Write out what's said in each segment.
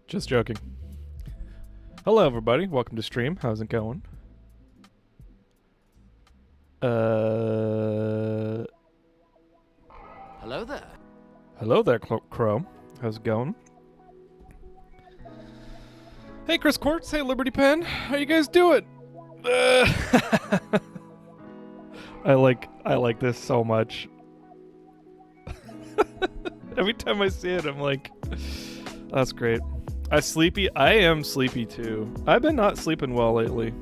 Just joking. Hello, everybody. Welcome to stream. How's it going? Hello there. Hello there, Crow. How's it going? Hey, Chris Quartz. Hey, Liberty Pen. How you guys doing? I like this so much. Every time I see it, I'm like, that's great. I am sleepy too. I've been not sleeping well lately.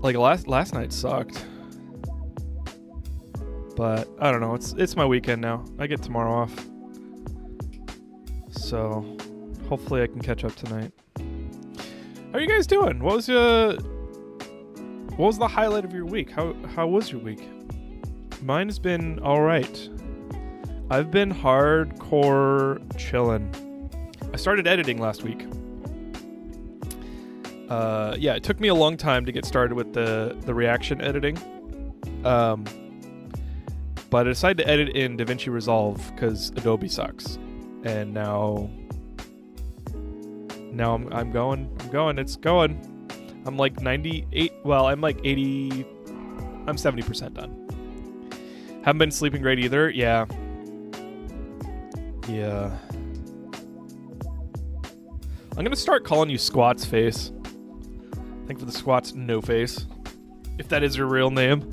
Like last night sucked. But I don't know, it's my weekend now. I get tomorrow off. So hopefully I can catch up tonight. How are you guys doing? What was the highlight of your week? How was your week? Mine has been alright. I've been hardcore chillin'. I started editing last week. Yeah, it took me a long time to get started with the reaction editing. But I decided to edit in DaVinci Resolve because Adobe sucks. And now I'm going. It's going. I'm like 98. Well, I'm like 80. I'm 70% done. Haven't been sleeping great either. Yeah. I'm gonna start calling you Squat's Face. Thank you for the Squat's No Face, if that is your real name.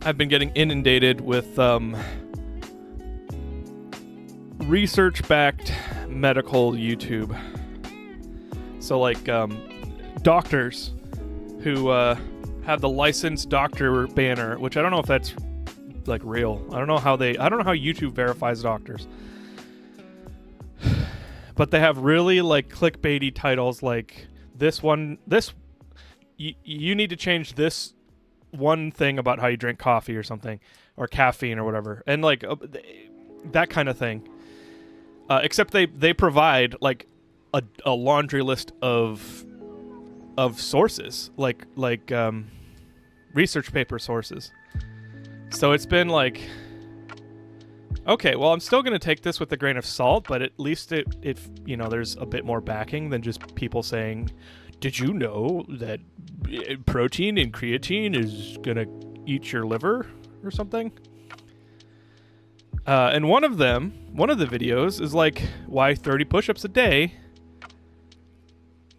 I've been getting inundated with research-backed medical YouTube. So like doctors who have the licensed doctor banner, which I don't know if that's like real. I don't know how YouTube verifies doctors. But they have really like clickbaity titles like you need to change this one thing about how you drink coffee or something, or caffeine or whatever, and like that kind of thing. Except they provide like a laundry list of sources, like research paper sources. So it's been like, okay, well, I'm still going to take this with a grain of salt, but at least it there's a bit more backing than just people saying, did you know that protein and creatine is going to eat your liver or something? And one of the videos is like, why 30 push-ups a day?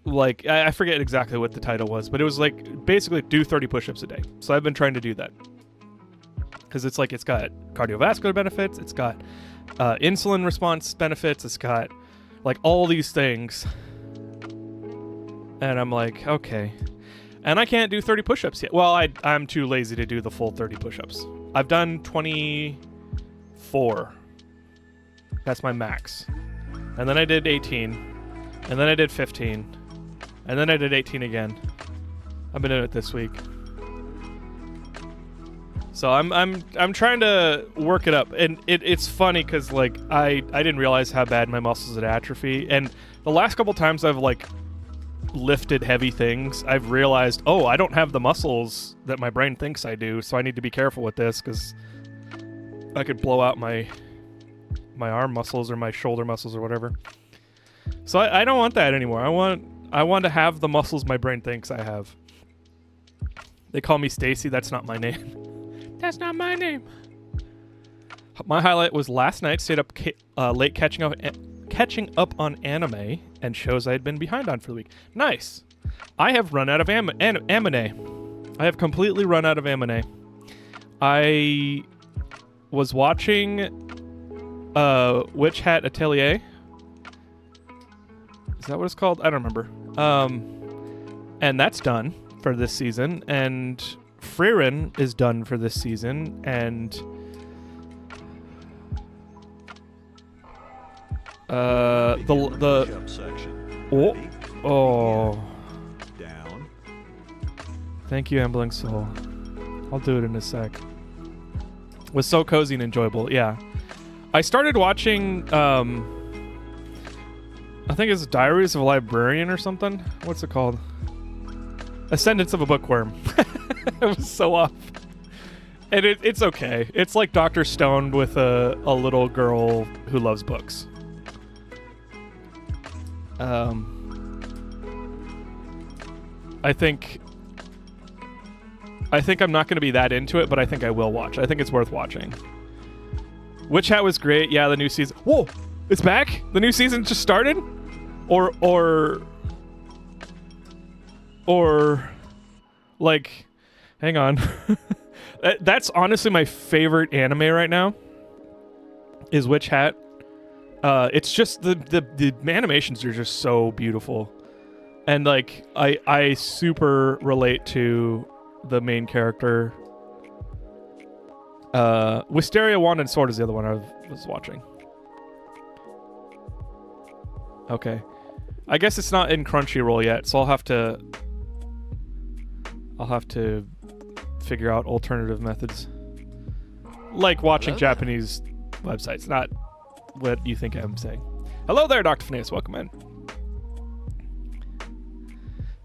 Like, I forget exactly what the title was, but it was like, basically do 30 push-ups a day. So I've been trying to do that. Because it's like, it's got cardiovascular benefits, it's got insulin response benefits, it's got like all these things. And I'm like, okay. And I can't do 30 push-ups yet. Well, I'm too lazy to do the full 30 push-ups. I've done 24. That's my max. And then I did 18. And then I did 15. And then I did 18 again. I've been doing it this week. So I'm trying to work it up. And it's funny because like I didn't realize how bad my muscles had atrophy. And the last couple times I've like lifted heavy things, I've realized, oh, I don't have the muscles that my brain thinks I do, so I need to be careful with this because I could blow out my arm muscles or my shoulder muscles or whatever. So I don't want that anymore. I want to have the muscles my brain thinks I have. They call me Stacy. That's not my name. That's not my name. My highlight was last night. Stayed up late catching up on anime and shows I had been behind on for the week. Nice. I have run out of anime. I have completely run out of anime. I was watching Witch Hat Atelier. Is that what it's called? I don't remember. And that's done for this season. And Frieren is done for this season. And down. Thank you, Ambling Soul. I'll do it in a sec. Was so cozy and enjoyable. Yeah, I started watching. I think it's Diaries of a Librarian or something. What's it called? Ascendance of a Bookworm. It was so off. And it's okay. It's like Dr. Stone with a little girl who loves books. I think I'm not going to be that into it, but I think I will watch. I think it's worth watching. Witch Hat was great. Yeah, the new season. Whoa, it's back? The new season just started? Or like, hang on. That's honestly my favorite anime right now. Is Witch Hat. It's just the animations are just so beautiful, and like I super relate to the main character. Wisteria Wand and Sword is the other one I was watching. Okay, I guess it's not in Crunchyroll yet, so I'll have to figure out alternative methods, like watching Japanese websites, not what you think I'm saying. Hello there, Dr. Phineas. Welcome in.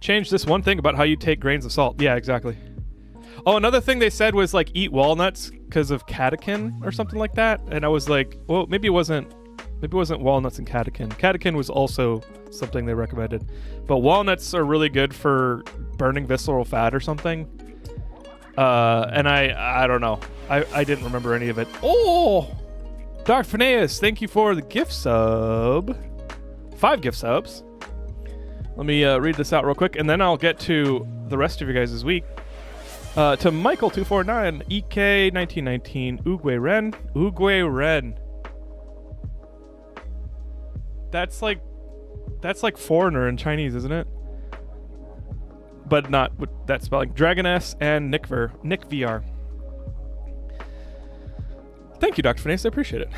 Change this one thing about how you take grains of salt. Yeah, exactly. Oh, another thing they said was like eat walnuts because of catechin or something like that. And I was like, well, maybe it wasn't walnuts and catechin. Catechin was also something they recommended. But walnuts are really good for burning visceral fat or something. And I don't know. I didn't remember any of it. Oh! Dr. Phineas, thank you for the gift sub. 5 gift subs. Let me read this out real quick, and then I'll get to the rest of your guys' week. To Michael249, EK1919, Uguay Ren. That's like foreigner in Chinese, isn't it? But not with that spelling. Dragon S and Nick VR. Thank you, Dr. Finesse. I appreciate it.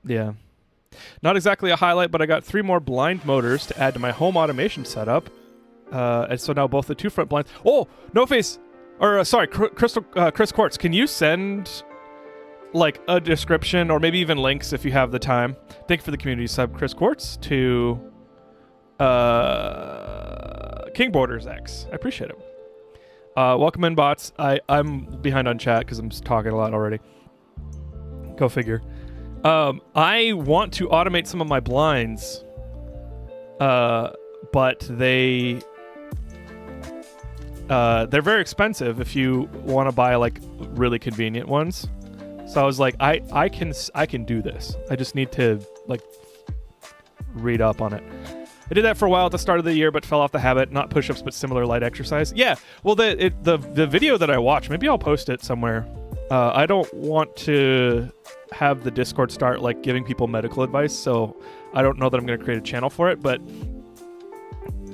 Yeah. Not exactly a highlight, but I got 3 more blind motors to add to my home automation setup. And so now both the 2 front blinds. Oh, No Face, or sorry, Chris Quartz. Can you send like a description or maybe even links if you have the time? Thank you for the community sub, Chris Quartz, to King Borders X. I appreciate it. Welcome in, bots. I'm behind on chat because I'm just talking a lot already. Go figure. I want to automate some of my blinds, but they're very expensive if you want to buy like really convenient ones. So I was like, I can do this. I just need to like read up on it. I did that for a while at the start of the year, but fell off the habit. Not push-ups, but similar light exercise. Yeah. Well, the video that I watched, maybe I'll post it somewhere. I don't want to have the Discord start like giving people medical advice, so I don't know that I'm going to create a channel for it. But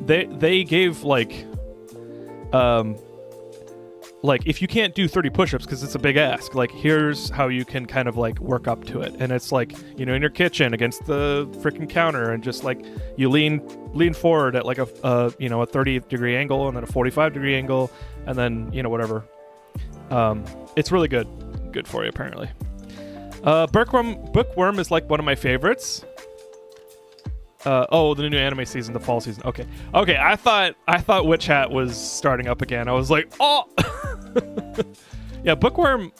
they gave like if you can't do 30 push-ups because it's a big ask, like here's how you can kind of like work up to it. And it's like, you know, in your kitchen against the freaking counter, and just like you lean forward at like a 30-degree angle, and then a 45-degree angle, and then, you know, whatever. It's really good for you apparently. Bookworm is like one of my favorites. The new anime season, the fall season. Okay. I thought Witch Hat was starting up again. I was like, oh. Yeah, Bookworm.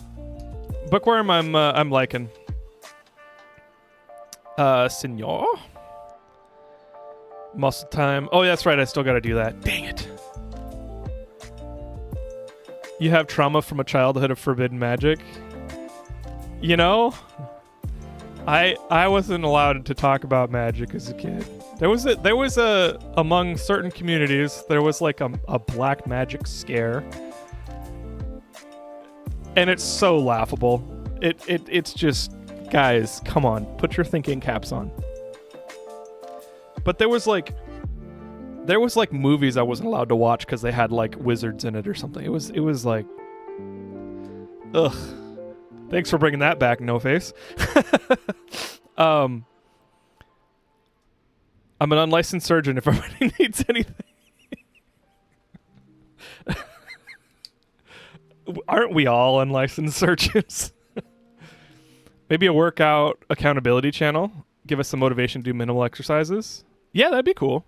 I'm liking. Senor. Muscle Time. Oh, yeah, that's right. I still got to do that. Dang it. You have trauma from a childhood of forbidden magic. You know, I wasn't allowed to talk about magic as a kid. There was a among certain communities, there was like a black magic scare. And it's so laughable. It's just, guys, come on, put your thinking caps on. But there was like movies I wasn't allowed to watch because they had like wizards in it or something. It was like, ugh. Thanks for bringing that back, No Face. I'm an unlicensed surgeon if everybody needs anything. Aren't we all unlicensed surgeons? Maybe a workout accountability channel. Give us some motivation to do minimal exercises. Yeah, that'd be cool.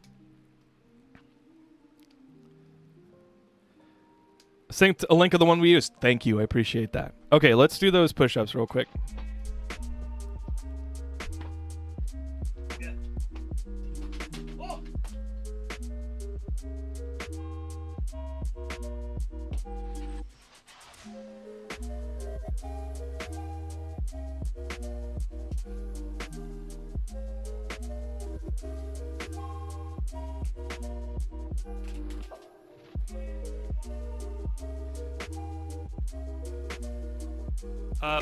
Synced a link of the one we used. Thank you. I appreciate that. Okay, let's do those push-ups real quick.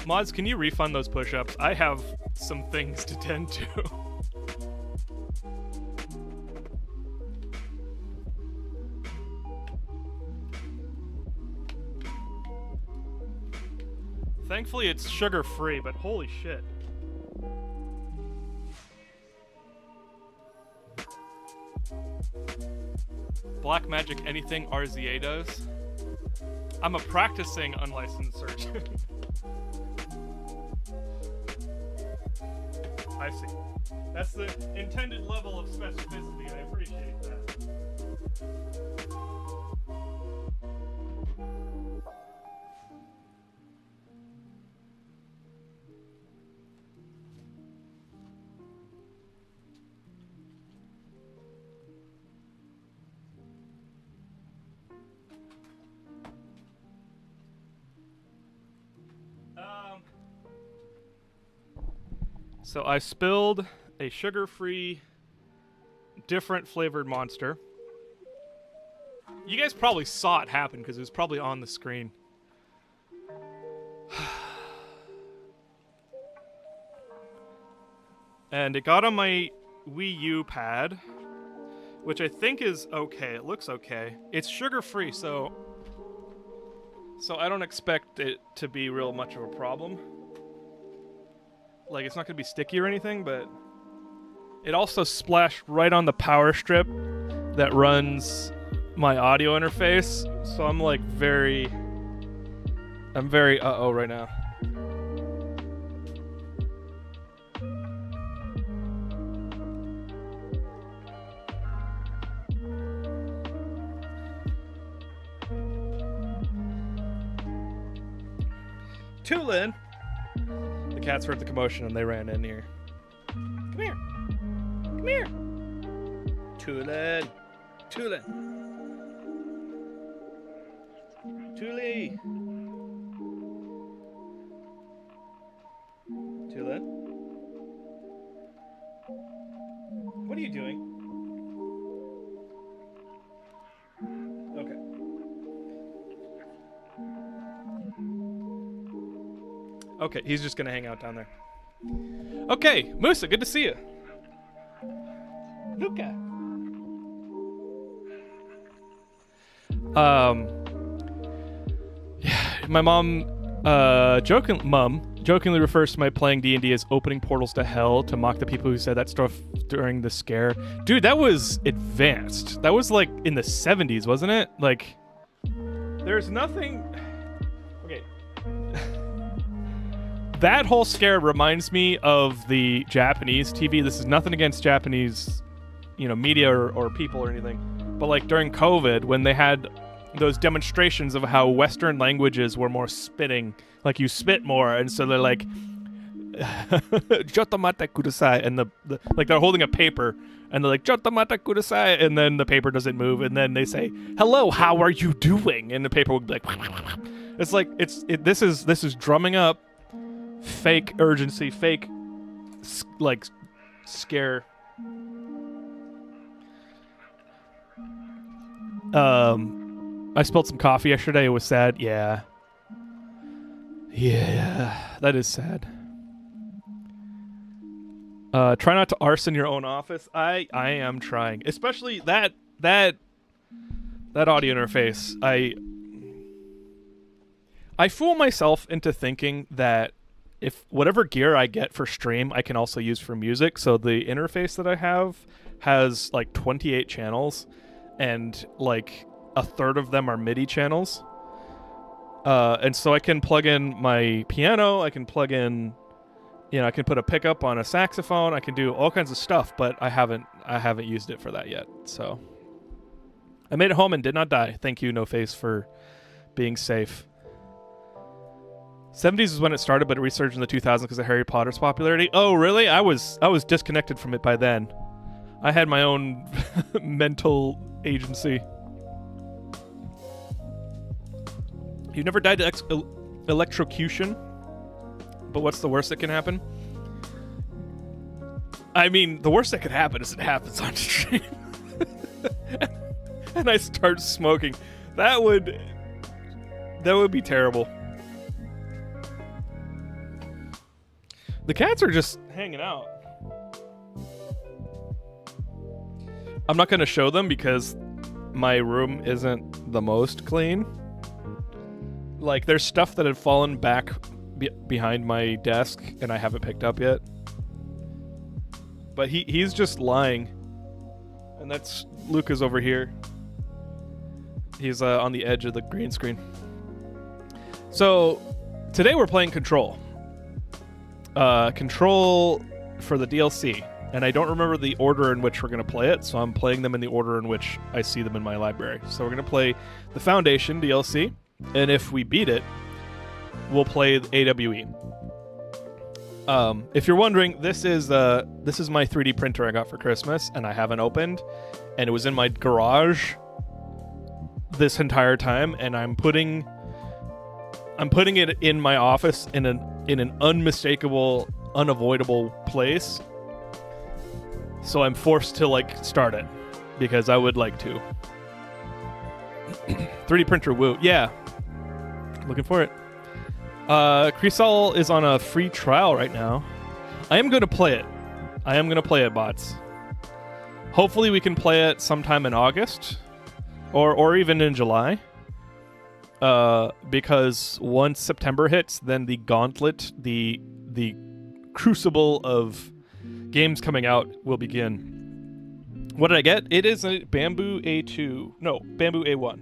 Mods, can you refund those push-ups? I have some things to tend to. Thankfully, it's sugar-free, but holy shit. Black magic anything RZA does? I'm a practicing unlicensed surgeon. I see. That's the intended level of specificity. I appreciate that. So I spilled a sugar-free, different flavored Monster. You guys probably saw it happen because it was probably on the screen. And it got on my Wii U pad, which I think is okay. It looks okay. It's sugar-free, so I don't expect it to be real much of a problem. Like, it's not going to be sticky or anything, but it also splashed right on the power strip that runs my audio interface, so I'm like very uh-oh right now. Tulin! The cats heard the commotion and they ran in here. Come here. Come here. Tulin. Tulin. Tuli. Tulin? What are you doing? Okay. Okay, he's just gonna hang out down there. Okay, Musa, good to see you. Luca. Yeah, my mom, jokingly refers to my playing D&D as opening portals to hell to mock the people who said that stuff during the scare. Dude, that was advanced. That was like in the 70s, wasn't it? Like, there's nothing... Okay. That whole scare reminds me of the Japanese TV. This is nothing against Japanese, media or people or anything. But like during COVID, when they had those demonstrations of how Western languages were more spitting, like you spit more, and so they're like, "Jotomate kudasai," and the like they're holding a paper, and they're like, "Jotomate kudasai," and then the paper doesn't move, and then they say, "Hello, how are you doing?" And the paper would be like, it's like this is drumming up fake urgency, fake like scare. I spilled some coffee yesterday. It was sad. Yeah, that is sad. Try not to arson your own office. I am trying, especially that audio interface. I fool myself into thinking that if whatever gear I get for stream, I can also use for music. So the interface that I have has like 28 channels, and like a third of them are MIDI channels. And so I can plug in my piano, I can plug in, I can put a pickup on a saxophone, I can do all kinds of stuff, but I haven't used it for that yet. So I made it home and did not die. Thank you, No Face, for being safe. 70s is when it started, but it resurged in the 2000s because of Harry Potter's popularity. Oh, really? I was disconnected from it by then. I had my own mental agency. You've never died to electrocution, but what's the worst that can happen? I mean, the worst that could happen is it happens on stream. And I start smoking. That would be terrible. The cats are just hanging out. I'm not going to show them because my room isn't the most clean. Like, there's stuff that had fallen back behind my desk and I haven't picked up yet. But he's just lying. And that's Luca's over here. He's on the edge of the green screen. So, today we're playing Control. Control for the DLC. And I don't remember the order in which we're going to play it, so I'm playing them in the order in which I see them in my library. So we're going to play the Foundation DLC, and if we beat it, we'll play AWE. If you're wondering, this is my 3D printer I got for Christmas, and I haven't opened, and it was in my garage this entire time, and I'm putting it in my office in an unmistakable, unavoidable place. So I'm forced to start it because I would like to. 3D printer woo. Yeah. Looking for it. Krakenfall is on a free trial right now. I am going to play it. Bots. Hopefully we can play it sometime in August or even in July. Because once September hits, then the gauntlet, the crucible of games coming out will begin. What did I get? It is a Bamboo A2. No, Bamboo A1.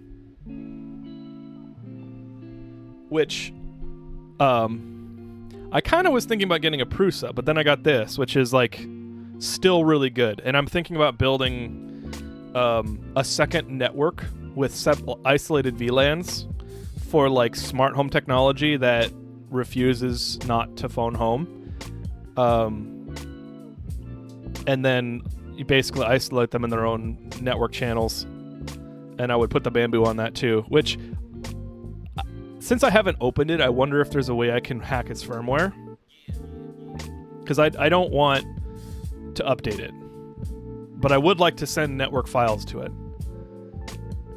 Which, I kind of was thinking about getting a Prusa, but then I got this, which is, like, still really good. And I'm thinking about building a second network with isolated VLANs for, like, smart home technology that refuses not to phone home. And then you basically isolate them in their own network channels. And I would put the Bamboo on that too, which, since I haven't opened it, I wonder if there's a way I can hack its firmware. Because I don't want to update it. But I would like to send network files to it.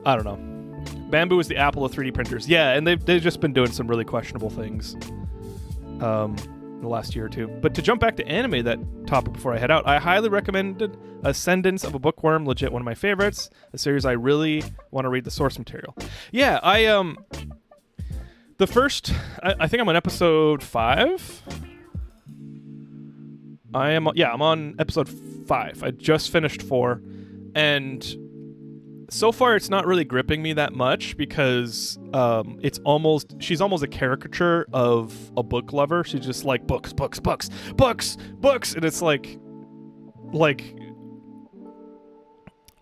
I don't know. Bamboo is the Apple of 3D printers. Yeah, and they've just been doing some really questionable things in the last year or two. But to jump back to anime, that topic before I head out, I highly recommended Ascendance of a Bookworm, legit one of my favorites. A series I really want to read the source material. Yeah, the first, I think I'm on episode 5. I'm on episode 5. I just finished 4, and so far it's not really gripping me that much because she's almost a caricature of a book lover. She's just like books, and it's like,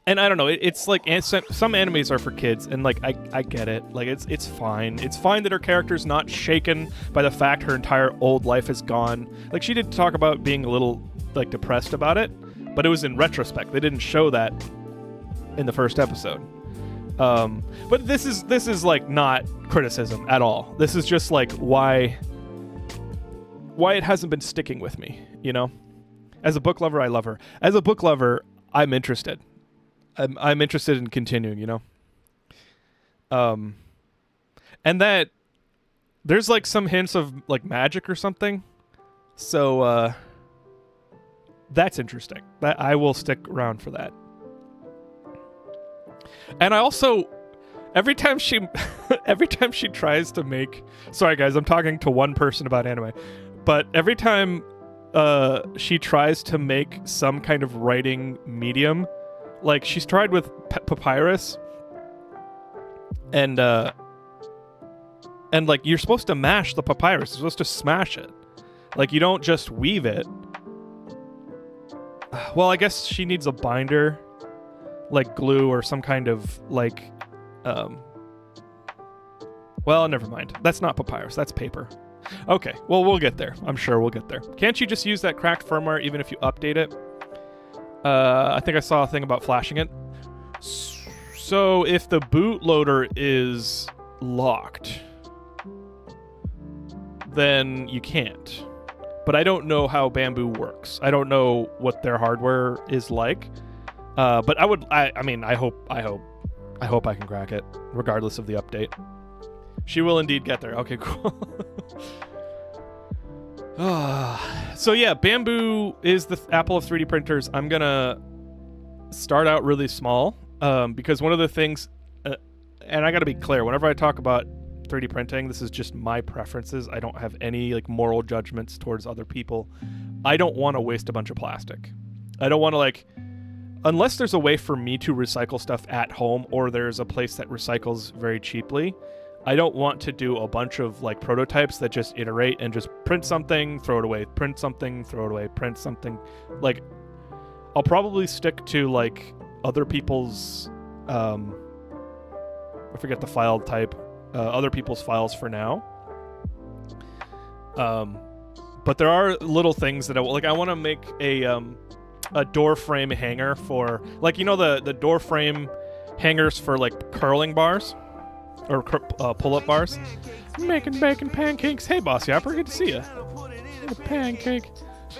and I don't know. It's like some animes are for kids, and like I get it. Like it's fine. It's fine that her character's not shaken by the fact her entire old life is gone. Like she did talk about being a little like depressed about it, but it was in retrospect. They didn't show that in the first episode. But this is like not criticism at all. This is just like why it hasn't been sticking with me. You know, as a book lover, I love her. As a book lover, I'm interested. I'm interested in continuing, you know? And that there's like some hints of like magic or something. So, that's interesting. That I will stick around for that. And I also, every time she tries to make, sorry guys, I'm talking to one person about anime, but every time, she tries to make some kind of writing medium, like she's tried with papyrus, and like you're supposed to mash the papyrus. You're supposed to smash it. Like you don't just weave it. Well, I guess she needs a binder, like glue or some kind of like, well, never mind. That's not papyrus. That's paper. Okay, well, we'll get there. I'm sure we'll get there. Can't you just use that cracked firmware even if you update it? I think I saw a thing about flashing it. So if the bootloader is locked, then you can't. But I don't know how Bamboo works. I don't know what their hardware is like. But I hope I can crack it, regardless of the update. She will indeed get there. Okay, cool. So yeah, Bamboo is the Apple of 3D printers. I'm gonna start out really small, because one of the things, and I gotta be clear, whenever I talk about 3D printing, this is just my preferences. I don't have any like moral judgments towards other people. I don't want to waste a bunch of plastic. I don't want to like, unless there's a way for me to recycle stuff at home, or there's a place that recycles very cheaply, I don't want to do a bunch of like prototypes that just iterate and just print something, throw it away, print something, throw it away, print something. Like, I'll probably stick to like other people's, I forget the file type, other people's files for now. But there are little things that I want to make a door frame hanger for, like, you know, the door frame hangers for like curling bars or pull-up bars. Making bacon pancakes. Hey, Boss Yapper, good to see you.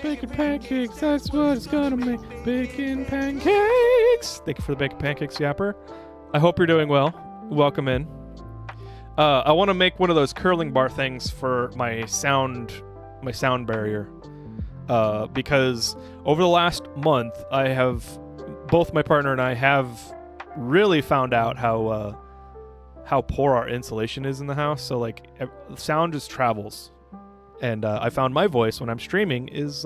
Bacon pancakes, that's what it's gonna make. Bacon pancakes. Thank you for the bacon pancakes, Yapper. I hope you're doing well. welcome in. I want to make one of those curling bar things for my sound barrier. Because over the last month, both my partner and I have really found out how poor our insulation is in the house. So like sound just travels, and I found my voice when I'm streaming is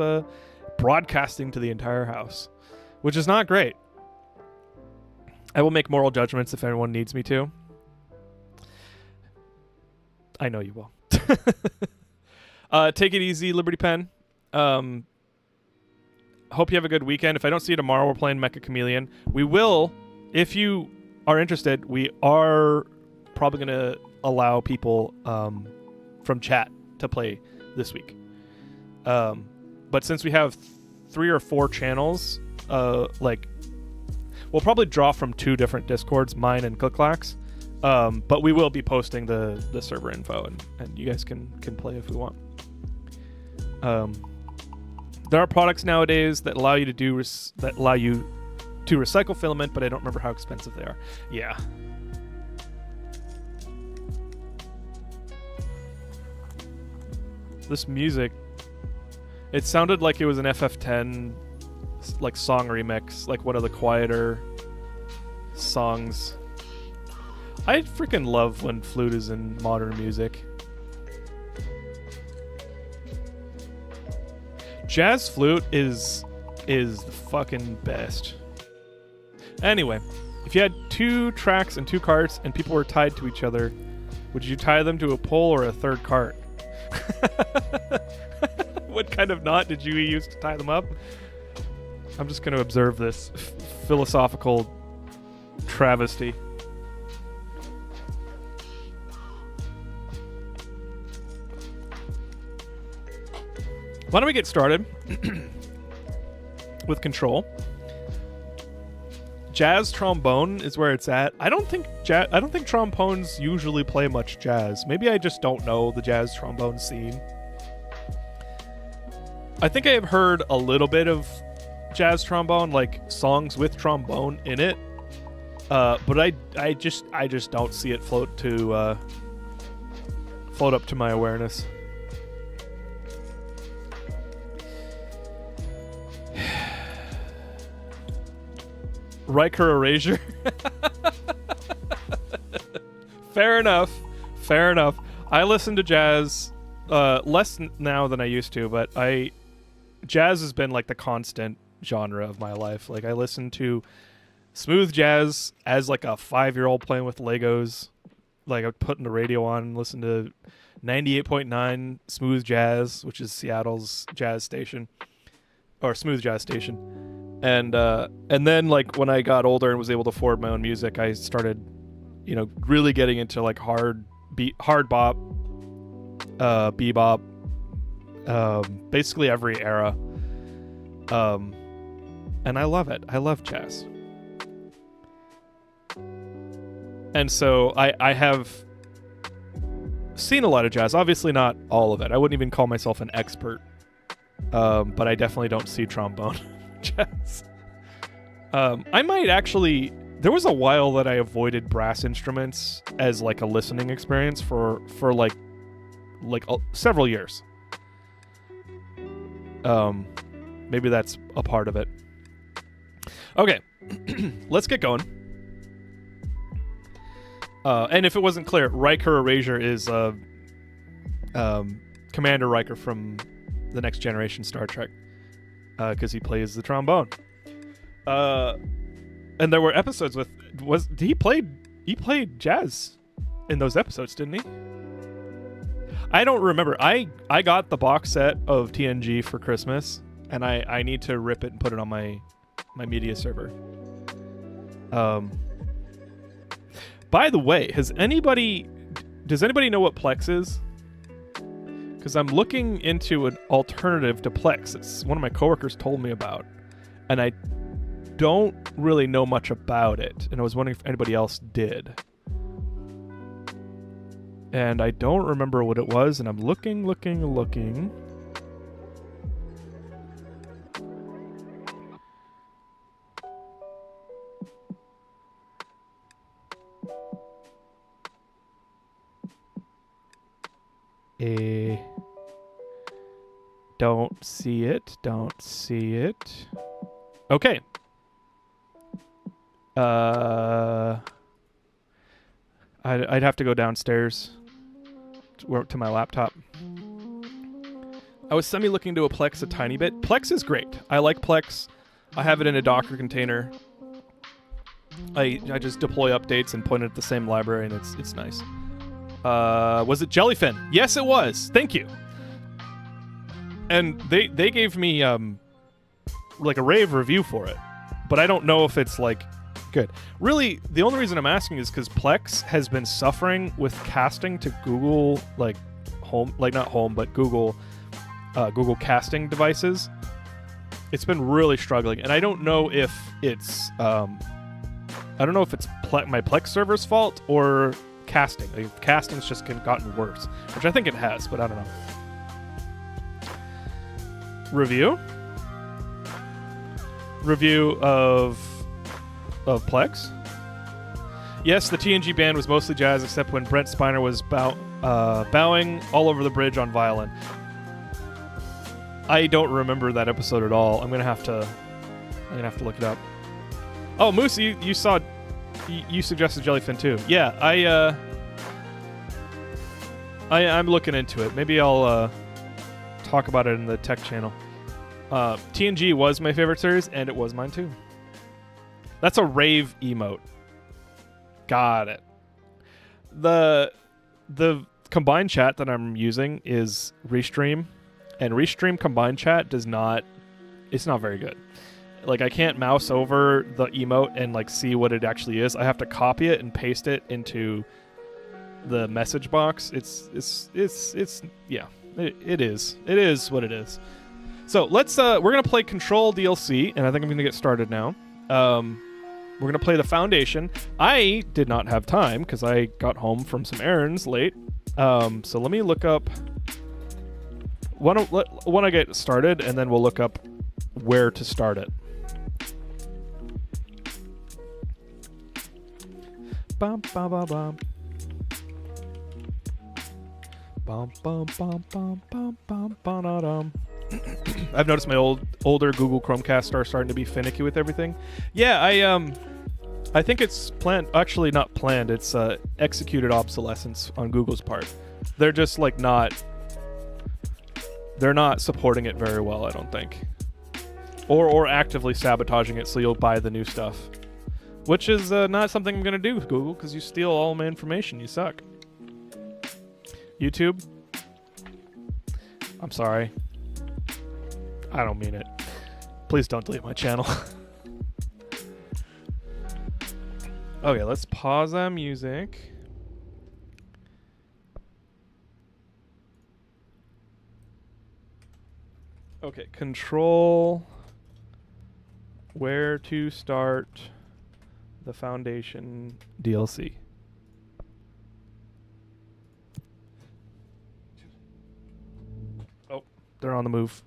broadcasting to the entire house, which is not great. I will make moral judgments if anyone needs me to. I know you will. Take it easy, Liberty Pen. Hope you have a good weekend. If I don't see you tomorrow, we're playing Mecha Chameleon. We will, if you are interested, we are probably going to allow people from chat to play this week. But since we have 3 or 4 channels, we'll probably draw from 2 different Discords, mine and Clicklack's. But we will be posting the server info, and you guys can play if we want. There are products nowadays that allow you to recycle filament, but I don't remember how expensive they are. Yeah. This music, it sounded like it was an FF10 like song remix, like one of the quieter songs. I freaking love when flute is in modern music. Jazz flute is the fucking best. Anyway, if you had 2 tracks and 2 carts and people were tied to each other, would you tie them to a pole or a third cart? What kind of knot did you use to tie them up? I'm just going to observe this philosophical travesty. Why don't we get started with Control? Jazz trombone is where it's at. I don't think trombones usually play much jazz. Maybe I just don't know the jazz trombone scene. I think I have heard a little bit of jazz trombone, like songs with trombone in it. But I just don't see it float up to my awareness. Riker Erasure. Fair enough. I listen to jazz less now than I used to, but jazz has been like the constant genre of my life. Like I listen to smooth jazz as like a 5-year-old playing with Legos. Like I'm putting the radio on and listen to 98.9 smooth jazz, which is Seattle's jazz station, or smooth jazz station. And then like when I got older and was able to afford my own music, I started, really getting into like hard bop, bebop, basically every era. And I love it. I love jazz. And so I have seen a lot of jazz. Obviously not all of it. I wouldn't even call myself an expert. But I definitely don't see trombone jazz. I might actually... There was a while that I avoided brass instruments as like a listening experience for like several years. Maybe that's a part of it. Okay, let's get going. And if it wasn't clear, Riker Erasure is Commander Riker from the Next Generation Star Trek, because he plays the trombone. And there were episodes with he played jazz in those episodes, didn't he? I don't remember. I got the box set of TNG for Christmas, and I need to rip it and put it on my media server. By the way, does anybody know what Plex is? Because I'm looking into an alternative to Plex. It's one of my coworkers told me about, and I don't really know much about it, and I was wondering if anybody else did. And I don't remember what it was, and I'm looking. Don't see it. Don't see it. Okay. I'd have to go downstairs to my laptop. I was semi-looking to a Plex a tiny bit. Plex is great. I like Plex. I have it in a Docker container. I just deploy updates and point it at the same library, and it's nice. Was it Jellyfin? Yes, it was. Thank you. And they gave me like a rave review for it, but I don't know if it's like good. Really, the only reason I'm asking is because Plex has been suffering with casting to Google, like home, like not home, but Google casting devices. It's been really struggling, and I don't know if it's my Plex server's fault or casting. Like, casting's just gotten worse, which I think it has, but I don't know. Review of Plex. Yes, the TNG band was mostly jazz, except when Brent Spiner was bowing all over the bridge on violin. I don't remember that episode at all. I'm gonna have to look it up. Oh, Moose, you suggested Jellyfin too. Yeah, I'm looking into it. Maybe I'll talk about it in the tech channel. TNG was my favorite series, and it was mine too. That's a rave emote. Got it. The combined chat that I'm using is Restream, and Restream combined chat it's not very good. Like, I can't mouse over the emote and like see what it actually is. I have to copy it and paste it into the message box. It is what it is. So let's we're gonna play Control DLC, and I think I'm gonna get started now. We're gonna play the Foundation. I did not have time because I got home from some errands late. So let me look up. When I get started, and then we'll look up where to start it. Bum bum bum bum. Bum bum bum bum bum bum bum. I've noticed my older Google Chromecast are starting to be finicky with everything. Yeah, I think it's planned. Actually, not planned. It's executed obsolescence on Google's part. They're just like they're not supporting it very well, I don't think, or actively sabotaging it so you'll buy the new stuff, which is not something I'm gonna do with Google because you steal all my information. You suck. YouTube, I'm sorry. I don't mean it. Please don't delete my channel. Okay, let's pause that music. Okay, Control. Where to start the Foundation DLC. Oh, they're on the move.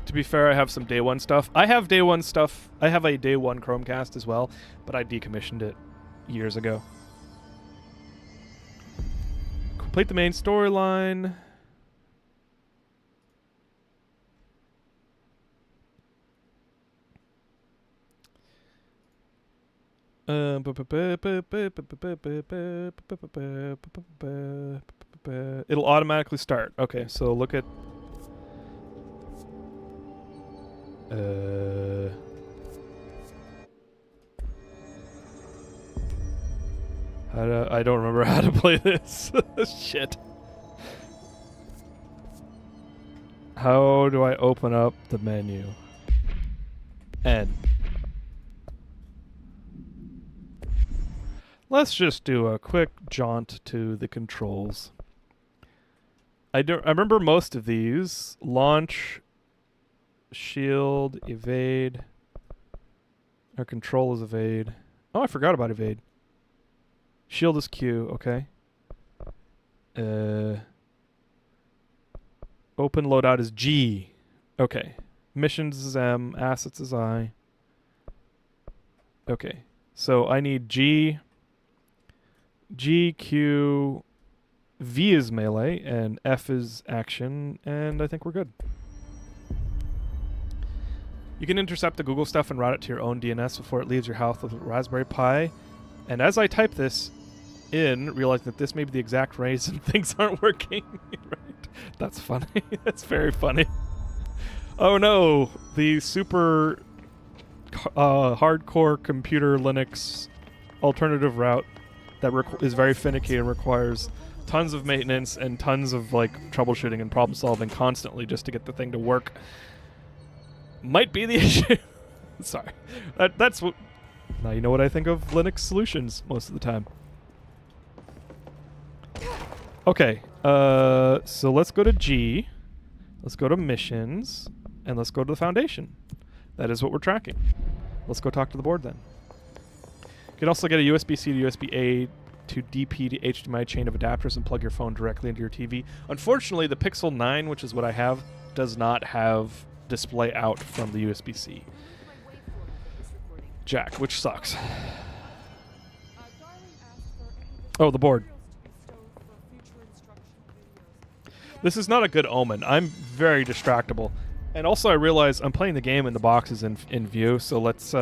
To be fair, I have some day one stuff. I have day one stuff. I have a day one Chromecast as well, but I decommissioned it years ago. Complete the main storyline. It'll automatically start. Okay, so look at I don't remember how to play this. Shit. How do I open up the menu? N. Let's just do a quick jaunt to the controls. I remember most of these. Launch, shield, evade. Our control is evade. Oh, I forgot about evade. Shield is Q, okay. Open loadout is G. Okay. Missions is M, assets is I. Okay. So I need G, G, Q, V is melee, and F is action, and I think we're good. You can intercept the Google stuff and route it to your own DNS before it leaves your house with a Raspberry Pi. And as I type this in, realize that this may be the exact reason things aren't working. Right? That's funny. That's very funny. Oh no, the super hardcore computer Linux alternative route that is very finicky and requires tons of maintenance and tons of like troubleshooting and problem solving constantly just to get the thing to work might be the issue. Sorry. That's what... Now you know what I think of Linux solutions most of the time. Okay, so let's go to G, let's go to missions, and let's go to the foundation. That is what we're tracking. Let's go talk to the board then. You can also get a USB-C to USB-A to DP to HDMI chain of adapters and plug your phone directly into your TV. Unfortunately, the Pixel 9, which is what I have, does not have display out from the USB-C jack, which sucks. Oh, the board. This is not a good omen. I'm very distractible. And also I realize I'm playing the game and the box is in view, so let's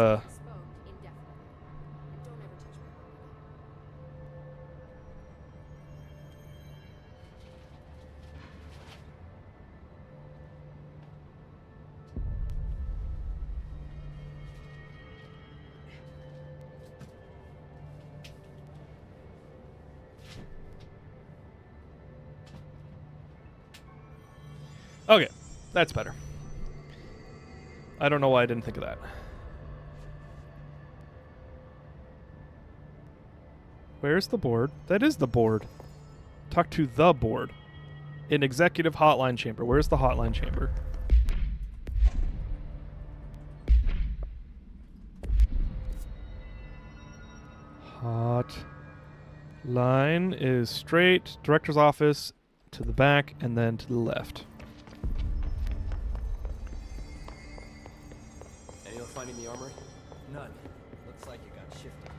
okay, that's better. I don't know why I didn't think of that. Where's the board? That is the board. Talk to the board. An executive hotline chamber. Where's the hotline chamber? Hotline is straight, director's office, to the back, and then to the left. Finding the armory? None. Looks like it got shifted.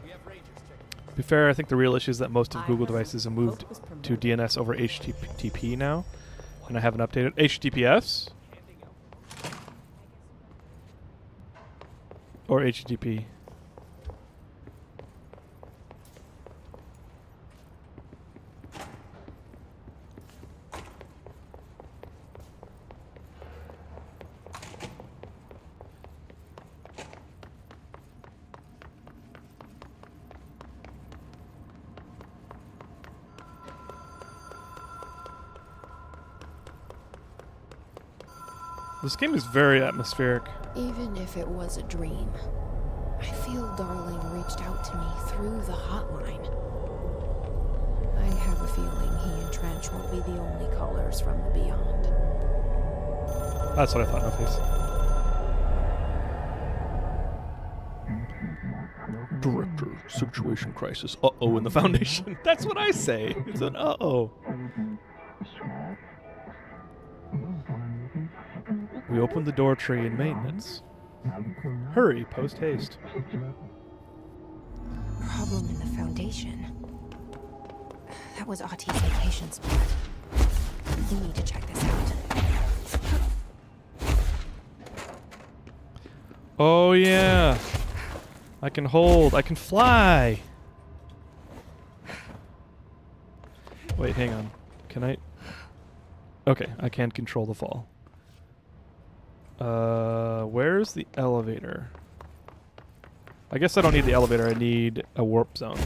We have rangers checking. To be fair, I think the real issue is that most of Google devices have moved to DNS over HTTP now, and I haven't updated. HTTPS? Or HTTP? This game is very atmospheric. Even if it was a dream, I feel Darling reached out to me through the hotline. I have a feeling he and Trench won't be the only callers from the beyond. That's what I thought, no face. Director, situation crisis. Uh-oh in the Foundation. That's what I say. It's an uh-oh. We opened the door tree in maintenance. Hurry, post haste. Problem in the Foundation. That was Auti's vacation spot. We need to check this out. Oh yeah. I can hold. I can fly. Wait, hang on. Can I? Okay, I can't control the fall. Where's the elevator? I guess I don't need the elevator. I need a warp zone.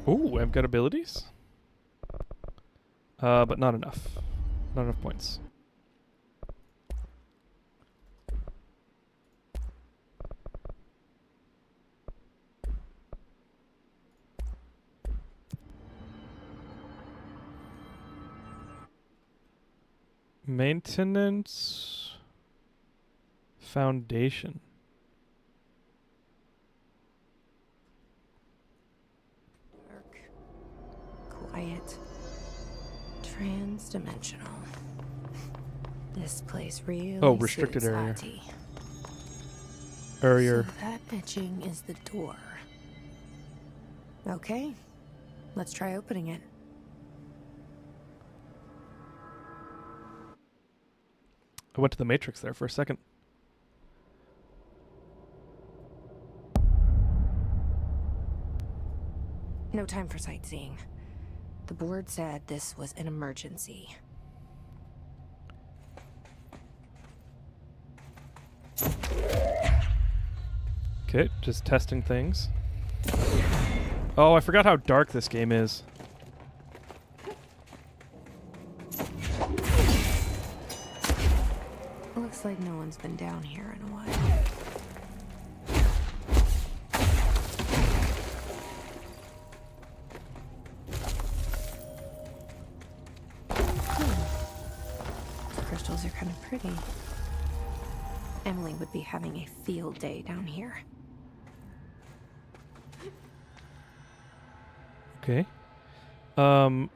Ooh, I've got abilities. But not enough. Not enough points. Maintenance Foundation. Transdimensional. This place really Oh, restricted suits area. Hattie. Area. So that etching is the door. Okay, let's try opening it. I went to the Matrix there for a second. No time for sightseeing. The board said this was an emergency. Okay, just testing things. Oh, I forgot how dark this game is. Looks like no one's been down here in a while. The crystals are kind of pretty. Emily would be having a field day down here. Okay. Oh.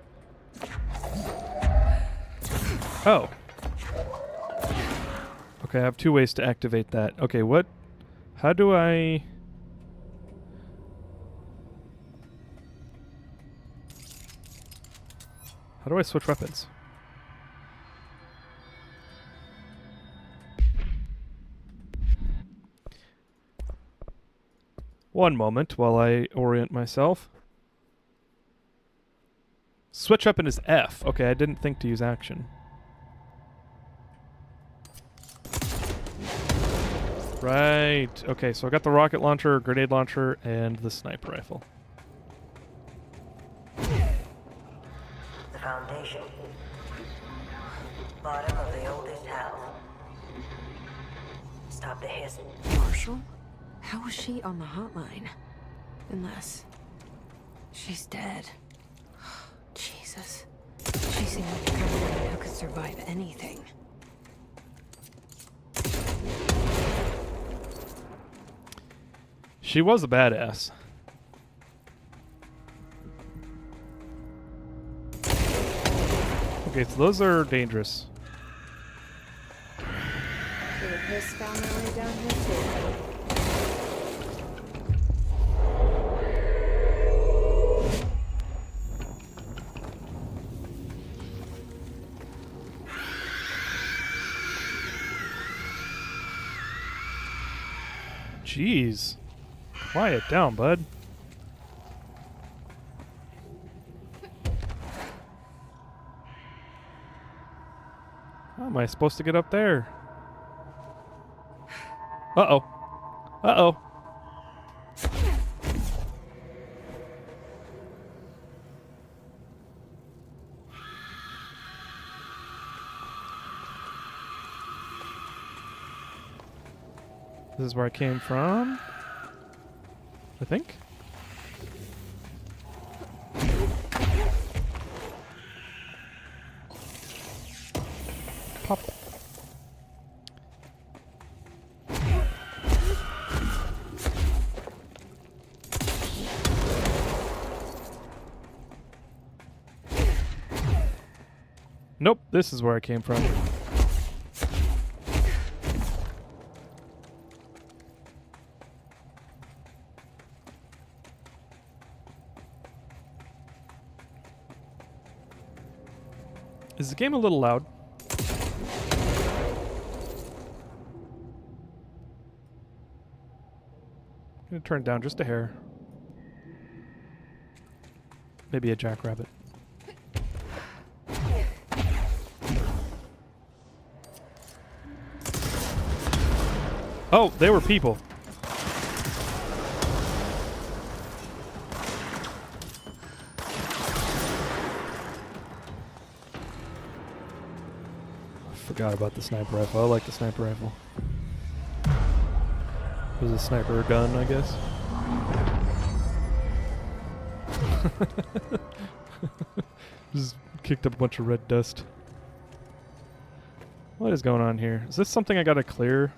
Okay, I have two ways to activate that. Okay, what? How do I... How do I switch weapons? One moment while I orient myself. Switch weapon is F. Okay, I didn't think to use action. Right. Okay, so I got the rocket launcher, grenade launcher, and the sniper rifle. The Foundation. Bottom of the oldest house. Stop the hissing. Marshall? How was she on the hotline? Unless she's dead. Jesus. She seemed like the kind of woman who could survive anything. She was a badass. Okay, so those are dangerous. So the piss found their way down here too. Jeez. Quiet down, bud. How am I supposed to get up there? Uh-oh. Uh-oh. This is where I came from, I think. Pop. Nope, this is where I came from. Is the game a little loud? I'm gonna turn it down just a hair. Maybe a jackrabbit. Oh, they were people. Forgot about the sniper rifle. I like the sniper rifle. It was a sniper gun, I guess. Just kicked up a bunch of red dust. What is going on here? Is this something I gotta clear?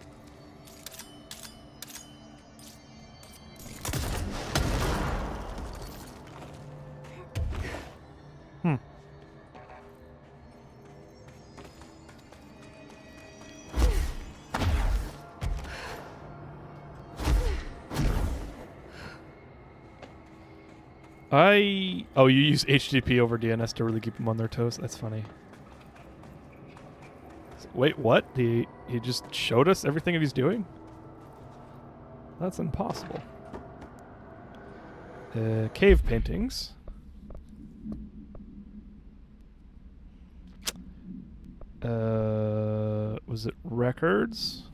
Oh, you use HTTP over DNS to really keep them on their toes? That's funny. Wait, what? He just showed us everything that he's doing? That's impossible. Cave paintings. Was it records?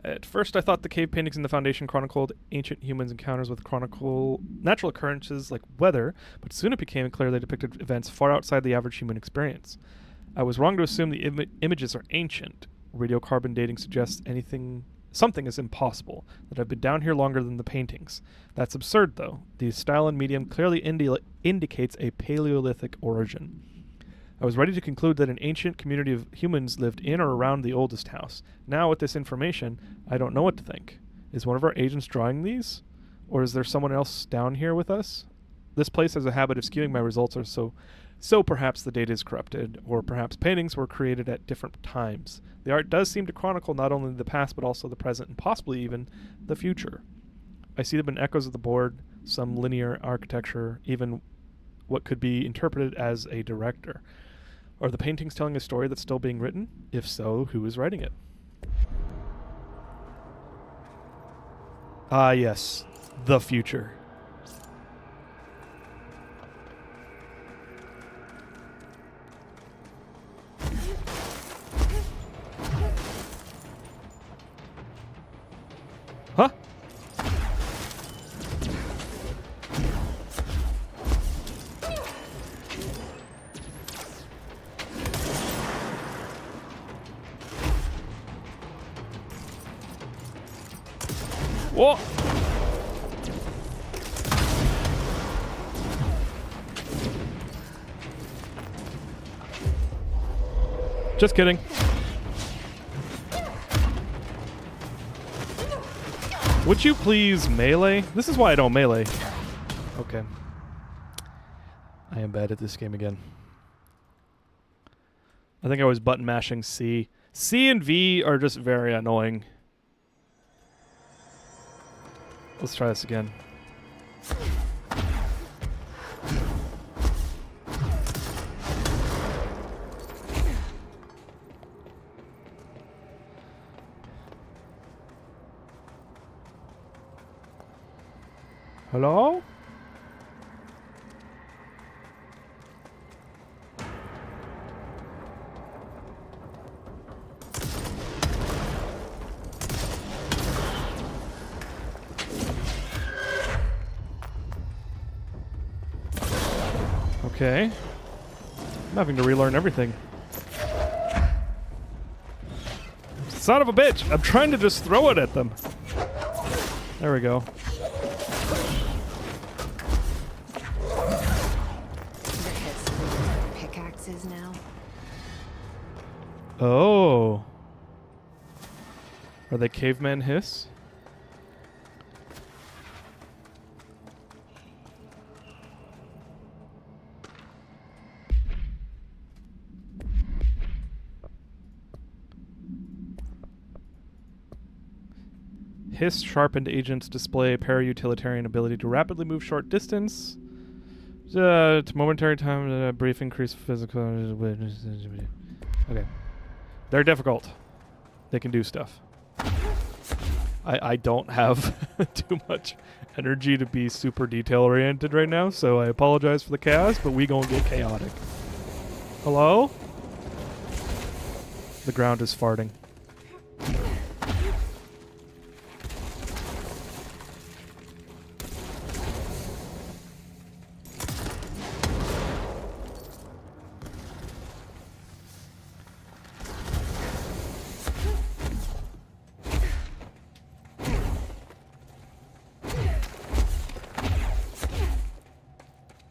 At first, I thought the cave paintings in the Foundation chronicled ancient humans' encounters with natural occurrences like weather, but soon it became clear they depicted events far outside the average human experience. I was wrong to assume the images are ancient. Radiocarbon dating suggests something is impossible, that I've been down here longer than the paintings. That's absurd, though. The style and medium clearly indicates a Paleolithic origin. I was ready to conclude that an ancient community of humans lived in or around the oldest house. Now, with this information, I don't know what to think. Is one of our agents drawing these? Or is there someone else down here with us? This place has a habit of skewing my results, or so perhaps the data is corrupted, or perhaps paintings were created at different times. The art does seem to chronicle not only the past, but also the present, and possibly even the future. I see them in echoes of the board, some linear architecture, even what could be interpreted as a director. Are the paintings telling a story that's still being written? If so, who is writing it? Ah, yes. The future. Huh? Whoa! Just kidding. Would you please melee? This is why I don't melee. Okay. I am bad at this game again. I think I was button mashing C. C and V are just very annoying. Let's try this again. Hello? Okay. I'm having to relearn everything. Son of a bitch! I'm trying to just throw it at them. There we go. Pickaxes now. Oh. Are they caveman hiss? Hiss sharpened agents display a para-utilitarian ability to rapidly move short distance. To momentary time, brief increase physical. Okay. They're difficult. They can do stuff. I don't have too much energy to be super detail-oriented right now, so I apologize for the chaos, but we gonna get chaotic. Hello? The ground is farting.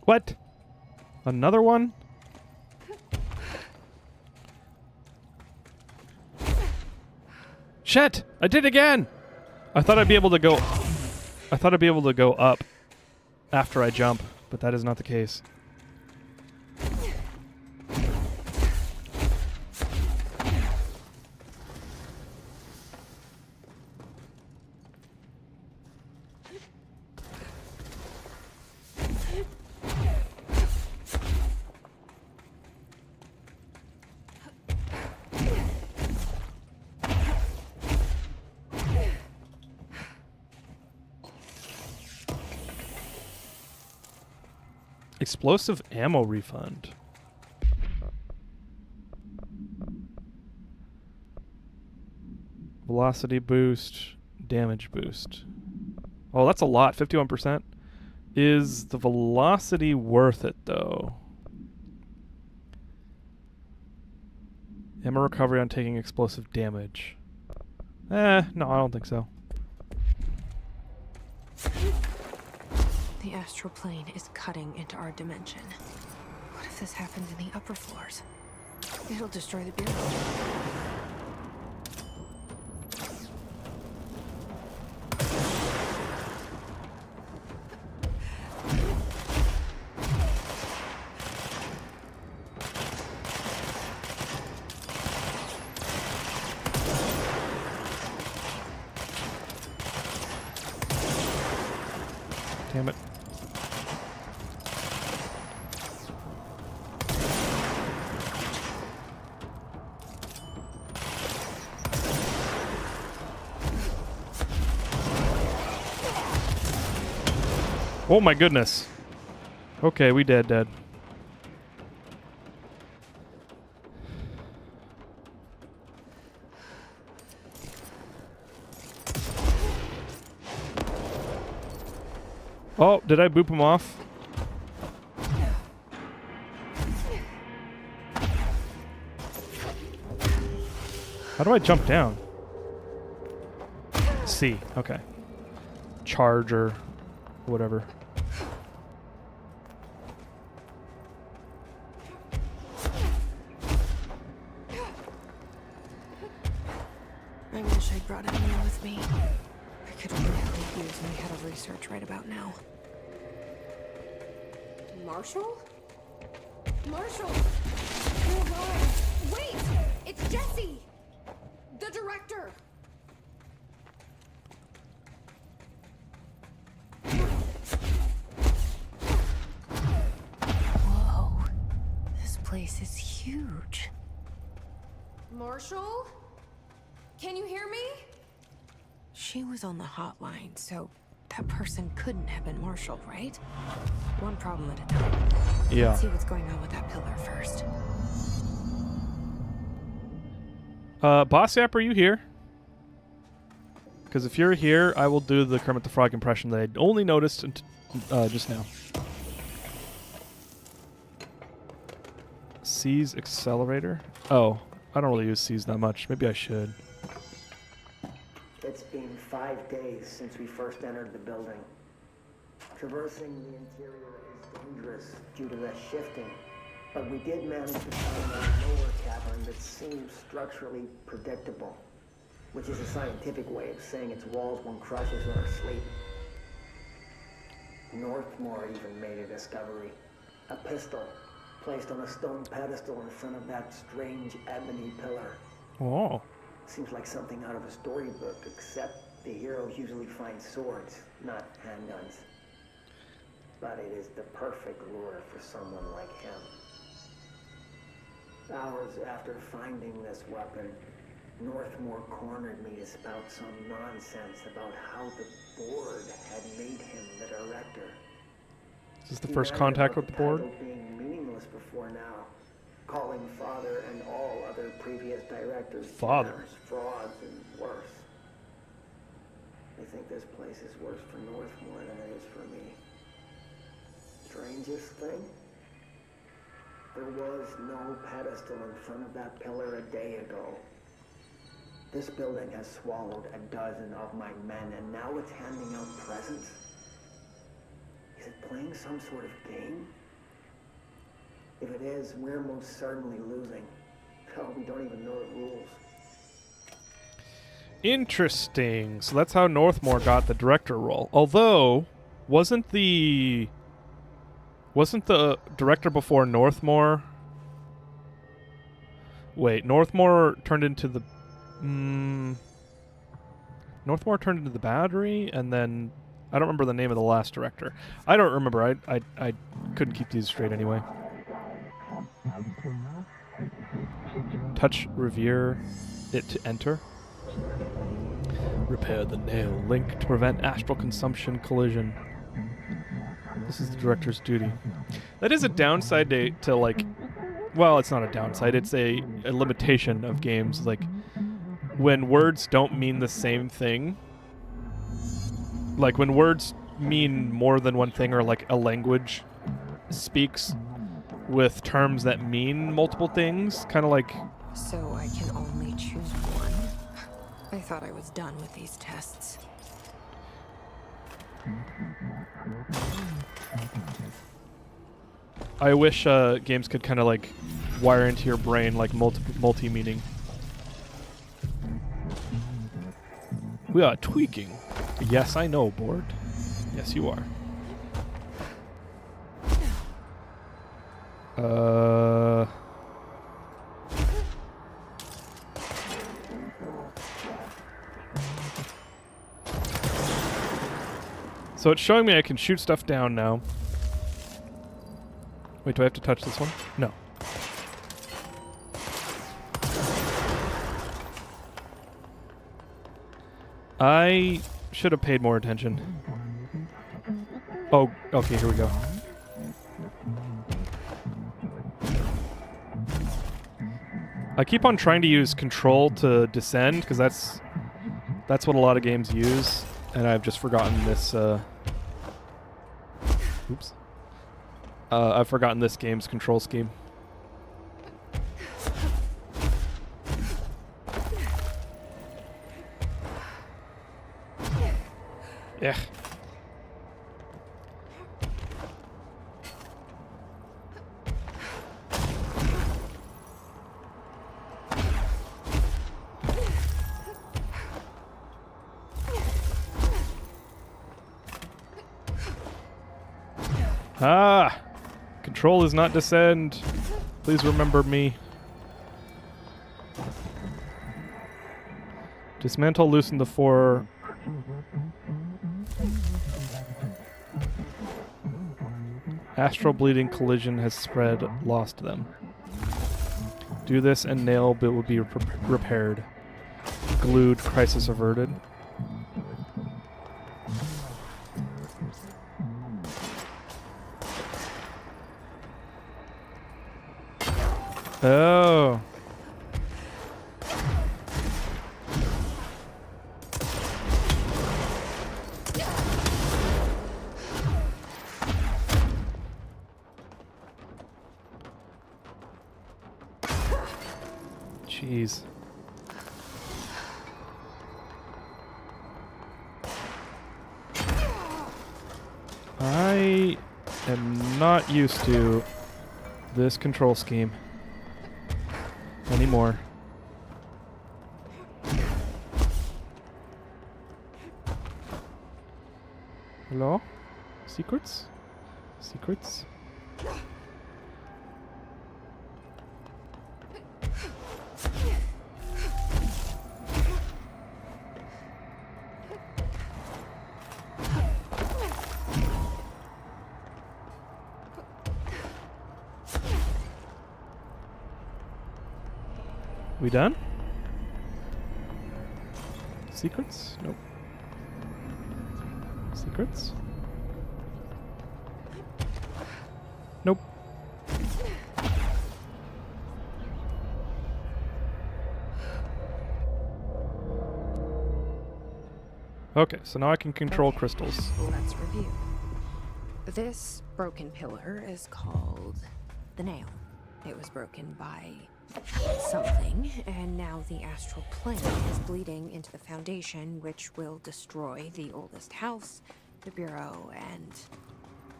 What? Another one? Shit! I did it again! I thought I'd be able to go up after I jump, but that is not the case. Explosive ammo refund. Velocity boost, damage boost. Oh, that's a lot, 51%. Is the velocity worth it, though? Ammo recovery on taking explosive damage. No, I don't think so. The astral plane is cutting into our dimension. What if this happens in the upper floors? It'll destroy the bureau. Damn it. Oh my goodness. Okay, we dead. Oh, did I boop him off? How do I jump down? C. Okay. Charger. Whatever. I wish I'd brought Emily with me. I could really use my head of research right about now. Marshall? Marshall! You're alive! Wait! It's Jesse! The director! Whoa. This place is huge. Marshall? Can you hear me? She was on the hotline, so that person couldn't have been Marshall, right? One problem at a time. Yeah. Let's see what's going on with that pillar first. Boss App, are you here? Because if you're here, I will do the Kermit the Frog impression that I only noticed just now. C's accelerator? Oh, I don't really use C's that much. Maybe I should. It's been 5 days since we first entered the building. Traversing the interior is dangerous due to the shifting, but we did manage to find a lower cavern that seems structurally predictable, which is a scientific way of saying its walls won't crush us in our sleep. Northmore even made a discovery. A pistol placed on a stone pedestal in front of that strange ebony pillar. Oh. Seems like something out of a storybook, except the heroes usually find swords, not handguns. But it is the perfect lure for someone like him. Hours after finding this weapon, Northmore cornered me to spout some nonsense about how the board had made him the director. Is this the first contact with the board? Title being meaningless before now, calling Father and all other previous directors Father. scams, frauds, and worse. I think this place is worse for Northmore than it is for me. Strangest thing? There was no pedestal in front of that pillar a day ago. This building has swallowed a dozen of my men, and now it's handing out presents? Is it playing some sort of game? If it is, we're most certainly losing. Hell, we don't even know the rules. Interesting. So that's how Northmore got the director role. Although, wasn't the director before Northmore? Wait, Northmore turned into the Northmore turned into the Battery, and then I don't remember the name of the last director. I don't remember. I couldn't keep these straight anyway. Touch Revere it to enter. Repair the nail link to prevent astral consumption collision. This is the director's duty. That is a downside to like, well, it's not a downside. It's a limitation of games. Like, when words don't mean the same thing, like when words mean more than one thing, or like a language speaks with terms that mean multiple things, kind of like... So I can only choose one? I thought I was done with these tests. I wish games could kind of like wire into your brain like multi-meaning. We are tweaking. Yes, I know, board. Yes, you are. So it's showing me I can shoot stuff down now. Wait, do I have to touch this one? No. I should have paid more attention. Oh, okay, here we go. I keep on trying to use control to descend, because that's what a lot of games use, and I've just forgotten this, oops. I've forgotten this game's control scheme. Yeah. Ah! Control is not descend. Please remember me. Dismantle, loosen the four. Astral bleeding collision has spread, lost them. Do this and nail bit will be repaired. Glued, crisis averted. Oh. Jeez. I am not used to this control scheme anymore. Hello? Secrets? Secrets? We done? Secrets? Nope. Secrets? Nope. Okay, so now I can control crystals. Let's review. This broken pillar is called the nail. It was broken by something, and now the astral plane is bleeding into the foundation, which will destroy the oldest house, the bureau, and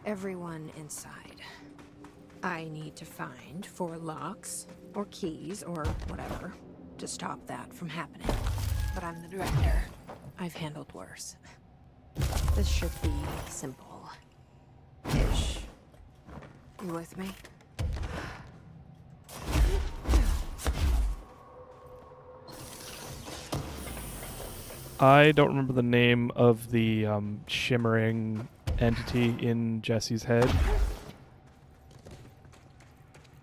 everyone inside. I need to find 4 locks, or keys, or whatever, to stop that from happening. But I'm the director. I've handled worse. This should be simple-ish. You with me? I don't remember the name of the shimmering entity in Jesse's head.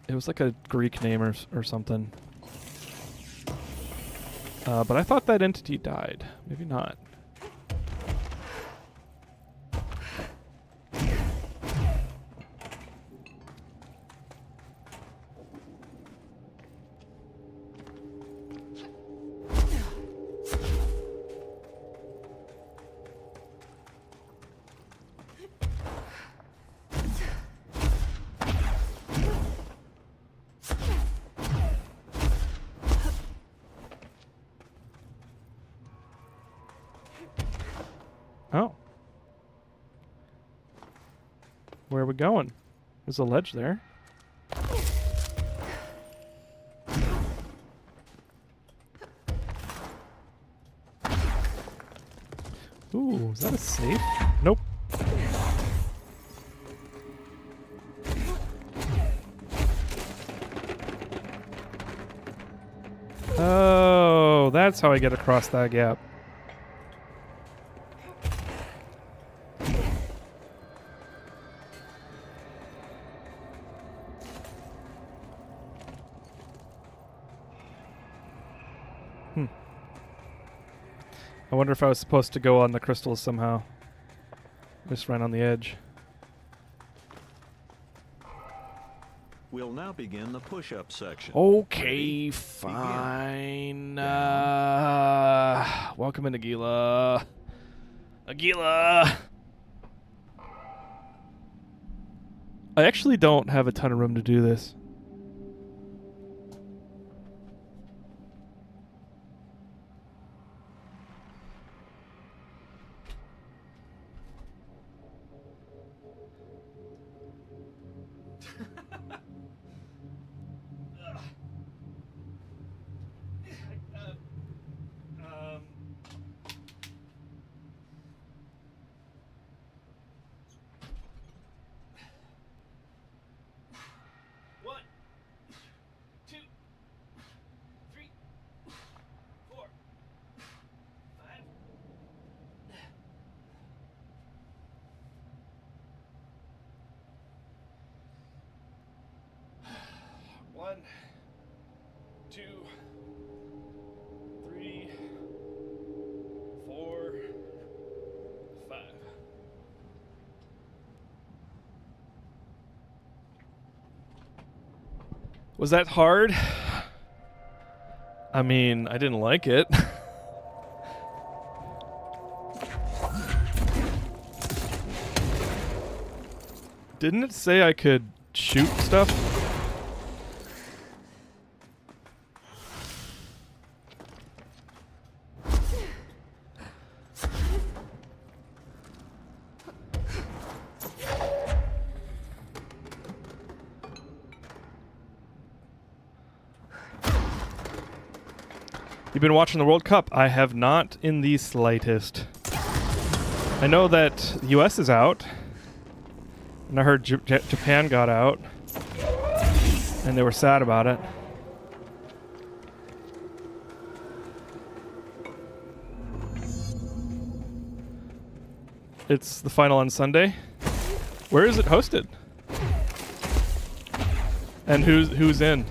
It was like a Greek name or something. But I thought that entity died. Maybe not. Oh. Where are we going? There's a ledge there. Ooh, is that a safe? Nope. Oh, that's how I get across that gap. I wonder if I was supposed to go on the crystals somehow. Just right on the edge. We'll now begin the push-up section. Okay, fine. Welcome in, Agila. Agila! I actually don't have a ton of room to do this. One, two, three, four, five. Was that hard? I mean, I didn't like it. Didn't it say I could shoot stuff? You've been watching the World Cup. I have not in the slightest. I know that the US is out. And I heard Japan got out. And they were sad about it. It's the final on Sunday. Where is it hosted? And who's in?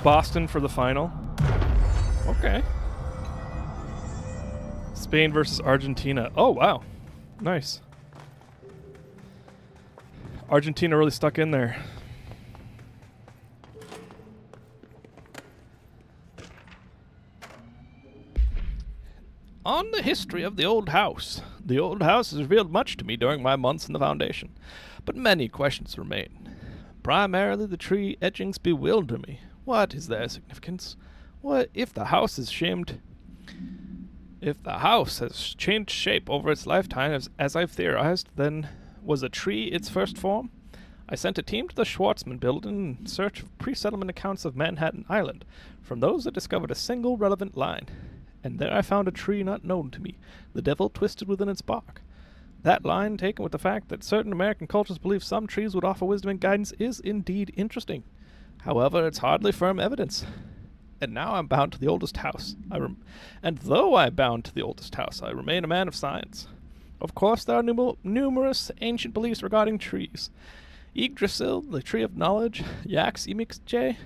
Boston for the final. Okay. Spain versus Argentina. Oh, wow. Nice. Argentina really stuck in there. On the history of the old house. The old house has revealed much to me during my months in the Foundation, but many questions remain. Primarily, the tree etchings bewilder me. What is their significance? What if the house is shamed? If the house has changed shape over its lifetime, as I've theorized, then was a tree its first form? I sent a team to the Schwartzman building in search of pre-settlement accounts of Manhattan Island. From those I discovered a single relevant line. And there I found a tree not known to me, the devil twisted within its bark. That line, taken with the fact that certain American cultures believe some trees would offer wisdom and guidance, is indeed interesting. However, it's hardly firm evidence. And now I'm bound to the oldest house. And though I'm bound to the oldest house, I remain a man of science. Of course, there are numerous ancient beliefs regarding trees. Yggdrasil, the tree of knowledge, Yax Imixche.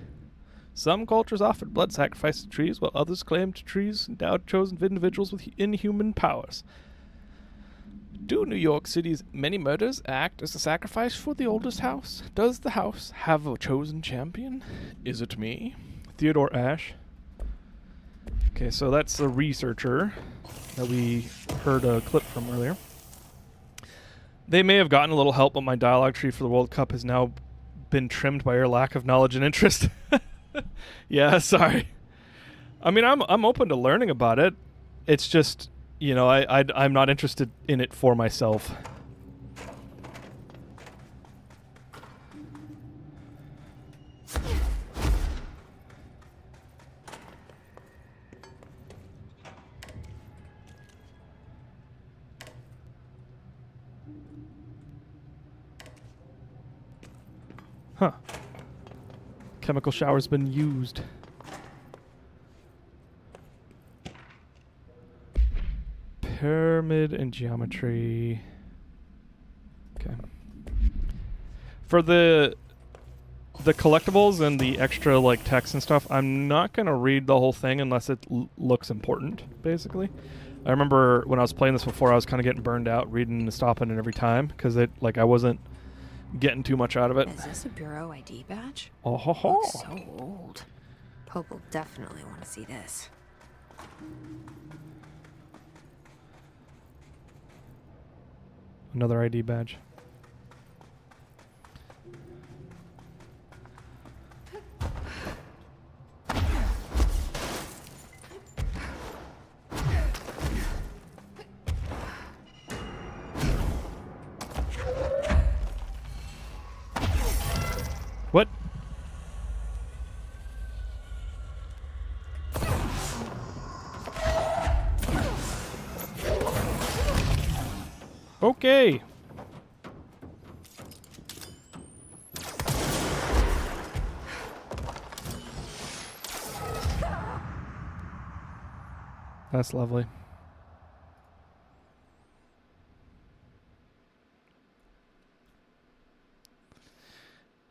Some cultures offered blood sacrifice to trees, while others claimed trees endowed chosen individuals with inhuman powers. Do New York City's many murders act as a sacrifice for the oldest house? Does the house have a chosen champion? Is it me? Theodore Ash. Okay, so that's a researcher that we heard a clip from earlier. They may have gotten a little help, but my dialogue tree for the World Cup has now been trimmed by your lack of knowledge and interest. Yeah, sorry. I mean, I'm open to learning about it. It's just, you know, I'm not interested in it for myself. Huh. Chemical shower's been used. Pyramid and geometry. Okay. For the collectibles and the extra like text and stuff, I'm not gonna read the whole thing unless it looks important. Basically, I remember when I was playing this before, I was kind of getting burned out reading and stopping it every time because it like I wasn't getting too much out of it. Is this a bureau ID badge? Oh ho ho! Looks so old. Pope will definitely want to see this. Another ID badge. What? Okay. That's lovely.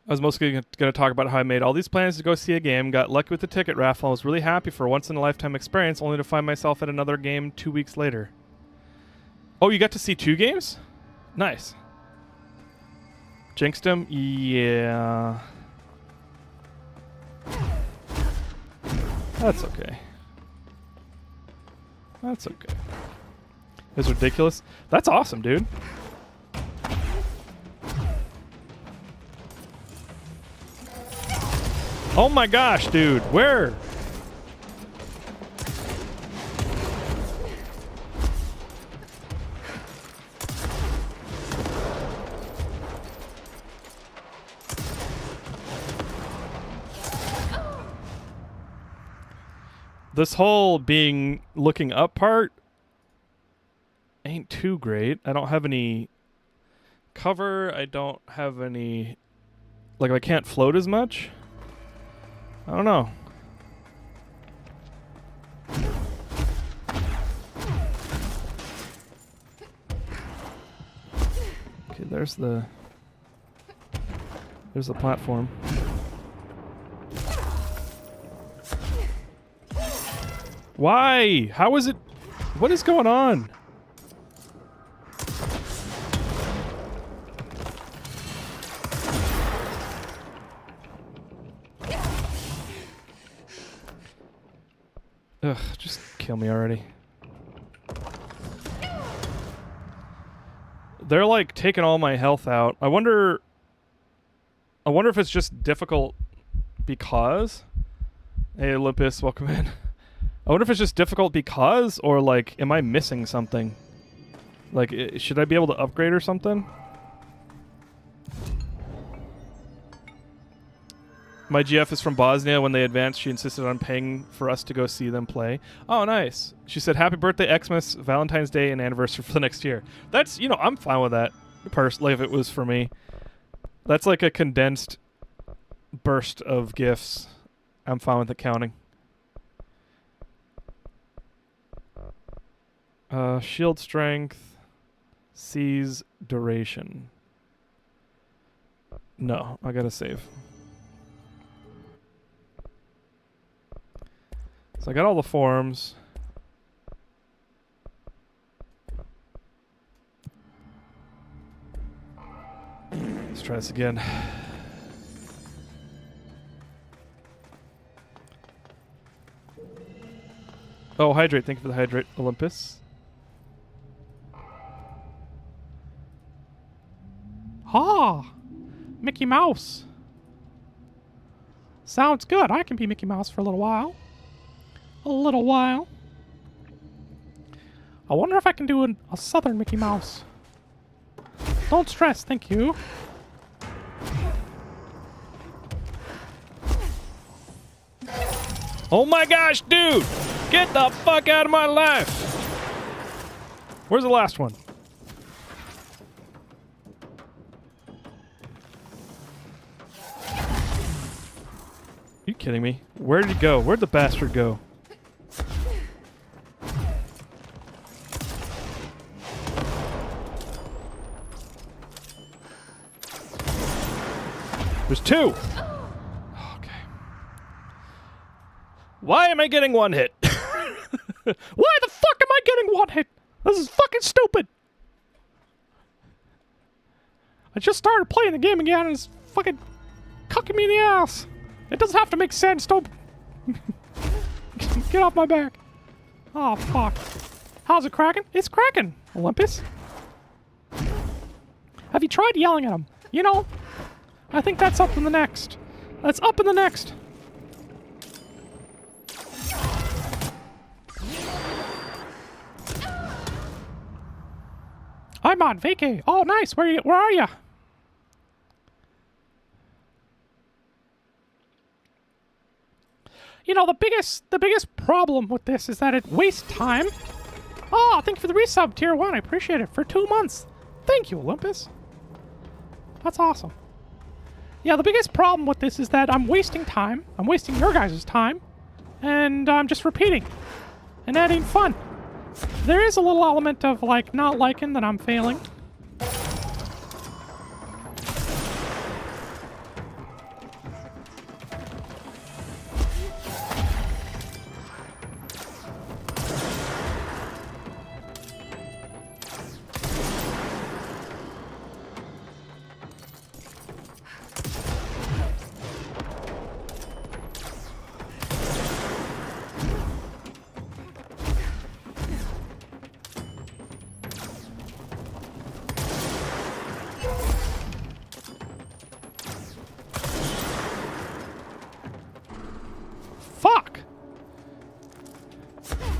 I was mostly going to talk about how I made all these plans to go see a game, got lucky with the ticket raffle, and was really happy for a once-in-a-lifetime experience, only to find myself at another game 2 weeks later. Oh, you got to see 2 games? Nice. Jinxed him? Yeah. That's okay. That's okay. It's ridiculous. That's awesome, dude. Oh my gosh, dude. Where? This whole looking up part ain't too great. I don't have any cover. I don't have any, like, I can't float as much. I don't know. Okay, there's the platform. Why? How is it? What is going on? Ugh, just kill me already. They're like taking all my health out. I wonder if it's just difficult because... Hey Olympus, welcome in. I wonder if it's just difficult because, or like, am I missing something? Like, should I be able to upgrade or something? My GF is from Bosnia. When they advanced, she insisted on paying for us to go see them play. Oh, nice. She said, happy birthday, Xmas, Valentine's Day, and anniversary for the next year. That's, you know, I'm fine with that, personally, if it was for me. That's like a condensed burst of gifts. I'm fine with it counting. Shield strength. Seize duration. No, I gotta save. So I got all the forms. Let's try this again. Oh, hydrate. Thank you for the hydrate, Olympus. Ha! Mickey Mouse. Sounds good. I can be Mickey Mouse for a little while. A little while. I wonder if I can do a southern Mickey Mouse. Don't stress, thank you. Oh my gosh, dude! Get the fuck out of my life! Where's the last one? Are you kidding me? Where did he go? Where'd the bastard go? There's two! Okay. Why am I getting one hit? Why the fuck am I getting one hit? This is fucking stupid! I just started playing the game again and it's fucking cucking me in the ass. It doesn't have to make sense, don't... Get off my back. Oh, fuck. How's it cracking? It's cracking, Olympus. Have you tried yelling at him? You know, I think that's up in the next. That's up in the next. I'm on vacay. Oh, nice. Where are you? You know, the biggest problem with this is that it wastes time. Oh, thank you for the resub, tier 1. I appreciate it. For 2 months. Thank you, Olympus. That's awesome. Yeah, the biggest problem with this is that I'm wasting time. I'm wasting your guys' time. And I'm just repeating. And that ain't fun. There is a little element of, like, not liking that I'm failing. Fuck!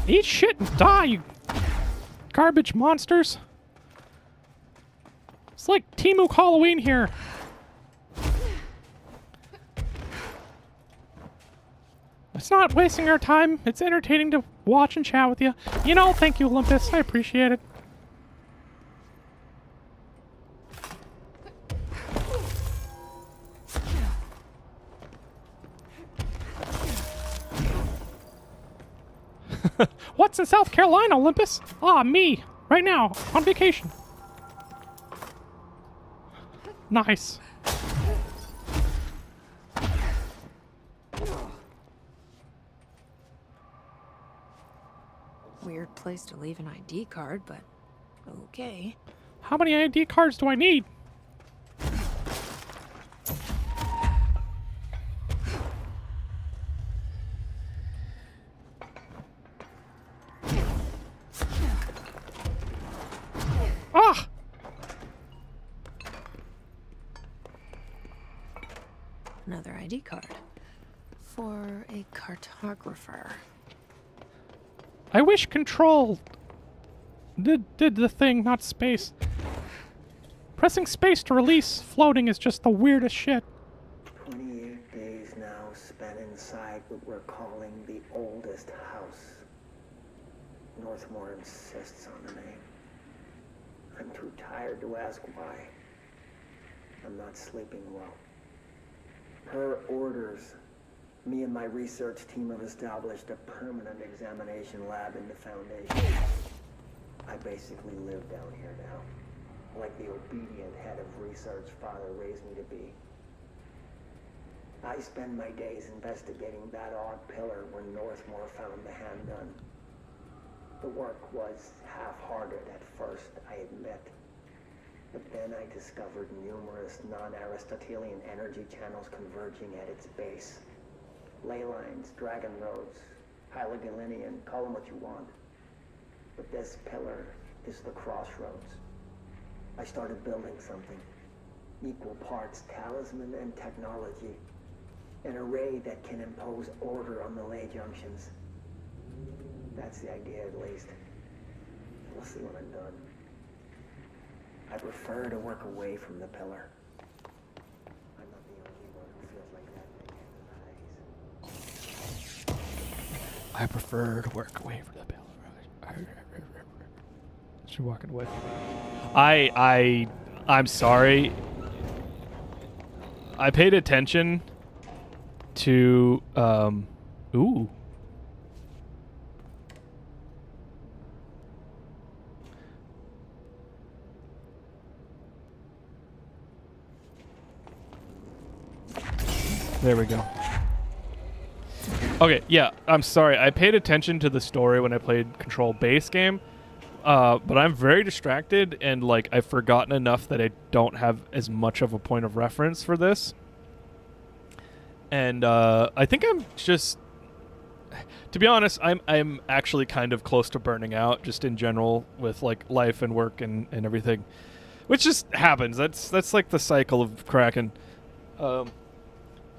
Eat shit and die, you garbage monsters. It's like Timu Halloween here. It's not wasting our time. It's entertaining to watch and chat with you. You know, thank you, Olympus. I appreciate it. What's in South Carolina, Olympus? Ah, me. Right now, on vacation. Nice. Weird place to leave an ID card, but okay. How many ID cards do I need? Ah! Another ID card. For a cartographer. I wish Control did the thing, not space. Pressing space to release floating is just the weirdest shit. 28 days now spent inside what we're calling the oldest house. Northmore insists on the name. I'm too tired to ask why. I'm not sleeping well. Per orders, me and my research team have established a permanent examination lab in the Foundation. I basically live down here now, like the obedient head of research father raised me to be. I spend my days investigating that odd pillar where Northmore found the handgun. The work was half-hearted at first, I admit. But then I discovered numerous non-Aristotelian energy channels converging at its base. Ley lines, dragon roads, Hyligalinian, call them what you want. But this pillar is the crossroads. I started building something. Equal parts talisman and technology. An array that can impose order on the lay junctions. That's the idea, at least. We'll see when I'm done. I prefer to work away from the pillar. I'm not the only one who feels like that in his eyes. I prefer to work away from the pillar. She's walking away. I'm sorry. I paid attention to ooh. There we go. Okay, yeah, I'm sorry. I paid attention to the story when I played Control base game, but I'm very distracted and like I've forgotten enough that I don't have as much of a point of reference for this. And I think I'm just, to be honest, I'm actually kind of close to burning out just in general with like life and work and everything, which just happens. That's like the cycle of Kraken.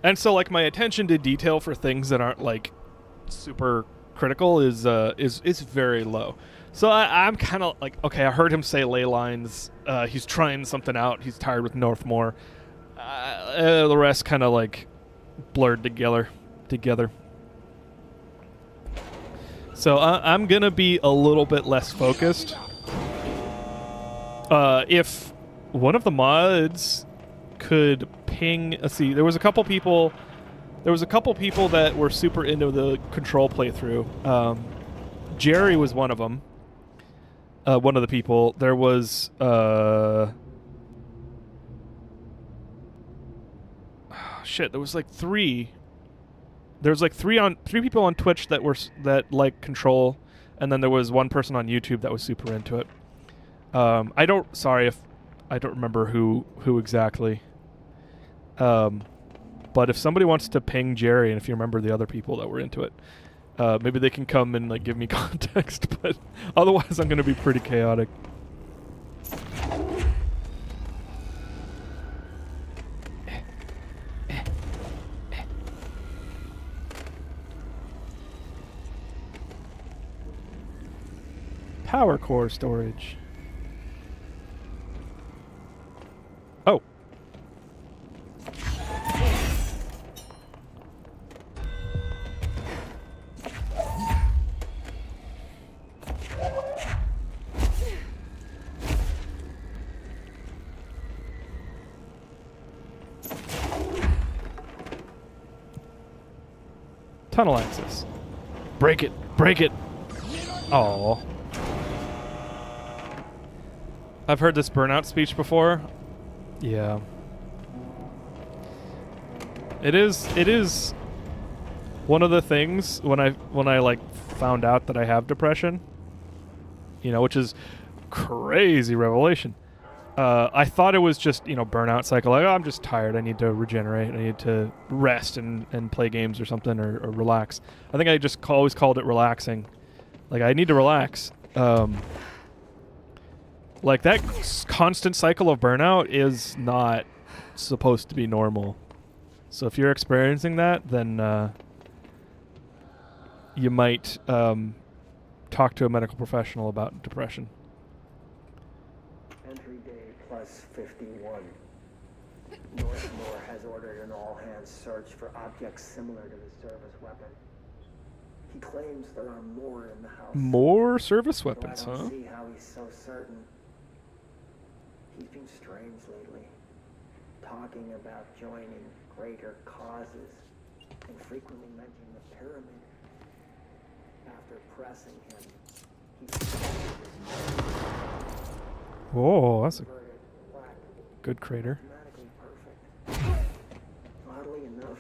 And so like my attention to detail for things that aren't like super critical is very low. So I'm kind of like, okay, I heard him say ley lines. He's trying something out. He's tired with Northmore. The rest kind of like blurred together. So I'm gonna be a little bit less focused. If one of the mods could ping, let's see, there was a couple people that were super into the Control playthrough. Jerry was one of them. One of the people. There was shit, there was like three. There was like three people on Twitch that like Control, and then there was one person on YouTube that was super into it. I don't remember who exactly. But if somebody wants to ping Jerry, and if you remember the other people that were into it, maybe they can come and like give me context. But otherwise, I'm going to be pretty chaotic. Power core storage. Oh. Tunnel access. Break it. Break it. Oh. I've heard this burnout speech before. Yeah. It is one of the things when I like found out that I have depression, which is crazy revelation. I thought it was just, burnout cycle. Like, oh, I'm just tired. I need to regenerate. I need to rest and play games or something or relax. I think I just always called it relaxing. Like, I need to relax. Like, that constant cycle of burnout is not supposed to be normal. So if you're experiencing that, then you might talk to a medical professional about depression. Entry day plus 51. Northmore has ordered an all-hands search for objects similar to the service weapon. He claims there are more in the house. More service weapons, I don't huh? see how he's so certain. He's been strange lately, talking about joining greater causes, and frequently mentioning the pyramid. After pressing him, he Whoa, that's a black, good crater. mathematically perfect. Oddly enough,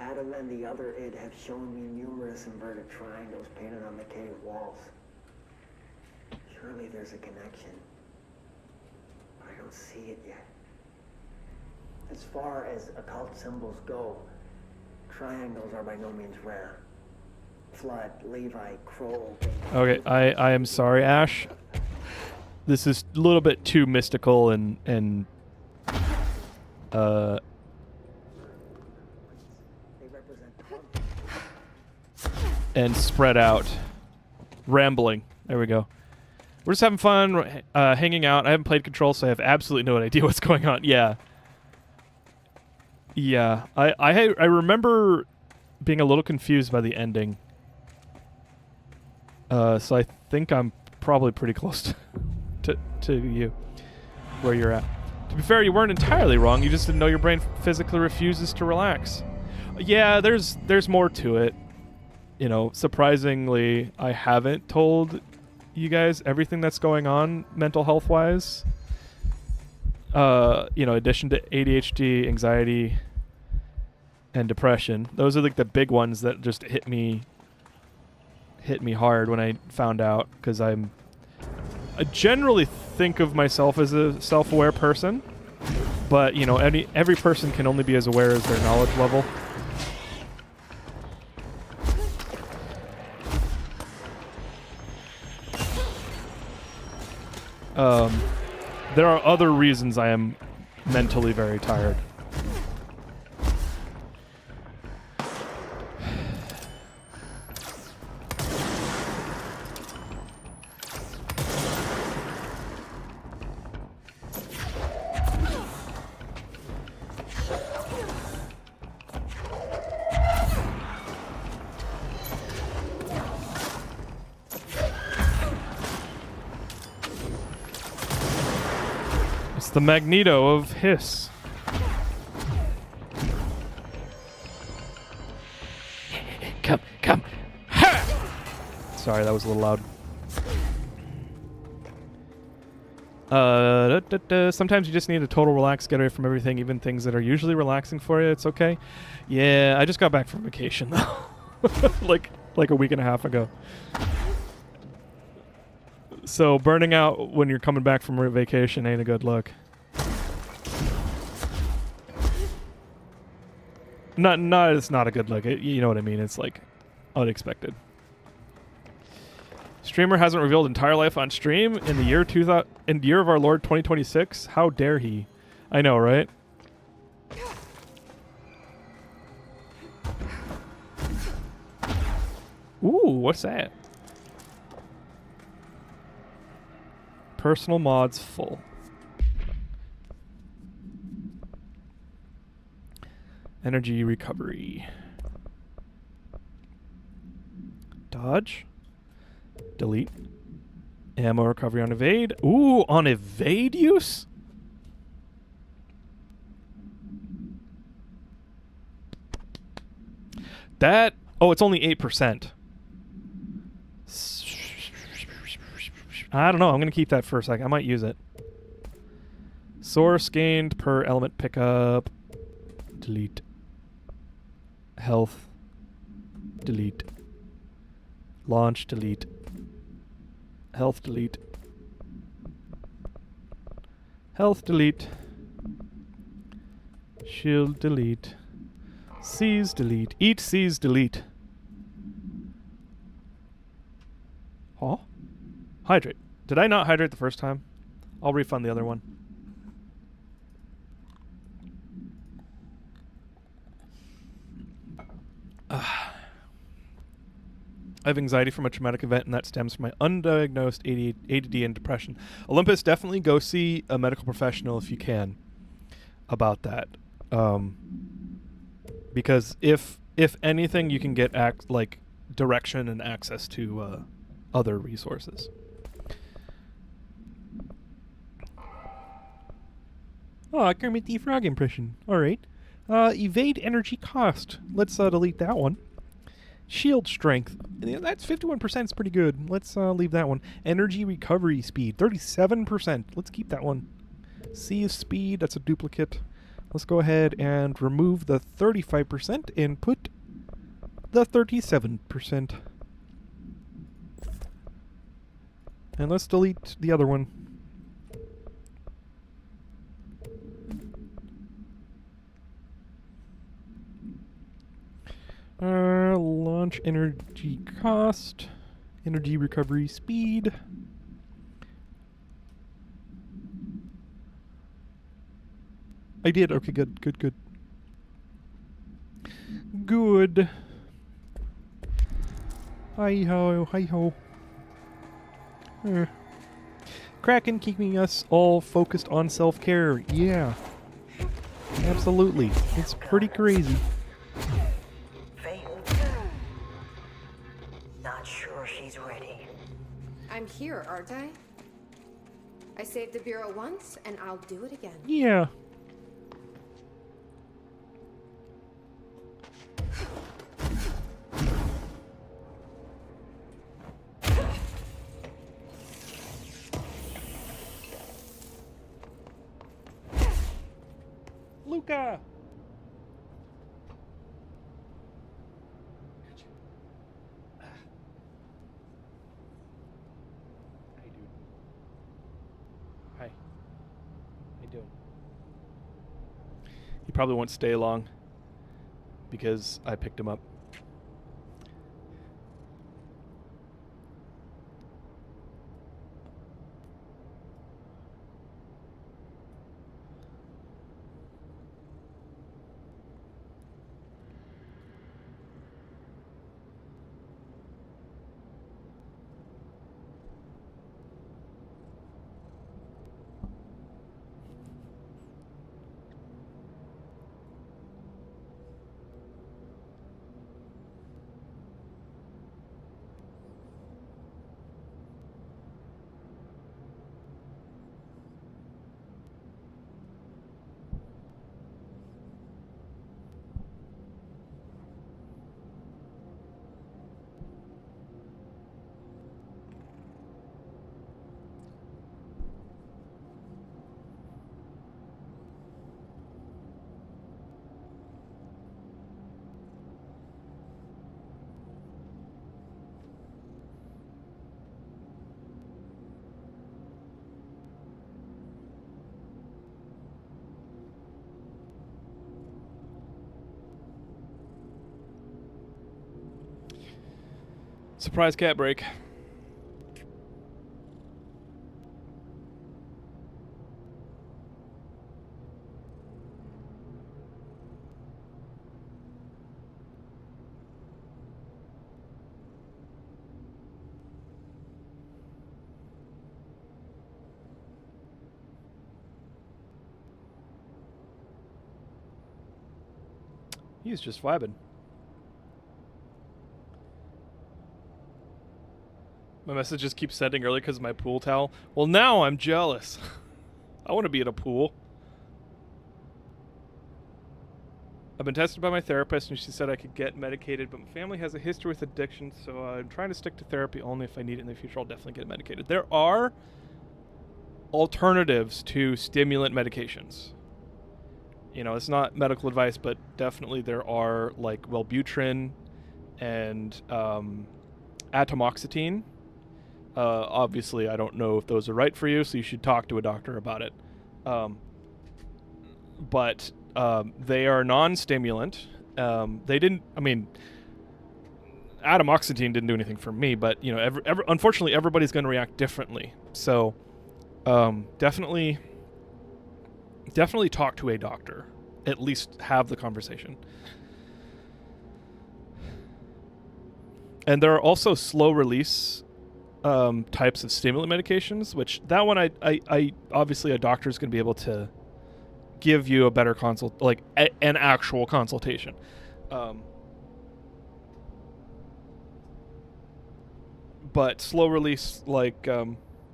Adam and the other id have shown me numerous inverted triangles painted on the cave walls. Surely there's a connection. But I don't see it yet. As far as occult symbols go, triangles are by no means rare. Flood, Levi, Kroll. Okay, I am sorry, Ash. This is a little bit too mystical and and spread out. Rambling. There we go. We're just having fun, hanging out. I haven't played Control, so I have absolutely no idea what's going on. Yeah. Yeah. I remember being a little confused by the ending. So I think I'm probably pretty close to you, where you're at. To be fair, you weren't entirely wrong. You just didn't know your brain physically refuses to relax. Yeah, there's more to it. You know, surprisingly, I haven't told you guys everything that's going on mental health wise. You know, addition to ADHD, anxiety, and depression. Those are like the big ones that just hit me hard when I found out, because I generally think of myself as a self-aware person, but you know, every person can only be as aware as their knowledge level. There are other reasons I am mentally very tired. The Magneto of Hiss. Come. Ha! Sorry, that was a little loud. Sometimes you just need a total relax, get away from everything, even things that are usually relaxing for you. It's okay. Yeah, I just got back from vacation though. like a week and a half ago. So burning out when you're coming back from vacation ain't a good look. It's not a good look. You know what I mean? It's like unexpected. Streamer hasn't revealed entire life on stream in the year of our Lord 2026. How dare he? I know, right? Ooh, what's that? Personal mods full. Energy recovery. Dodge. Delete. Ammo recovery on evade. Ooh, on evade use? That... Oh, it's only 8%. I don't know. I'm going to keep that for a second. I might use it. Source gained per element pickup. Delete. Health. Delete. Launch. Delete. Health. Delete. Health. Delete. Shield. Delete. Seize. Delete. Eat. Seize. Delete. Huh? Hydrate. Did I not hydrate the first time? I'll refund the other one. I have anxiety from a traumatic event, and that stems from my undiagnosed ADD and depression. Olympus, definitely go see a medical professional if you can about that. Because if anything, you can get direction and access to other resources. Oh, Kermit the Frog impression. All right. Evade energy cost. Let's delete that one. Shield strength. That's 51%. It's pretty good. Let's leave that one. Energy recovery speed. 37%. Let's keep that one. C is speed. That's a duplicate. Let's go ahead and remove the 35% and put the 37%. And let's delete the other one. Launch energy cost, energy recovery speed. I did. Okay, good. Hi ho, hi ho. Kraken keeping us all focused on self-care. Yeah. Absolutely. It's pretty crazy. Faith. Not sure she's ready. I'm here, aren't I? I saved the Bureau once, and I'll do it again. Yeah. Luca! Hey, dude. Hi. How you doing? He probably won't stay long because I picked him up. Surprise cat break. He's just vibing. My messages keep sending early because of my pool towel. Well, now I'm jealous. I want to be at a pool. I've been tested by my therapist, and she said I could get medicated, but my family has a history with addiction, so I'm trying to stick to therapy only if I need it in the future. I'll definitely get medicated. There are alternatives to stimulant medications. You know, it's not medical advice, but definitely there are, like Wellbutrin and atomoxetine. Obviously, I don't know if those are right for you, so you should talk to a doctor about it. But they are non-stimulant. They didn't. I mean, atomoxetine didn't do anything for me, but you know, unfortunately, everybody's going to react differently. So, definitely talk to a doctor. At least have the conversation. And there are also slow release types of stimulant medications, which that one I obviously a doctor is going to be able to give you a better consult, like an actual consultation. But slow release, like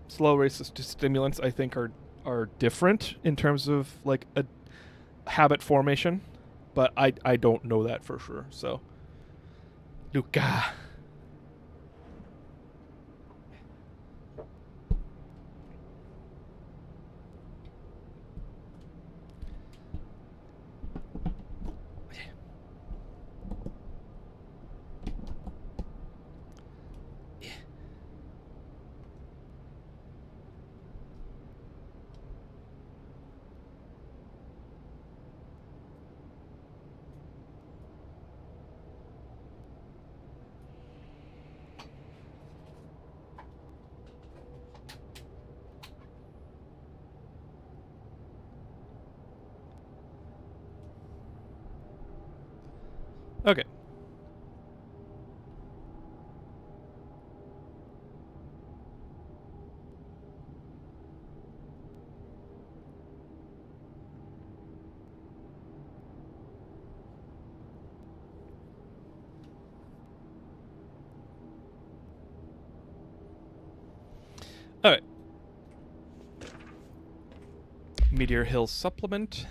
slow release stimulants, I think are different in terms of like a habit formation, but I don't know that for sure. So, Luca. Okay. Meteor Hill supplement.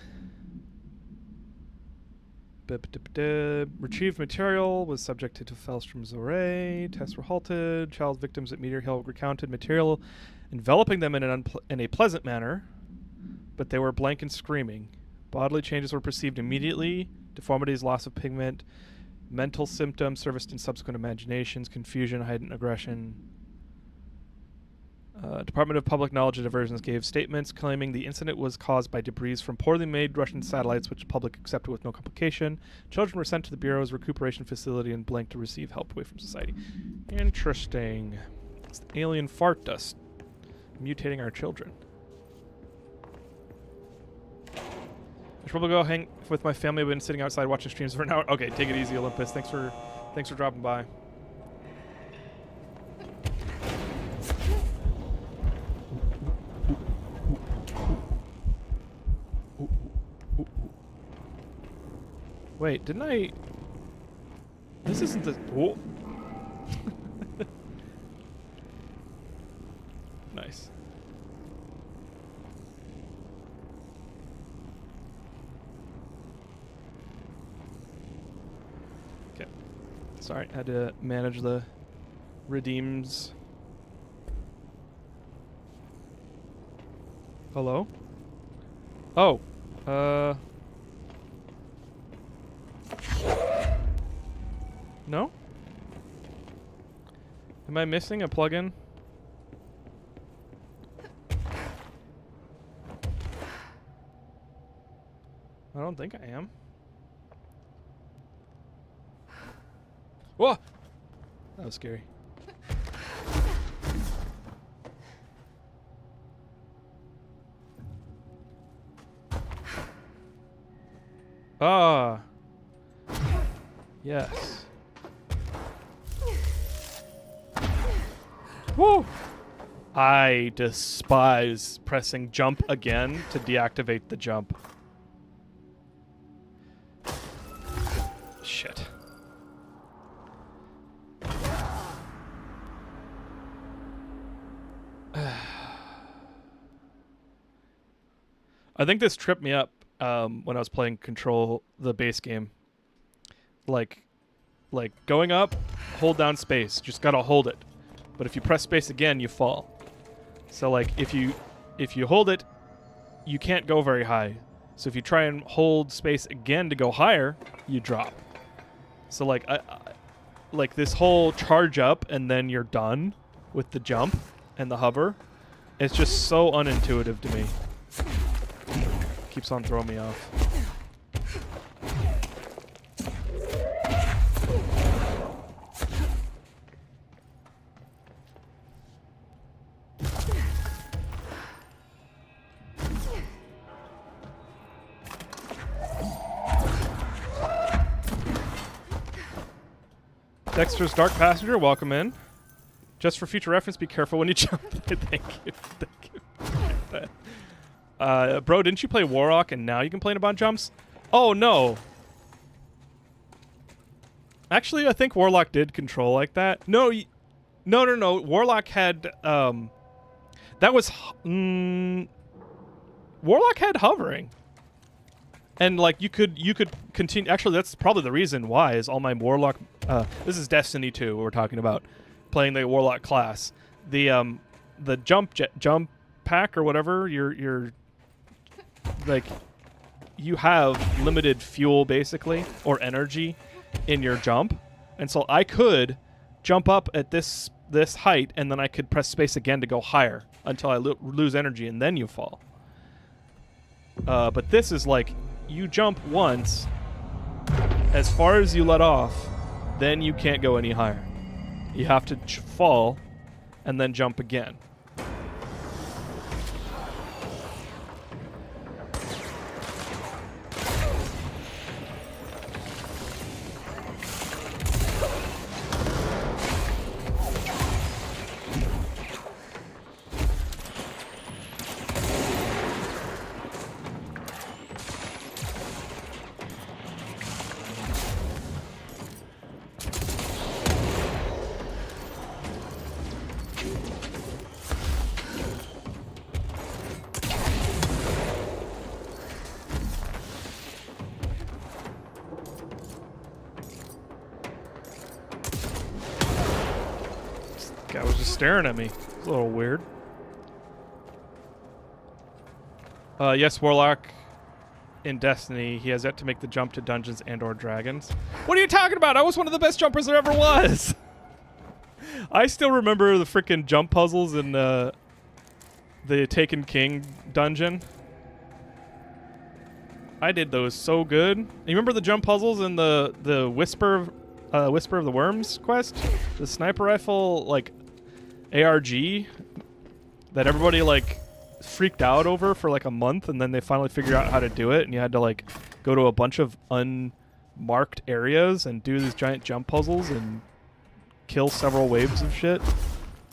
Retrieved material was subjected to Fellstrom's array. Tests were halted. Child victims at Meteor Hill recounted material enveloping them in a pleasant manner, but they were blank and screaming. Bodily changes were perceived immediately. Deformities, loss of pigment, mental symptoms surfaced in subsequent imaginations, confusion, heightened aggression. Department of Public Knowledge and Diversions gave statements claiming the incident was caused by debris from poorly made Russian satellites, which the public accepted with no complication. Children were sent to the Bureau's recuperation facility and blanked to receive help away from society. Interesting. It's the alien fart dust mutating our children. I should probably go hang with my family. I've been sitting outside watching streams for an hour. Okay, take it easy, Olympus. Thanks for dropping by. Wait, didn't I? This isn't the. Whoa. Nice. Okay. Sorry, I had to manage the redeems. Hello? Oh. No? Am I missing a plugin? I don't think I am. Whoa! That was scary. Ah. Yes. Woo! I despise pressing jump again to deactivate the jump. Shit. I think this tripped me up when I was playing Control, the base game. Like going up, hold down space. Just gotta hold it. But if you press space again, you fall. So like if you hold it, you can't go very high. So if you try and hold space again to go higher, you drop. So like like this whole charge up and then you're done with the jump and the hover. It's just so unintuitive to me. Keeps on throwing me off. Dexter's Dark Passenger, welcome in. Just for future reference, be careful when you jump. Thank you. Thank you. Bro, didn't you play Warlock and now you complain about jumps? Oh, no. Actually, I think Warlock did control like that. No. Warlock had... that was... Warlock had hovering. And like you could continue. Actually, that's probably the reason why is all my Warlock. This is Destiny 2. We're talking about playing the Warlock class. The jump pack or whatever. You're like you have limited fuel basically or energy in your jump, and so I could jump up at this height and then I could press space again to go higher until I lose energy and then you fall. But this is like. You jump once, as far as you let off, then you can't go any higher. You have to fall, and then jump again. just staring at me. It's a little weird. Yes, Warlock in Destiny, he has yet to make the jump to Dungeons and or Dragons. What are you talking about? I was one of the best jumpers there ever was. I still remember the freaking jump puzzles in the Taken King dungeon. I did those so good. You remember the jump puzzles in the Whisper of the Worms quest? The sniper rifle, like, ARG that everybody, like, freaked out over for, like, a month, and then they finally figured out how to do it, and you had to, like, go to a bunch of unmarked areas and do these giant jump puzzles and kill several waves of shit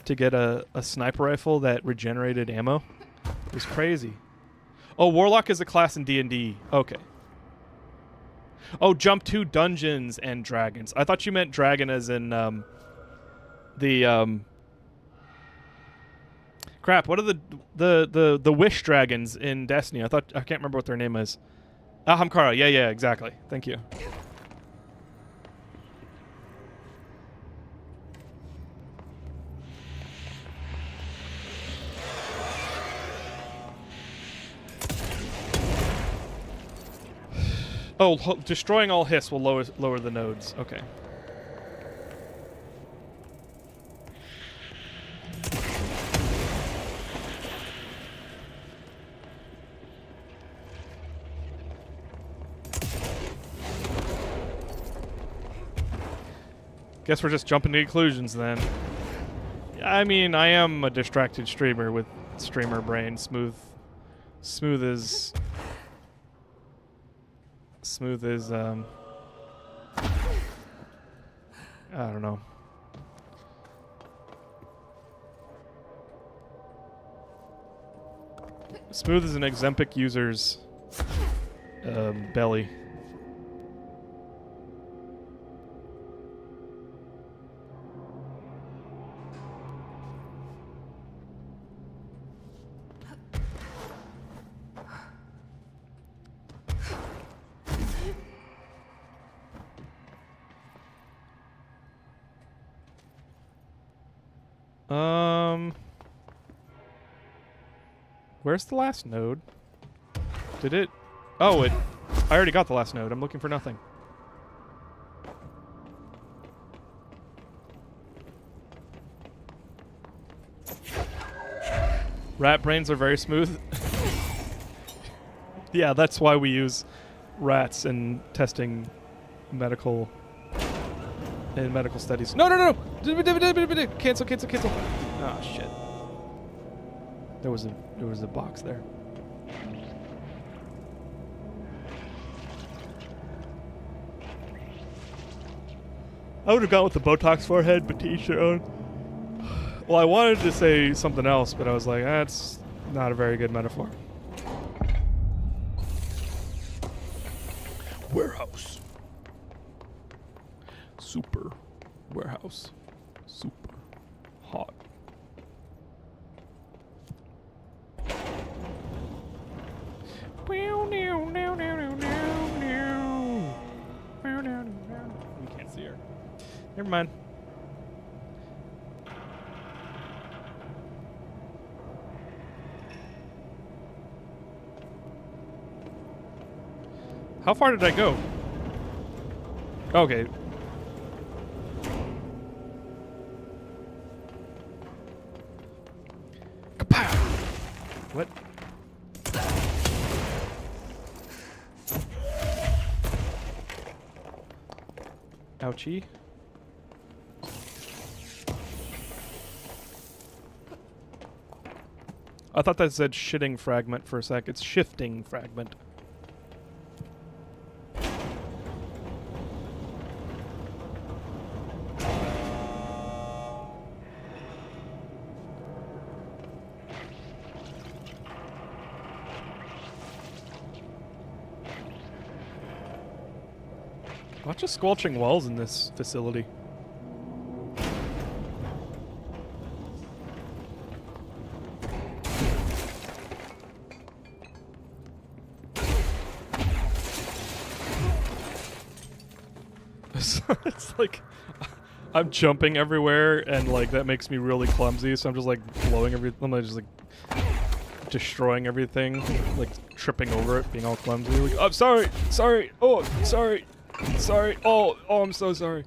to get a sniper rifle that regenerated ammo. It was crazy. Oh, Warlock is a class in D&D. Okay. Oh, jump to Dungeons and Dragons. I thought you meant dragon as in crap, what are the wish dragons in Destiny? I can't remember what their name is. Hamkara. Yeah, exactly. Thank you. Oh, destroying all hiss will lower the nodes. Okay. Guess we're just jumping to conclusions then. I mean, I am a distracted streamer with streamer brain. Smooth as I don't know. Smooth as an Exempic user's belly. Where's the last node? Did it? Oh, I already got the last node. I'm looking for nothing. Rat brains are very smooth. Yeah, that's why we use rats in testing medical studies. No! Cancel. Ah, shit. There was a box there. I would have gone with the Botox forehead, but to each their own. Well, I wanted to say something else, but I was like, that's not a very good metaphor. Warehouse. Super warehouse. Super hot. We can't see her. Never mind. How far did I go? Okay. Kapow! What? Ouchie. I thought that said shitting fragment for a sec. It's shifting fragment. Lots of squelching walls in this facility. It's like I'm jumping everywhere, and like that makes me really clumsy. So I'm just like blowing I'm just like destroying everything, like tripping over it, being all clumsy. Like, I'm sorry, oh, sorry, oh, I'm so sorry.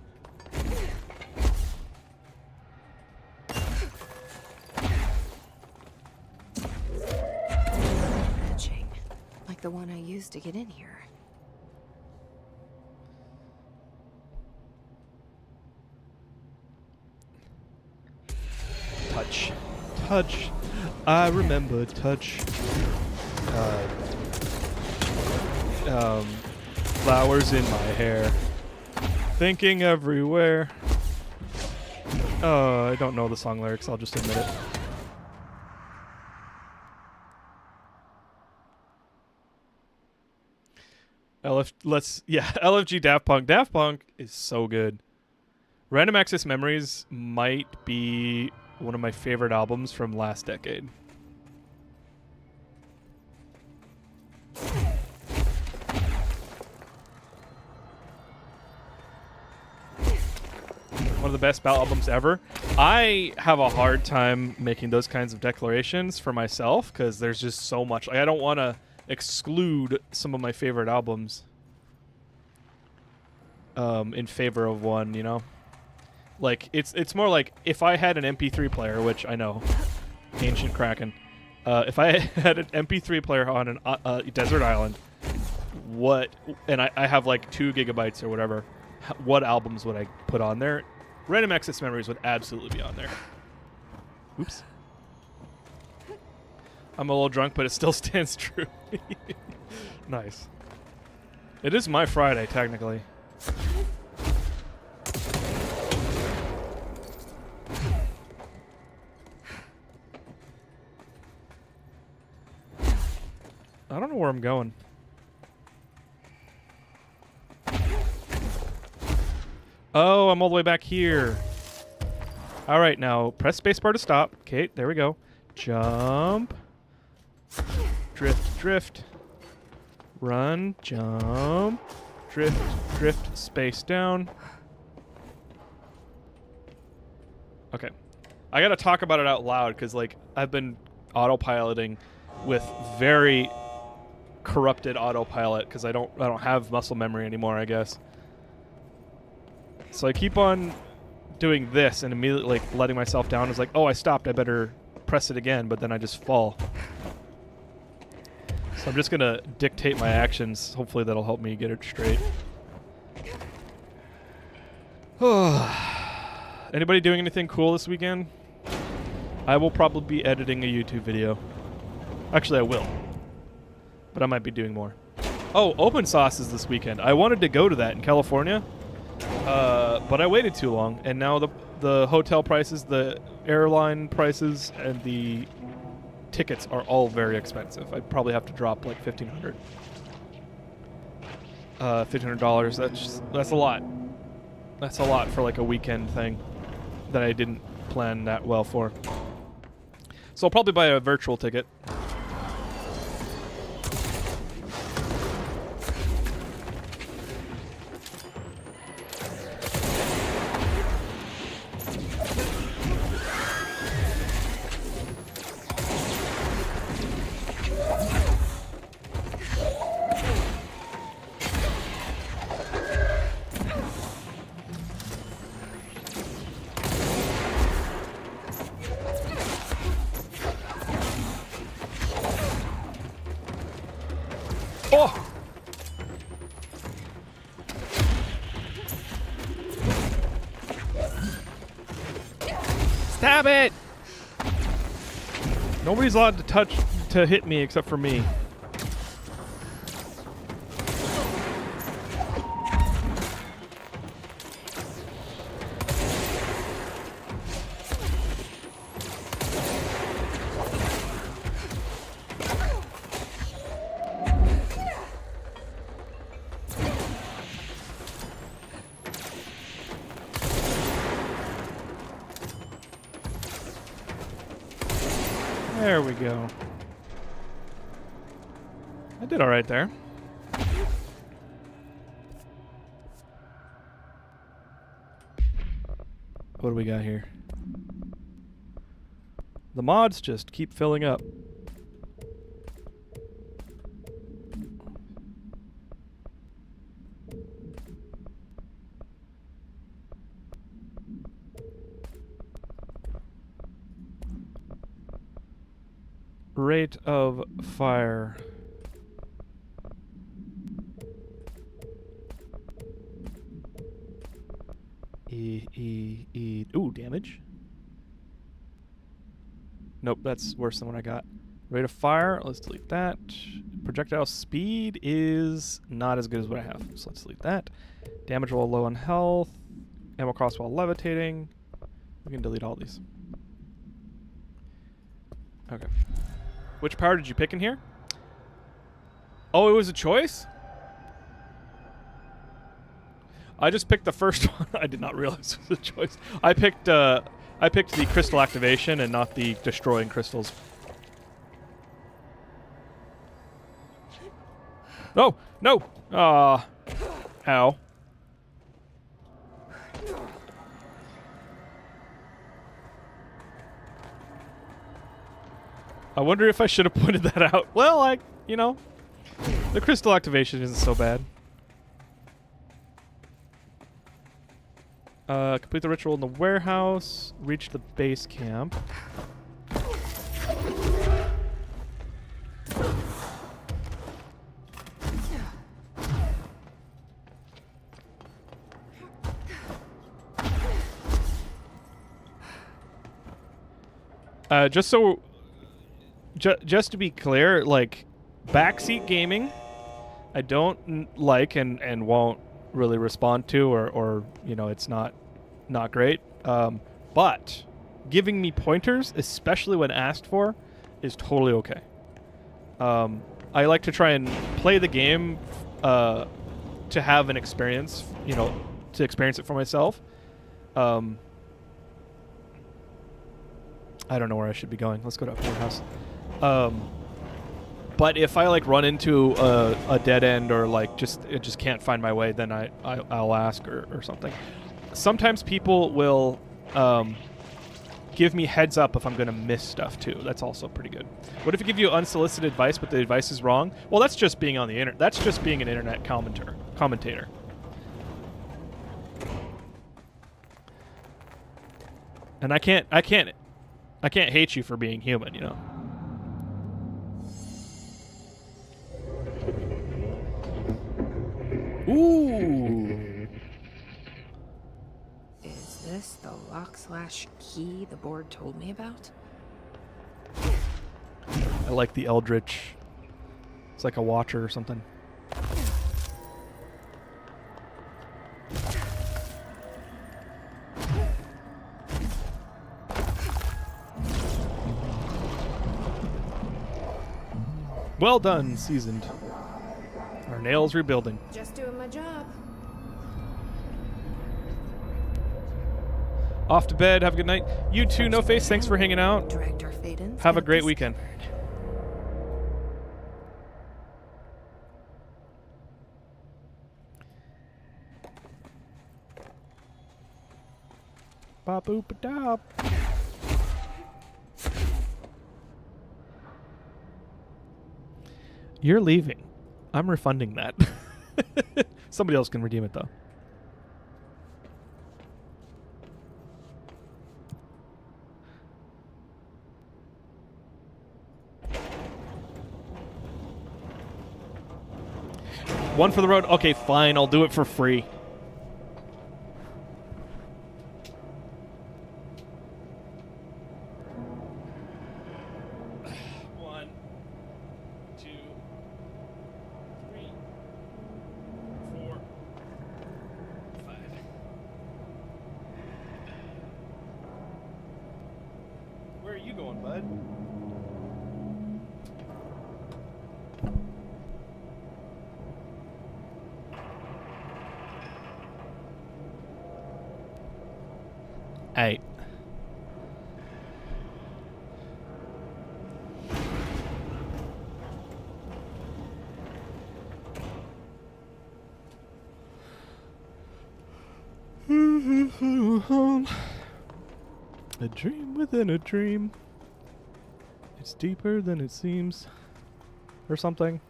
Etching, like the one I used to get in here. Touch. I remember touch. Flowers in my hair. Thinking everywhere. I don't know the song lyrics, I'll just admit it. LFG Daft Punk. Daft Punk is so good. Random Access Memories might be one of my favorite albums from last decade. One of the best albums ever. I have a hard time making those kinds of declarations for myself because there's just so much. Like, I don't want to exclude some of my favorite albums in favor of one, you know? Like, it's more like if I had an MP3 player, which I know, ancient Kraken, if I had an MP3 player on a desert island, and I have like 2 gigabytes or whatever, what albums would I put on there? Random Access Memories would absolutely be on there. Oops. I'm a little drunk, but it still stands true. Nice. It is my Friday, technically. I don't know where I'm going. Oh, I'm all the way back here. All right, now press spacebar to stop. Okay, there we go. Jump. Drift. Run, jump. Drift, space down. Okay. I gotta talk about it out loud because, like, I've been autopiloting with very corrupted autopilot because I don't have muscle memory anymore, I guess. So I keep on doing this and immediately like letting myself down. It's like, oh, I stopped, I better press it again, but then I just fall. So I'm just gonna dictate my actions. Hopefully that'll help me get it straight. Anybody doing anything cool this weekend? I will probably be editing a YouTube video. Actually, I will. But I might be doing more. Oh, Open Sauce is this weekend. I wanted to go to that in California, but I waited too long, and now the hotel prices, the airline prices, and the tickets are all very expensive. I'd probably have to drop like $1,500. $1,500. That's a lot. That's a lot for like a weekend thing that I didn't plan that well for. So I'll probably buy a virtual ticket. Oh! Stab it! Nobody's allowed to hit me except for me. There we go. I did all right there. What do we got here? The mods just keep filling up. Rate of fire. Ooh, damage. Nope, that's worse than what I got. Rate of fire, let's delete that. Projectile speed is not as good as what I have, so let's delete that. Damage while low on health. Ammo cost while levitating. We can delete all these. Okay. Which power did you pick in here? Oh, it was a choice? I just picked the first one. I did not realize it was a choice. I picked the crystal activation and not the destroying crystals. No, no. Ow. I wonder if I should have pointed that out. Well, you know, the crystal activation isn't so bad. Complete the ritual in the warehouse. Reach the base camp. Just to be clear, like, backseat gaming, I don't like and won't really respond to, or you know, it's not great. But giving me pointers, especially when asked for, is totally okay. I like to try and play the game to have an experience, you know, to experience it for myself. I don't know where I should be going. Let's go to Upward House. But if I like run into a dead end or like just can't find my way, then I'll ask or something. Sometimes people will give me heads up if I'm going to miss stuff too. That's also pretty good. What if it give you unsolicited advice, but the advice is wrong? Well, that's just being on the internet. That's just being an internet commentator. And I can't hate you for being human, you know. Ooh. Is this the lock/key the board told me about? I like the Eldritch. It's like a watcher or something. Well done, seasoned. Our nails rebuilding. Just doing my job. Off to bed. Have a good night. You too, No Face. Thanks for hanging out. Dragged our fate in. Have a great weekend. Bop boop a dop. You're leaving. I'm refunding that. Somebody else can redeem it though. One for the road. Okay, fine. I'll do it for free. One, two, three, 4, 5. Where are you going, bud? Hey. A dream within a dream. It's deeper than it seems. Or something.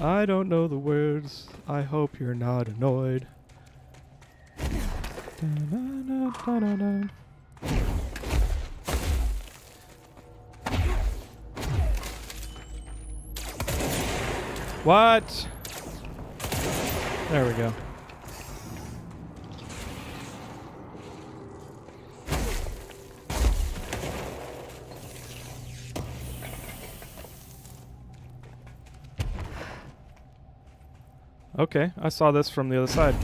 I don't know the words. I hope you're not annoyed. Da-na-na-da-na-na. What? There we go. Okay, I saw this from the other side.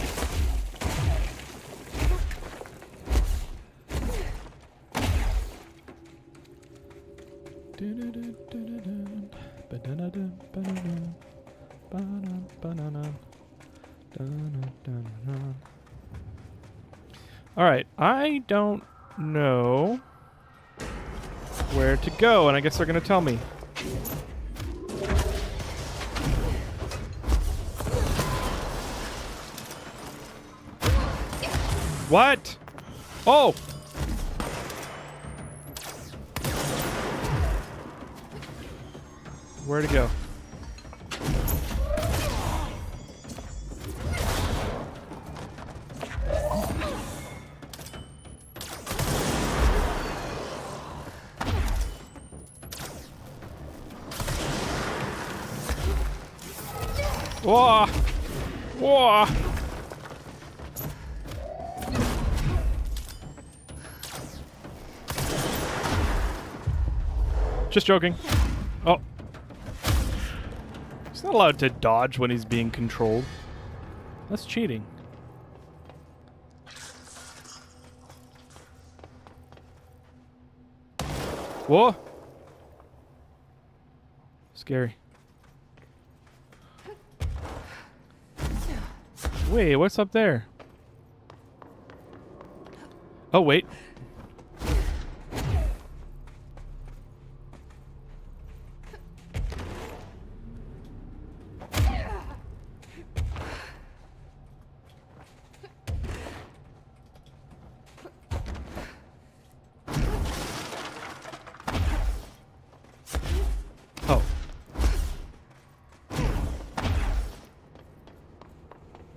Alright, I don't know where to go, and I guess they're going to tell me. What? Oh! Where to go? Whoa! Whoa! Just joking. Oh. He's not allowed to dodge when he's being controlled. That's cheating. Whoa! Scary. Wait, what's up there? Oh, wait. Oh.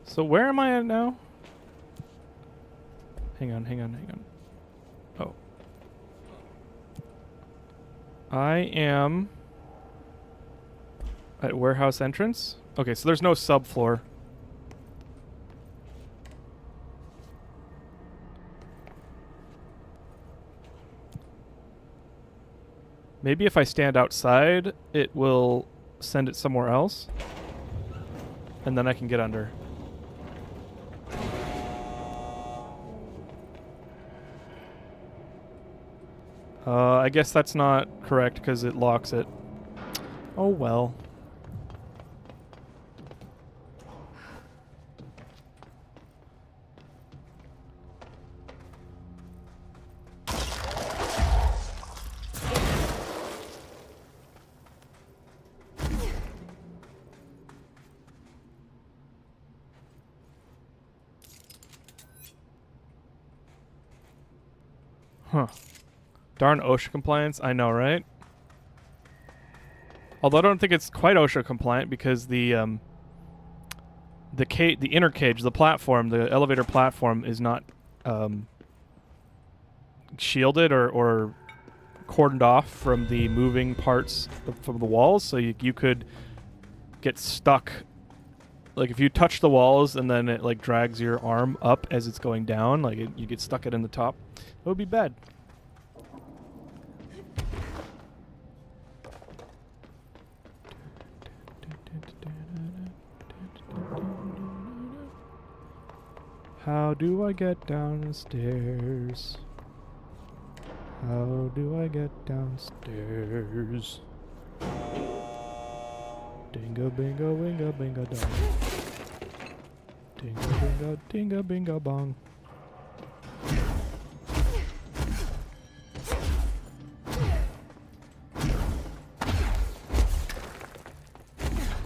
So where am I at now? Hang on. Oh. I am at warehouse entrance. Okay, so there's no subfloor. Maybe if I stand outside, it will send it somewhere else. And then I can get under. I guess that's not correct because it locks it. Oh well. Huh. Darn OSHA compliance. I know, right? Although I don't think it's quite OSHA compliant because the inner cage, the platform, the elevator platform is not shielded or cordoned off from the moving parts from the walls, so you could get stuck. Like if you touch the walls and then it like drags your arm up as it's going down, like you get stuck in the top. It would be bad. How do I get downstairs? How do I get downstairs? Dinga binga winga binga dong. Dinga binga dinga binga bong.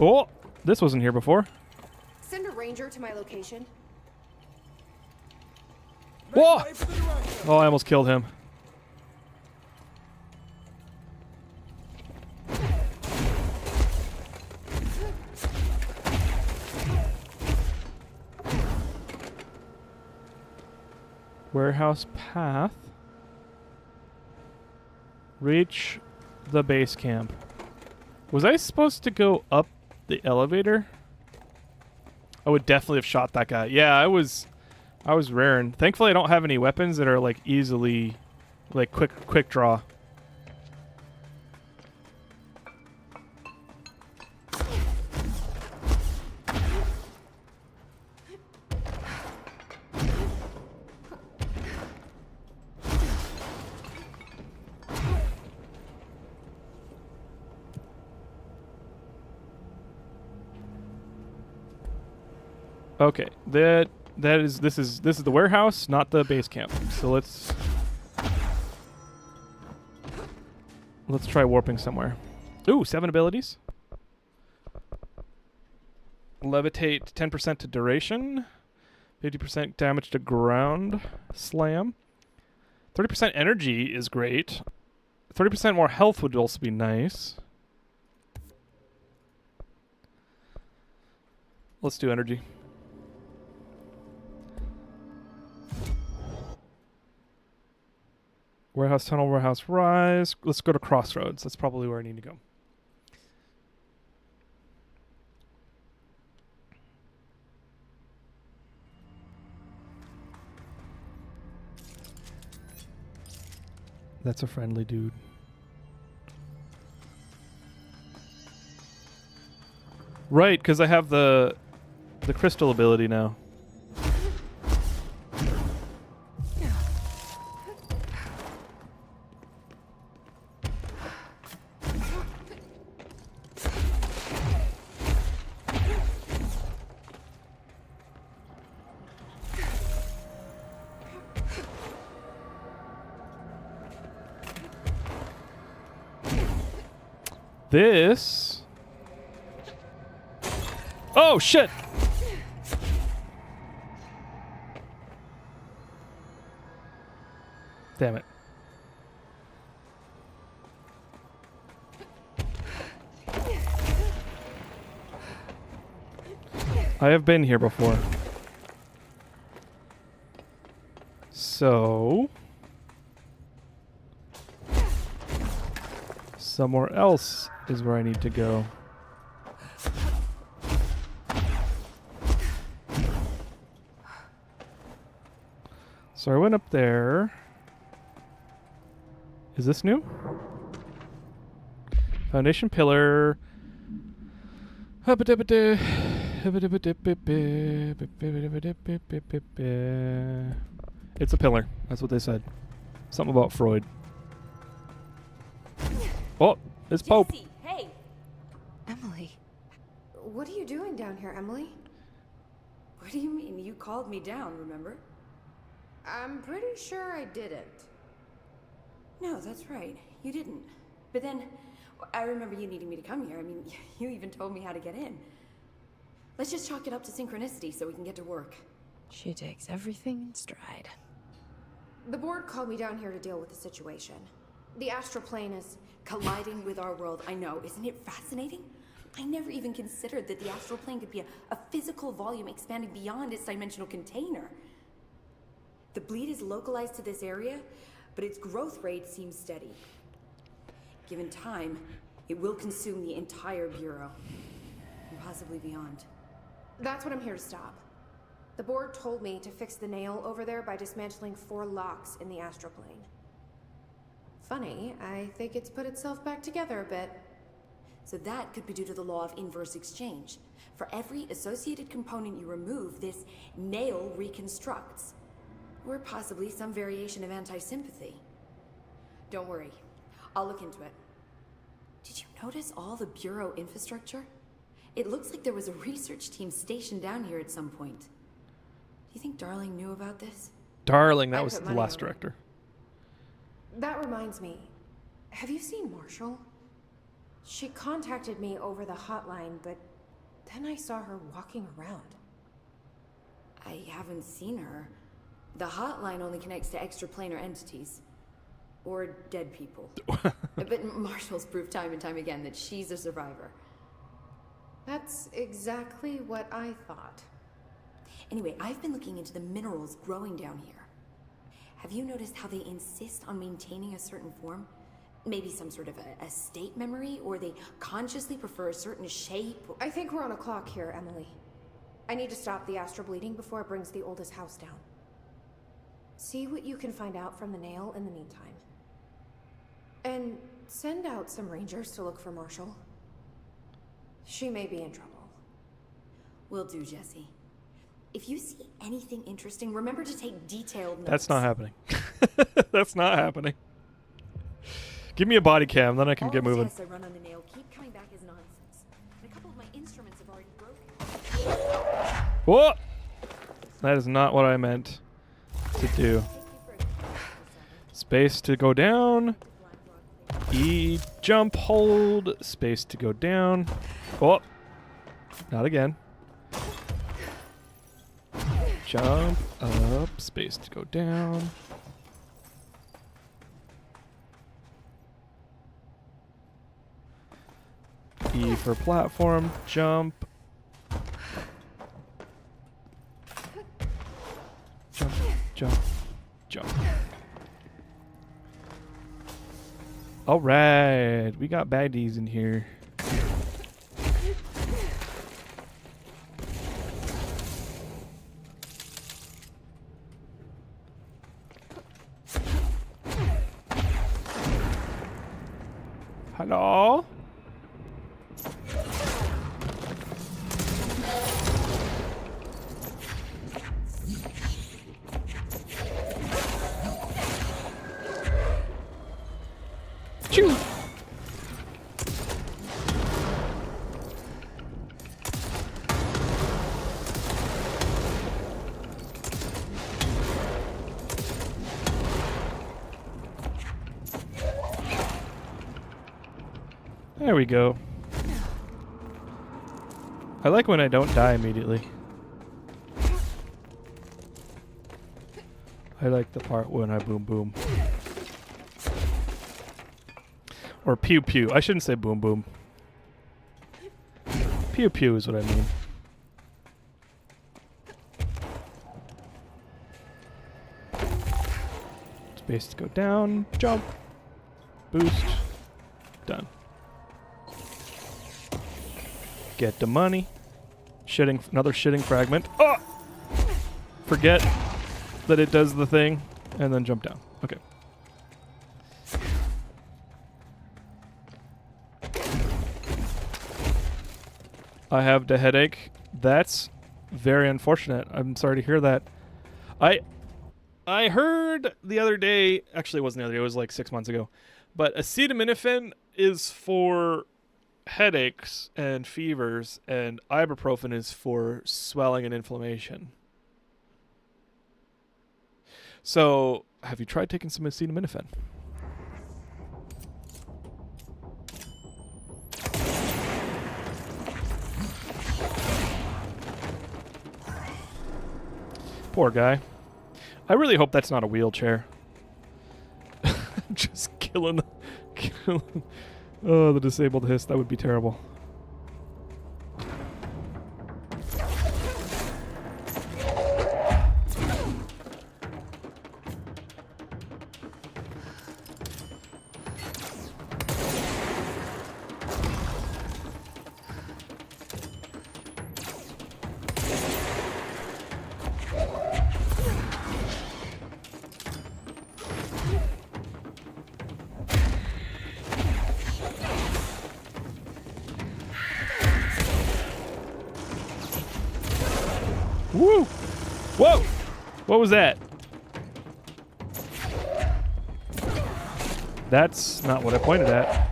Oh, this wasn't here before. Send a ranger to my location. Whoa! Oh, I almost killed him. Warehouse path. Reach the base camp. Was I supposed to go up the elevator? I would definitely have shot that guy. Yeah, I was raring. Thankfully I don't have any weapons that are like easily like quick draw. Okay, this is the warehouse, not the base camp. So let's try warping somewhere. Ooh, 7 abilities. Levitate 10% to duration, 50% damage to ground slam. 30% energy is great. 30% more health would also be nice. Let's do energy. Warehouse tunnel, warehouse rise. Let's go to crossroads. That's probably where I need to go. That's a friendly dude. Right, because I have the crystal ability now. This... Oh, shit! Damn it. I have been here before. So... somewhere else is where I need to go. So I went up there. Is this new? Foundation pillar. It's a pillar. That's what they said. Something about Freud. Oh, it's Pope. Jesse, hey. Emily. What are you doing down here, Emily? What do you mean? You called me down, remember? I'm pretty sure I didn't. No, that's right. You didn't. But then, I remember you needing me to come here. I mean, you even told me how to get in. Let's just chalk it up to synchronicity so we can get to work. She takes everything in stride. The board called me down here to deal with the situation. The astral plane is... colliding with our world, I know. Isn't it fascinating? I never even considered that the astral plane could be a physical volume expanding beyond its dimensional container. The bleed is localized to this area, but its growth rate seems steady. Given time, it will consume the entire Bureau, and possibly beyond. That's what I'm here to stop. The board told me to fix the nail over there by dismantling 4 locks in the astral plane. Funny, I think it's put itself back together a bit. So that could be due to the law of inverse exchange. For every associated component you remove, this nail reconstructs. Or possibly some variation of anti-sympathy. Don't worry, I'll look into it. Did you notice all the Bureau infrastructure? It looks like there was a research team stationed down here at some point. Do you think Darling knew about this? Darling, that I was put the money last on it. director. That reminds me. Have you seen Marshall? She contacted me over the hotline, but then I saw her walking around. I haven't seen her. The hotline only connects to extraplanar entities. Or dead people. But Marshall's proved time and time again that she's a survivor. That's exactly what I thought. Anyway, I've been looking into the minerals growing down here. Have you noticed how they insist on maintaining a certain form? Maybe some sort of a state memory, or they consciously prefer a certain shape? I think we're on a clock here, Emily. I need to stop the astral bleeding before it brings the oldest house down. See what you can find out from the nail in the meantime. And send out some rangers to look for Marshall. She may be in trouble. Will do, Jesse. If you see anything interesting, remember to take detailed notes. That's not happening. That's not happening. Give me a body cam, then I can All get the moving. tests I run on the nail keep coming back as nonsense. And a couple of my instruments have already broken. Whoa! That is not what I meant to do. Space to go down. E jump hold. Space to go down. Oh, not again. Jump up. Space to go down. E for platform. Jump. Jump. Jump. Jump. All right, we got baddies in here. Hello? Choo! There we go. I like when I don't die immediately. I like the part when I boom boom. Or pew pew. I shouldn't say boom boom. Pew pew is what I mean. Space to go down, jump, boost, done. Get the money. Shitting, another shitting fragment. Oh! Forget that it does the thing, and then jump down. Okay. I have the headache. That's very unfortunate. I'm sorry to hear that. I heard the other day, actually it wasn't the other day, it was like 6 months ago, but acetaminophen is for headaches and fevers, and ibuprofen is for swelling and inflammation. So, have you tried taking some acetaminophen? Poor guy. I really hope that's not a wheelchair. Just killing oh, the disabled hiss. That would be terrible. Woo! Whoa! What was that? That's not what I pointed at.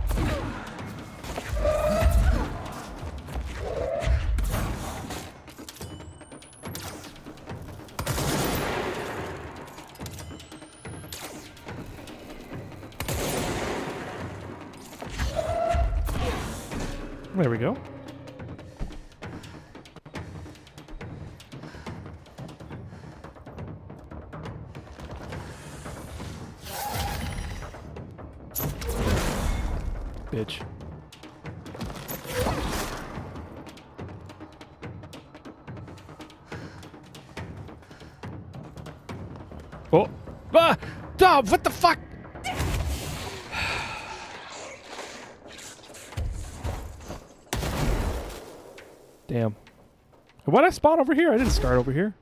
There we go. Bitch. Oh, Ah! Oh, what the fuck? Damn. Why'd I spawn over here? I didn't start over here.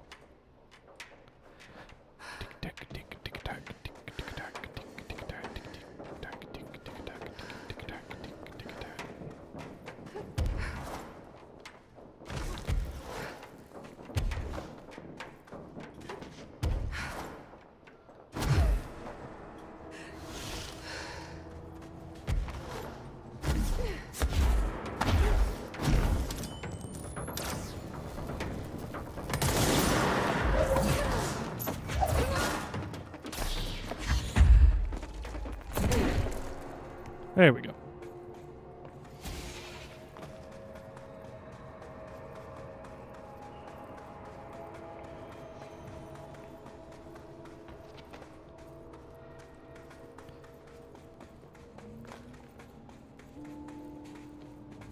There we go.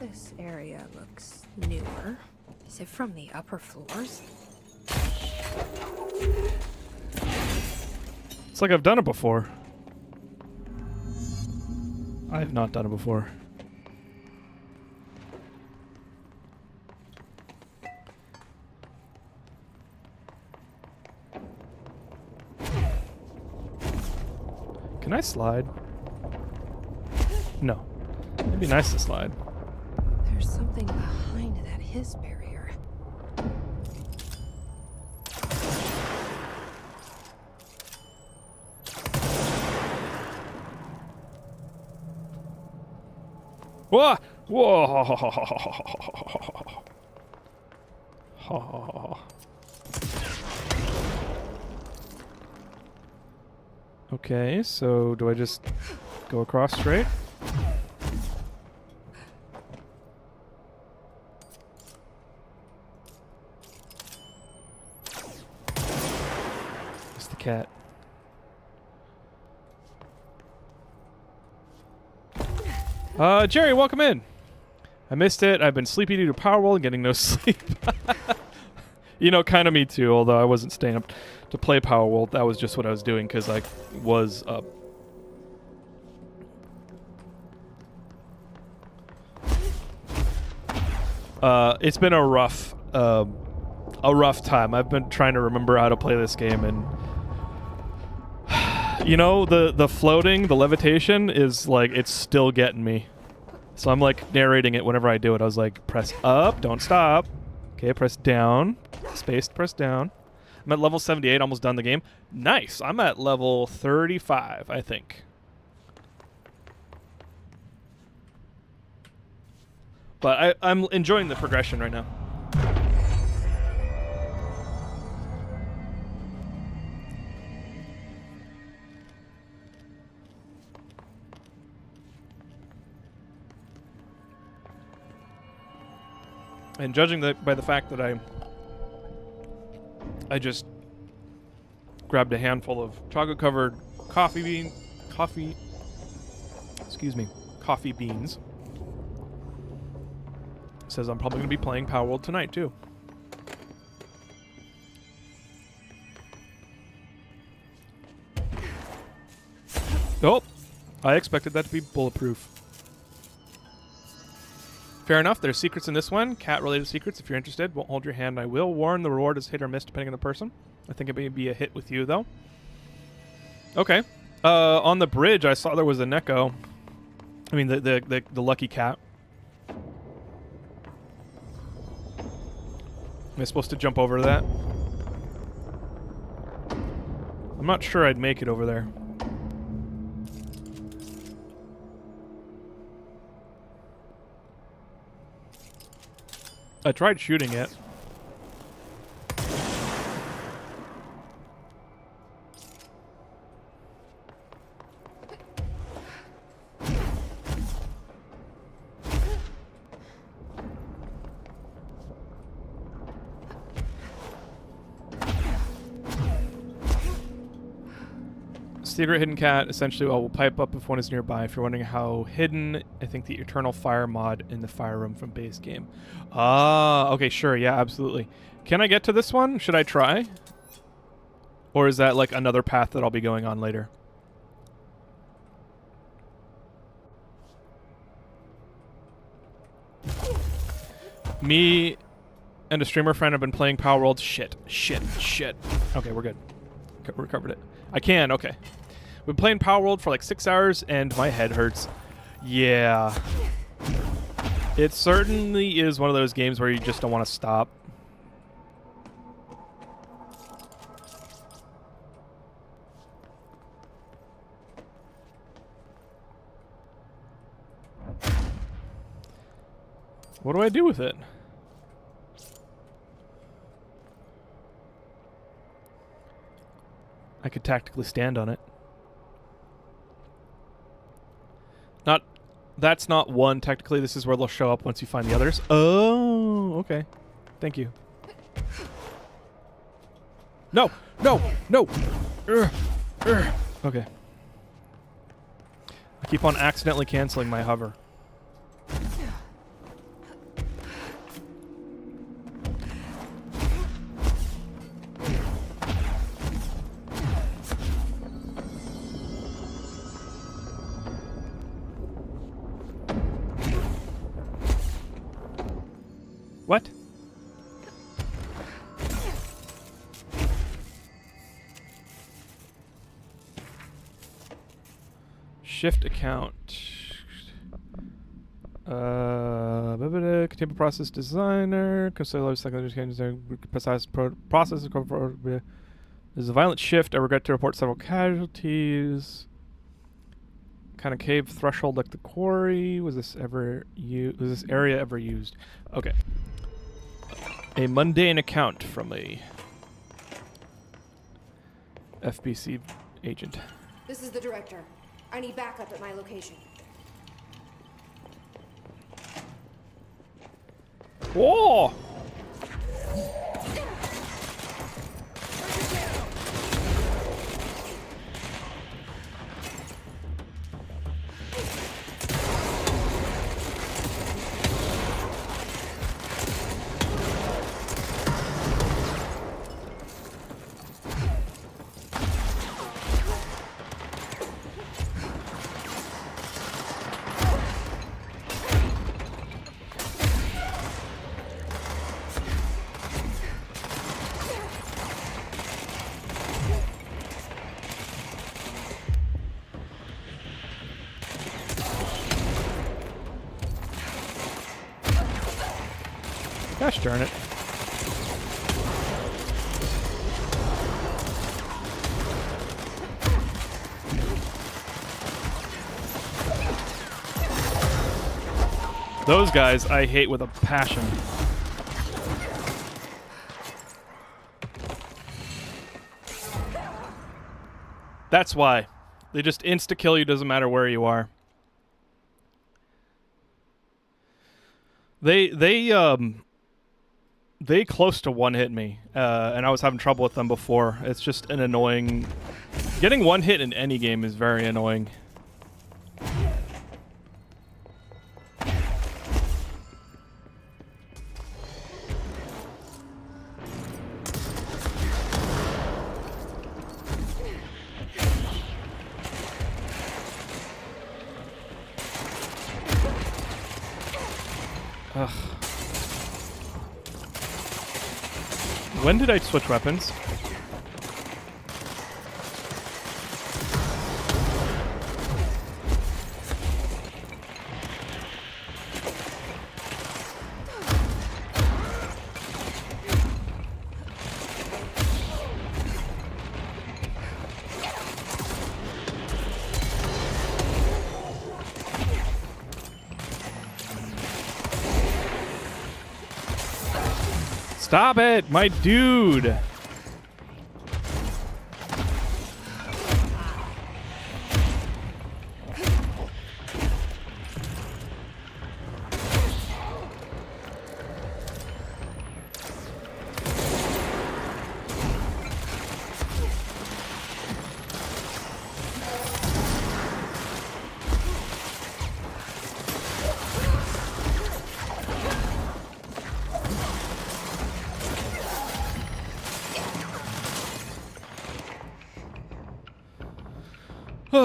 This area looks newer. Is it from the upper floors? It's like I've done it before. I have not done it before. Can I slide? No. It'd be nice to slide. There's something behind that his barrier. Whoa! Whoa! Okay, so do I just go across straight? It's the cat. Jerry, welcome in. I missed it. I've been sleepy due to Powerwall and getting no sleep. You know, kind of me too, although I wasn't staying up to play Powerwall. That was just what I was doing because I was up. It's been a rough time. I've been trying to remember how to play this game, and you know, the floating, the levitation is like, it's still getting me. So I'm like narrating it whenever I do it. I was like, press up, don't stop. Okay, press down, space, press down. I'm at level 78, almost done the game. Nice. I'm at level 35, I think. But I'm enjoying the progression right now. And judging by the fact that I just grabbed a handful of chocolate-covered coffee beans. It says I'm probably going to be playing Powerworld tonight, too. Oh, I expected that to be bulletproof. Fair enough. There's secrets in this one. Cat-related secrets. If you're interested, won't hold your hand. I will warn. The reward is hit or miss depending on the person. I think it may be a hit with you, though. Okay. On the bridge, I saw there was a Neko. I mean, the lucky cat. Am I supposed to jump over that? I'm not sure I'd make it over there. I tried shooting it. Secret hidden cat essentially will pipe up if one is nearby. If you're wondering how hidden, I think the Eternal Fire mod in the fire room from base game. Ah, okay, sure, yeah, absolutely. Can I get to this one? Should I try? Or is that like another path that I'll be going on later? Me and a streamer friend have been playing Power World. Shit. Okay, we're good. We covered it. I can, okay. We've been playing Power World for like 6 hours and my head hurts. Yeah. It certainly is one of those games where you just don't want to stop. What do I do with it? I could tactically stand on it. That's not one, technically. This is where they'll show up once you find the others. Oh, okay. Thank you. No! Okay. I keep on accidentally canceling my hover. What? Shift account. Containment process designer. Consider process. There's a violent shift. I regret to report several casualties. Kind of cave threshold like the quarry. Was this area ever used? Okay. A mundane account from a FBC agent. This is the director. I need backup at my location. Whoa! Gosh darn it. Those guys I hate with a passion. That's why. They just insta-kill you, doesn't matter where you are. They close to one-hit me, and I was having trouble with them before. It's just an annoying... Getting one hit in any game is very annoying. Ugh. When did I switch weapons? Stop it, my dude! Stop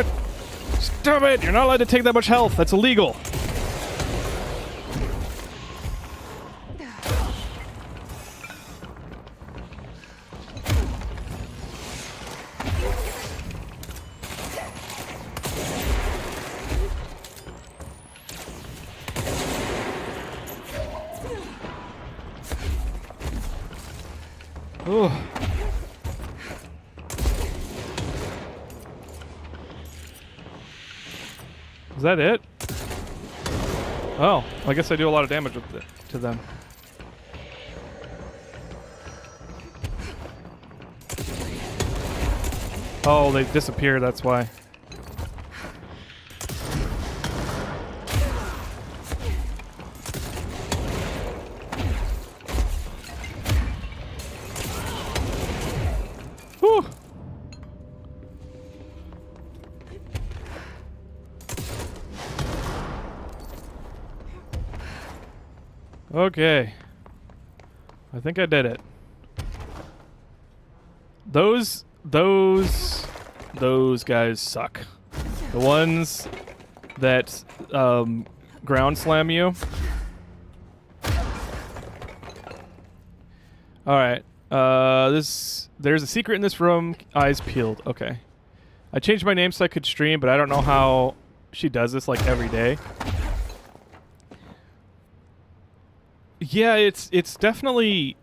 it! Stop it! You're not allowed to take that much health. That's illegal. Ooh. Is that it? Oh, I guess I do a lot of damage with to them. Oh, they disappear, that's why. Whew. Okay. I think I did it. Those guys suck. The ones that ground slam you. Alright. There's a secret in this room. Eyes peeled. Okay. I changed my name so I could stream, but I don't know how she does this like every day. Yeah, it's definitely,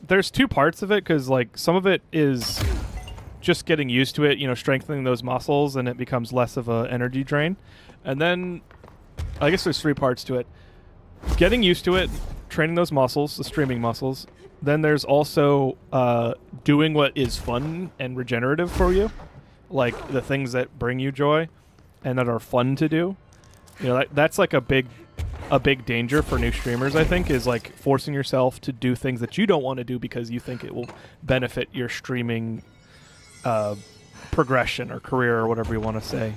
there's two parts of it, because like some of it is just getting used to it, you know, strengthening those muscles, and it becomes less of a energy drain. And then I guess there's three parts to it. Getting used to it, training those muscles, the streaming muscles. Then there's also doing what is fun and regenerative for you, like the things that bring you joy and that are fun to do. You know, that's like a big danger for new streamers, I think, is like forcing yourself to do things that you don't want to do because you think it will benefit your streaming progression or career or whatever you want to say.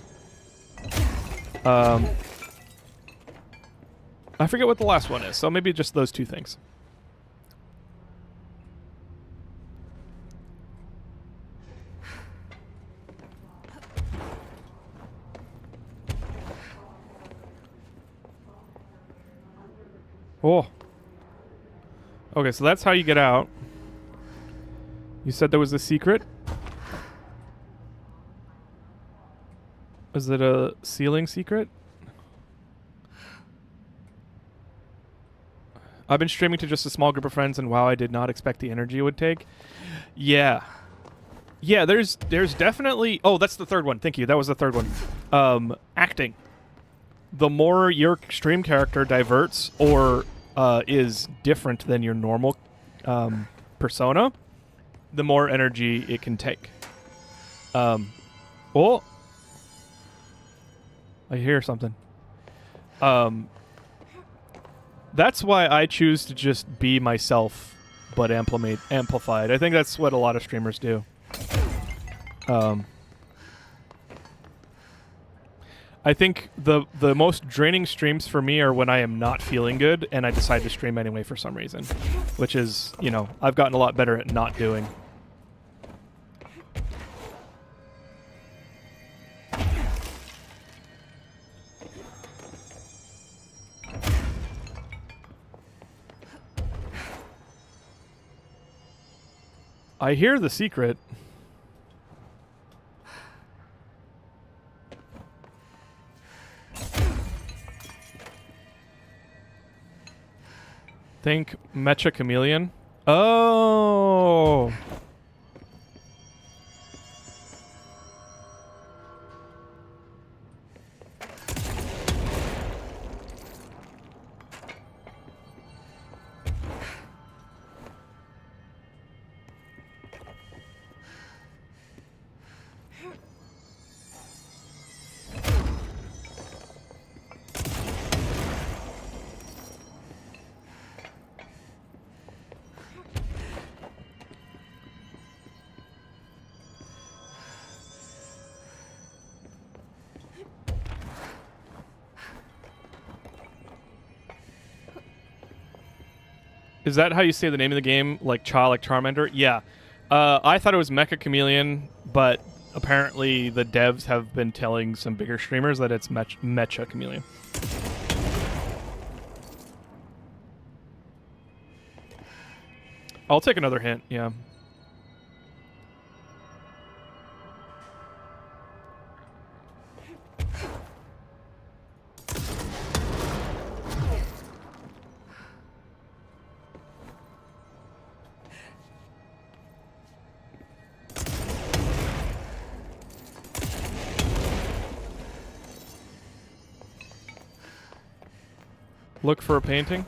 I forget what the last one is, so maybe just those two things. Oh. Okay, so that's how you get out. You said there was a secret? Is it a ceiling secret? I've been streaming to just a small group of friends, and wow, I did not expect the energy it would take. Yeah. Yeah, there's definitely... Oh, that's the third one. Thank you. That was the third one. Acting. The more your stream character diverts or is different than your normal persona, the more energy it can take. Oh, I hear something. That's why I choose to just be myself, but amplified. I think that's what a lot of streamers do. I think the most draining streams for me are when I am not feeling good and I decide to stream anyway for some reason, which is, you know, I've gotten a lot better at not doing. I hear the secret. Think Mecha Chameleon. Oh. Is that how you say the name of the game? Like like Charmander? Yeah. I thought it was Mecha Chameleon, but apparently the devs have been telling some bigger streamers that it's Mecha Chameleon. I'll take another hint, yeah. Look for a painting.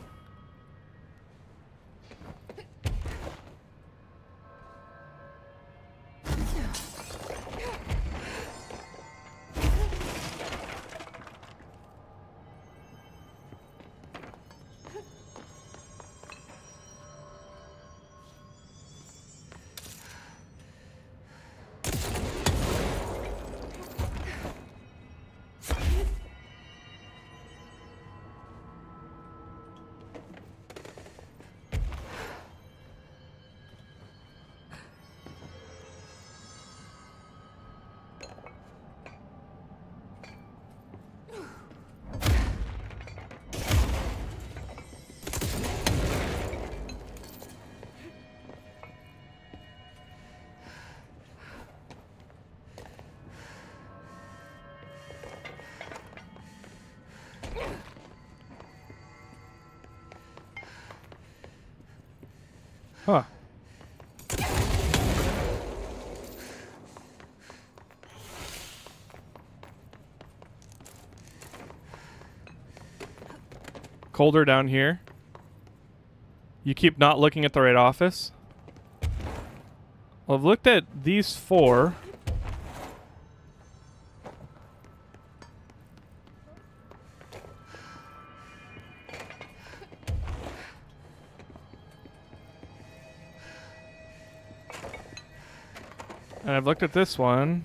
Huh. Colder down here. You keep not looking at the right office. Well, I've looked at these 4. And I've looked at this one.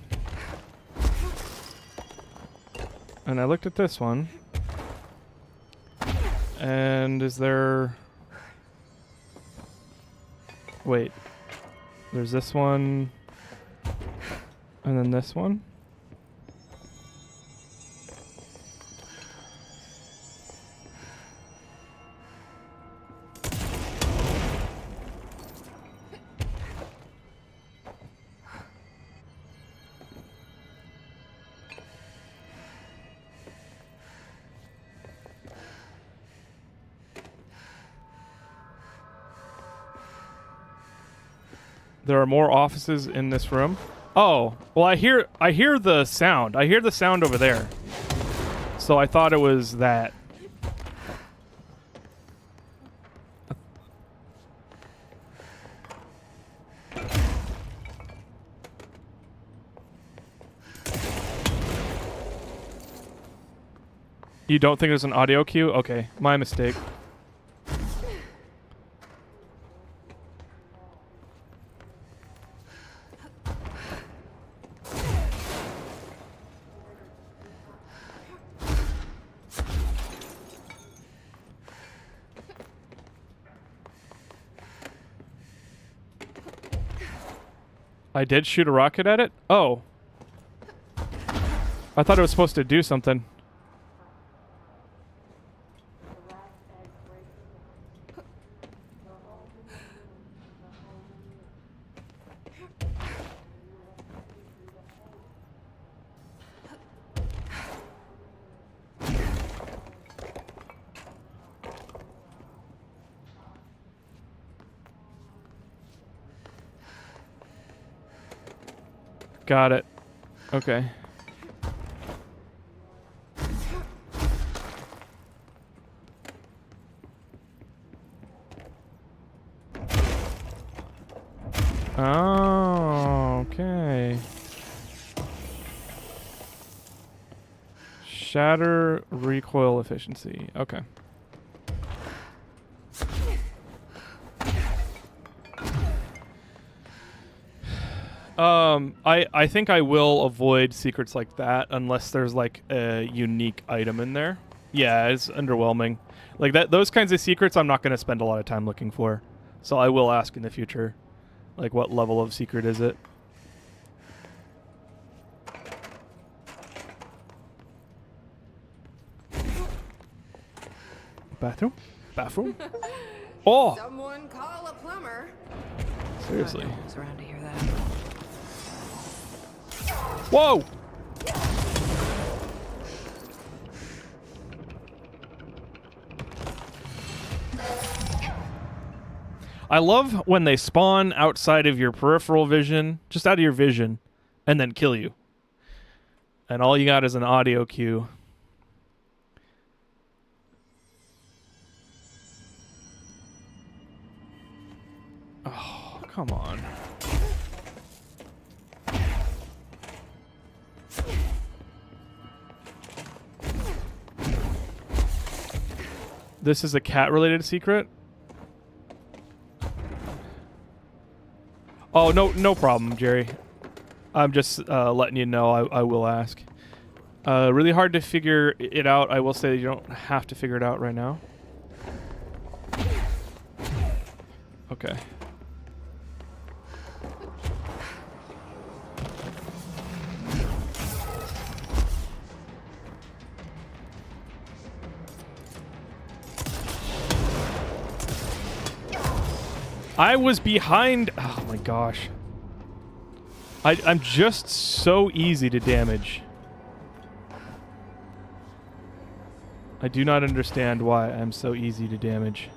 And I looked at this one. And is there... Wait. There's this one. And then this one. There are more offices in this room. Oh, well, I hear the sound. I hear the sound over there. So I thought it was that. You don't think there's an audio cue? Okay, my mistake. I did shoot a rocket at it? Oh. I thought it was supposed to do something. Got it. Okay. Oh, okay. Shatter recoil efficiency. Okay. I think I will avoid secrets like that unless there's like a unique item in there. Yeah, it's underwhelming. Like that, those kinds of secrets I'm not going to spend a lot of time looking for. So I will ask in the future, like what level of secret is it? Bathroom? Bathroom? Oh! Someone call a plumber. Seriously. No one's around to hear that. Whoa! I love when they spawn outside of your peripheral vision, just out of your vision, and then kill you. And all you got is an audio cue. Oh, come on. This is a cat-related secret? Oh, no problem, Jerry. I'm just letting you know I will ask. Really hard to figure it out. I will say you don't have to figure it out right now. Okay. I was behind. Oh my gosh. I'm just so easy to damage. I do not understand why I'm so easy to damage.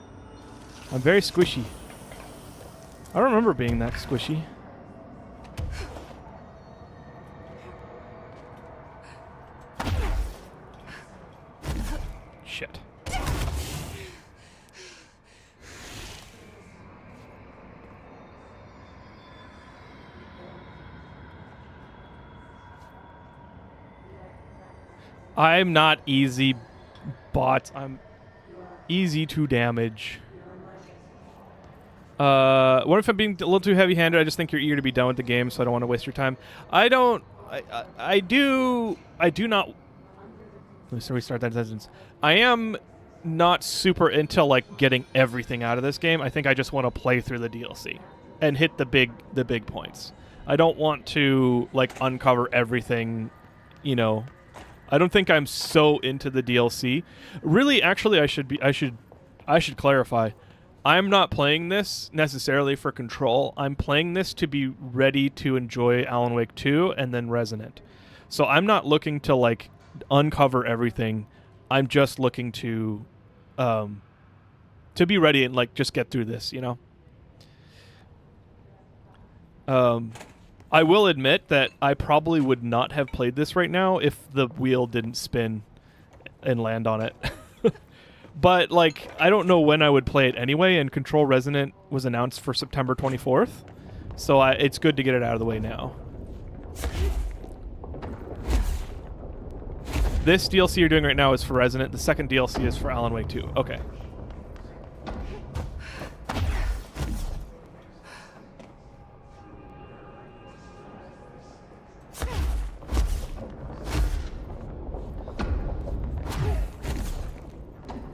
I'm very squishy. I don't remember being that squishy. Shit. I'm not easy, bots. I'm easy to damage. What if I'm being a little too heavy-handed? I just think you're eager to be done with the game, so I don't want to waste your time. I do not. Let's restart that sentence. I am not super into like getting everything out of this game. I think I just want to play through the DLC and hit the big points. I don't want to like uncover everything, you know. I don't think I'm so into the DLC. Really, actually, I should clarify. I'm not playing this necessarily for Control. I'm playing this to be ready to enjoy Alan Wake 2 and then Resonant. So I'm not looking to like uncover everything. I'm just looking to be ready and like just get through this, you know. I will admit that I probably would not have played this right now if the wheel didn't spin and land on it. But, like, I don't know when I would play it anyway, and Control Resonant was announced for September 24th, so it's good to get it out of the way now. This DLC you're doing right now is for Resonant. The second DLC is for Alan Wake 2. Okay.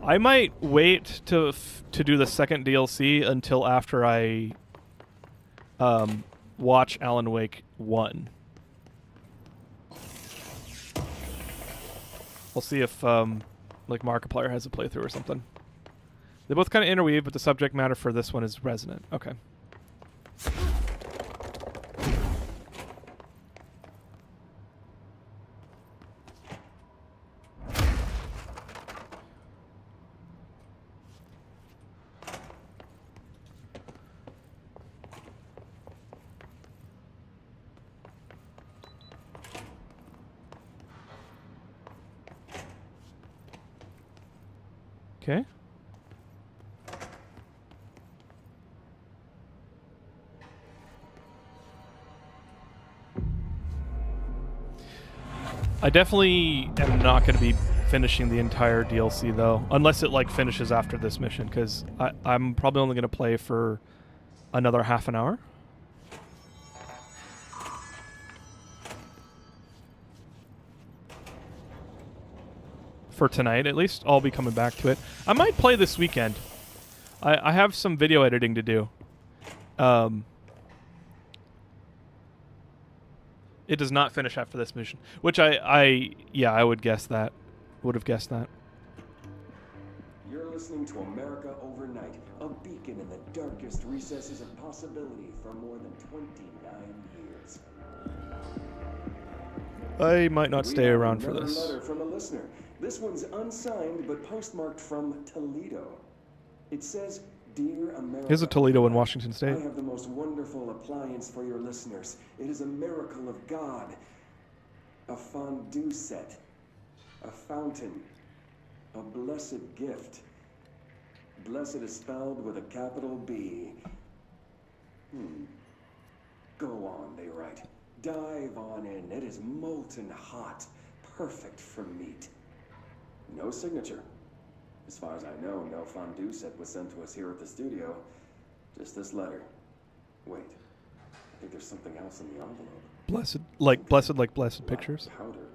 I might wait to do the second DLC until after I watch Alan Wake 1. We'll see if like Markiplier has a playthrough or something. They both kind of interweave, but the subject matter for this one is Resonant. Okay. Okay. I definitely am not going to be finishing the entire DLC though, unless it like finishes after this mission, because I'm probably only going to play for another half an hour. for tonight. At least I'll be coming back to it. I might play this weekend. I have some video editing to do. It does not finish after this mission, which I would guess that. Would have guessed that. You're listening to America Overnight, a beacon in the darkest recesses of possibility for more than 29 years. I might not stay around for Another this. letter from a listener. This one's unsigned but postmarked from Toledo. It says, "Dear America." Here's a Toledo in Washington State. I have the most wonderful appliance for your listeners. It is a miracle of God. A fondue set. A fountain. A blessed gift. Blessed is spelled with a capital B. Go on, they write. Dive on in. It is molten hot. Perfect for meat. No signature. As far as I know, no fondue set was sent to us here at the studio. Just this letter. Wait. I think there's something else in the envelope. Blessed pictures. Powder.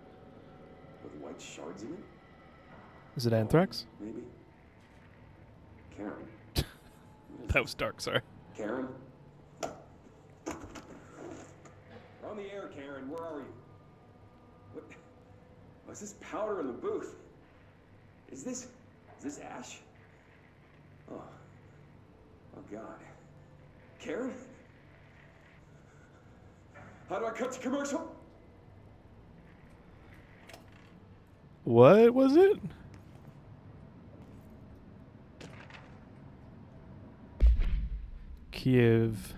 With white shards in it? Is it anthrax? Maybe. Karen. That was dark, sorry. Karen? We're on the air, Karen. Where are you? What's this powder in the booth? Is this ash? Oh God. Karen? How do I cut to commercial? What was it? Kiev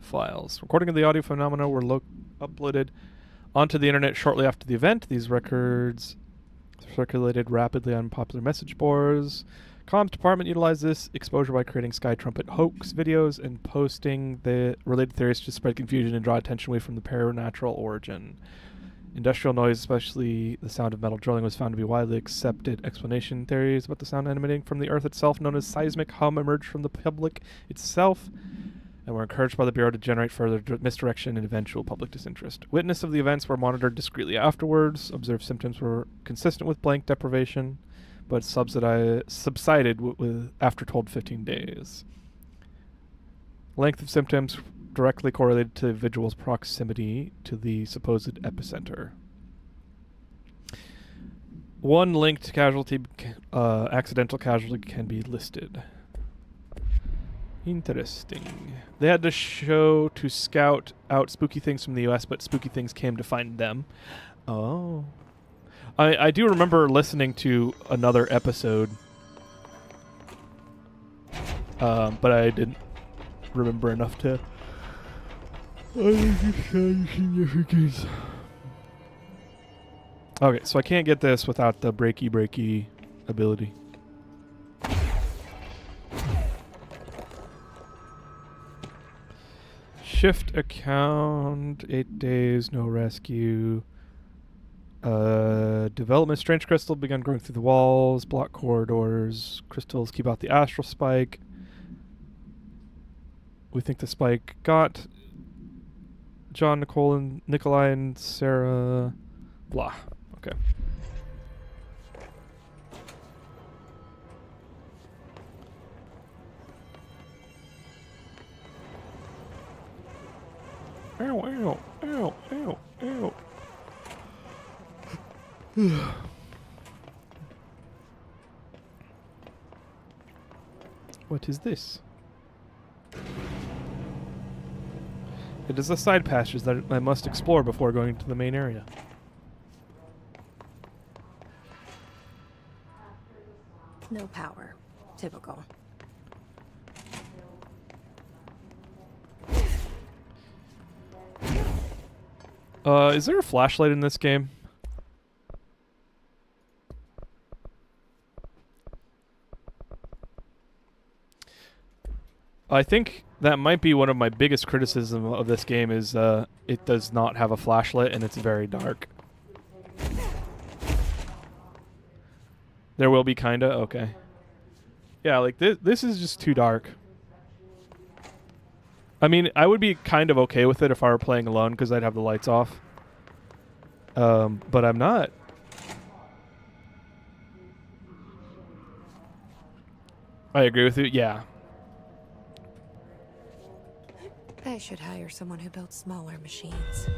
files. Recording of the audio phenomena were uploaded onto the internet shortly after the event. These records circulated rapidly on popular message boards. Comms department utilized this exposure by creating Sky Trumpet hoax videos and posting the related theories to spread confusion and draw attention away from the paranatural origin. Industrial noise, especially the sound of metal drilling, was found to be widely accepted explanation. Theories about the sound emanating from the Earth itself, known as seismic hum, emerged from the public itself and were encouraged by the Bureau to generate further misdirection and eventual public disinterest. Witness of the events were monitored discreetly afterwards. Observed symptoms were consistent with blank deprivation, but subsided after 12 to 15 days. Length of symptoms directly correlated to the individual's proximity to the supposed epicenter. One linked casualty, accidental casualty, can be listed. Interesting. They had to scout out spooky things from the U.S., but spooky things came to find them. Oh. I do remember listening to another episode, but I didn't remember enough to understand significance. Okay, so I can't get this without the breaky ability. Shift account, 8 days, no rescue. Development, strange crystal begun growing through the walls, block corridors. Crystals keep out the astral spike. We think the spike got John, Nikolai, and Sarah. Blah. Okay. Ow, ow, ow, ow, ow. What is this? It is a side passage that I must explore before going to the main area. No power. Typical. Is there a flashlight in this game? I think that might be one of my biggest criticism of this game is it does not have a flashlight and it's very dark. There will be kinda? Okay. Yeah, like this is just too dark. I mean, I would be kind of okay with it if I were playing alone because I'd have the lights off. But I'm not. I agree with you. Yeah. I should hire someone who builds smaller machines.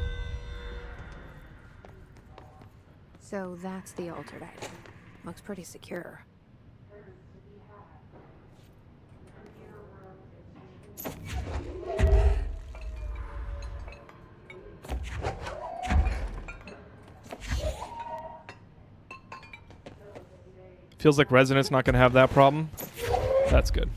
So that's the altered item. Looks pretty secure. Feels like Resonant's not going to have that problem. That's good.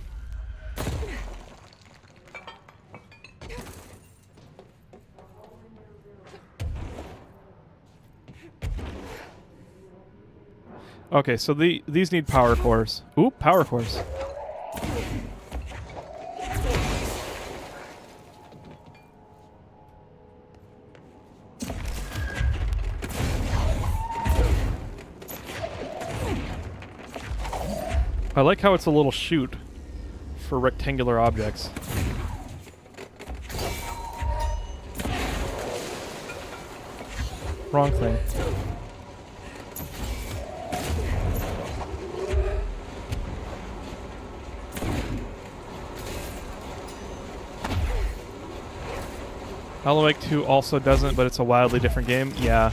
Okay, so these need power cores. Ooh, power cores. I like how it's a little chute for rectangular objects. Wrong thing. Alan Wake 2 also doesn't, but it's a wildly different game. Yeah.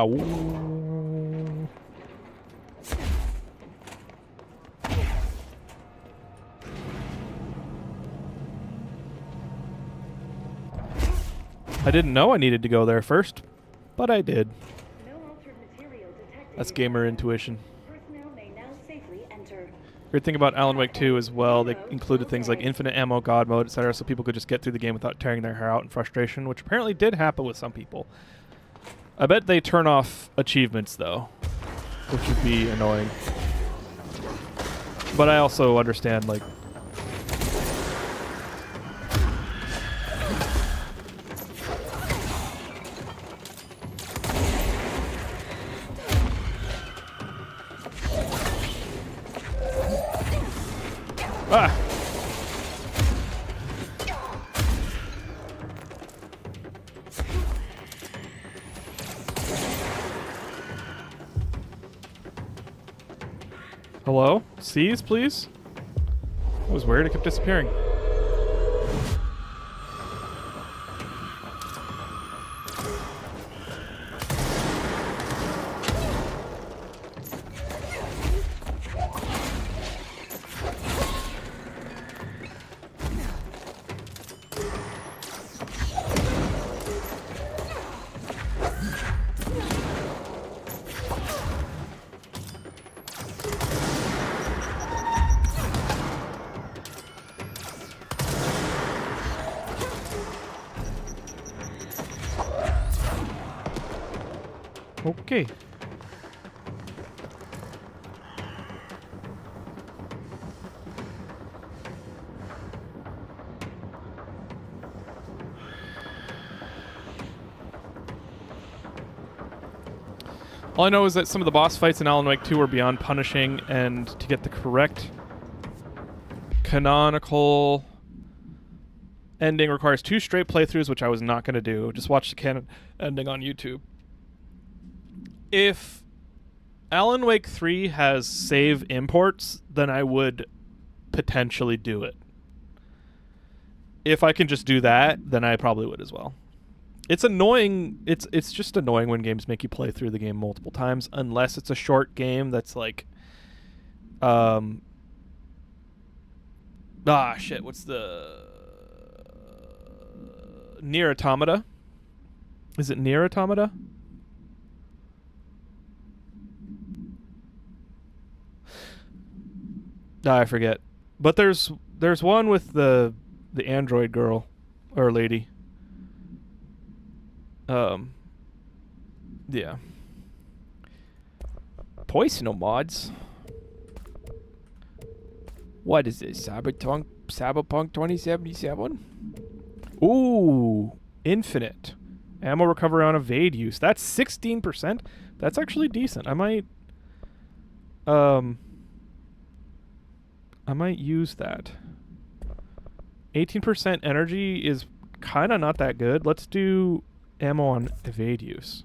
Oh. I didn't know I needed to go there first, but I did. That's gamer intuition. Great thing about Alan Wake 2 as well, they included things like infinite ammo, god mode, etc., so people could just get through the game without tearing their hair out in frustration, which apparently did happen with some people. I bet they turn off achievements, though, which would be annoying. But I also understand, like... Ah! Hello? C's, please? That was weird, it kept disappearing. Okay. All I know is that some of the boss fights in Alan Wake 2 are beyond punishing, and to get the correct canonical ending requires 2 straight playthroughs, which I was not going to do. Just watch the canon ending on YouTube. If Alan Wake 3 has save imports, then I would potentially do it. If I can just do that, then I probably would as well. It's annoying. It's just annoying when games make you play through the game multiple times, unless it's a short game that's like... shit, what's the... Nier Automata? Is it Nier Automata? I forget. But there's one with the android girl or lady. Yeah. Poisono mods. What is this? Cyberpunk 2077? Ooh, infinite ammo recovery on evade use. That's 16%. That's actually decent. I might use that. 18% energy is kind of not that good. Let's do ammo on evade use.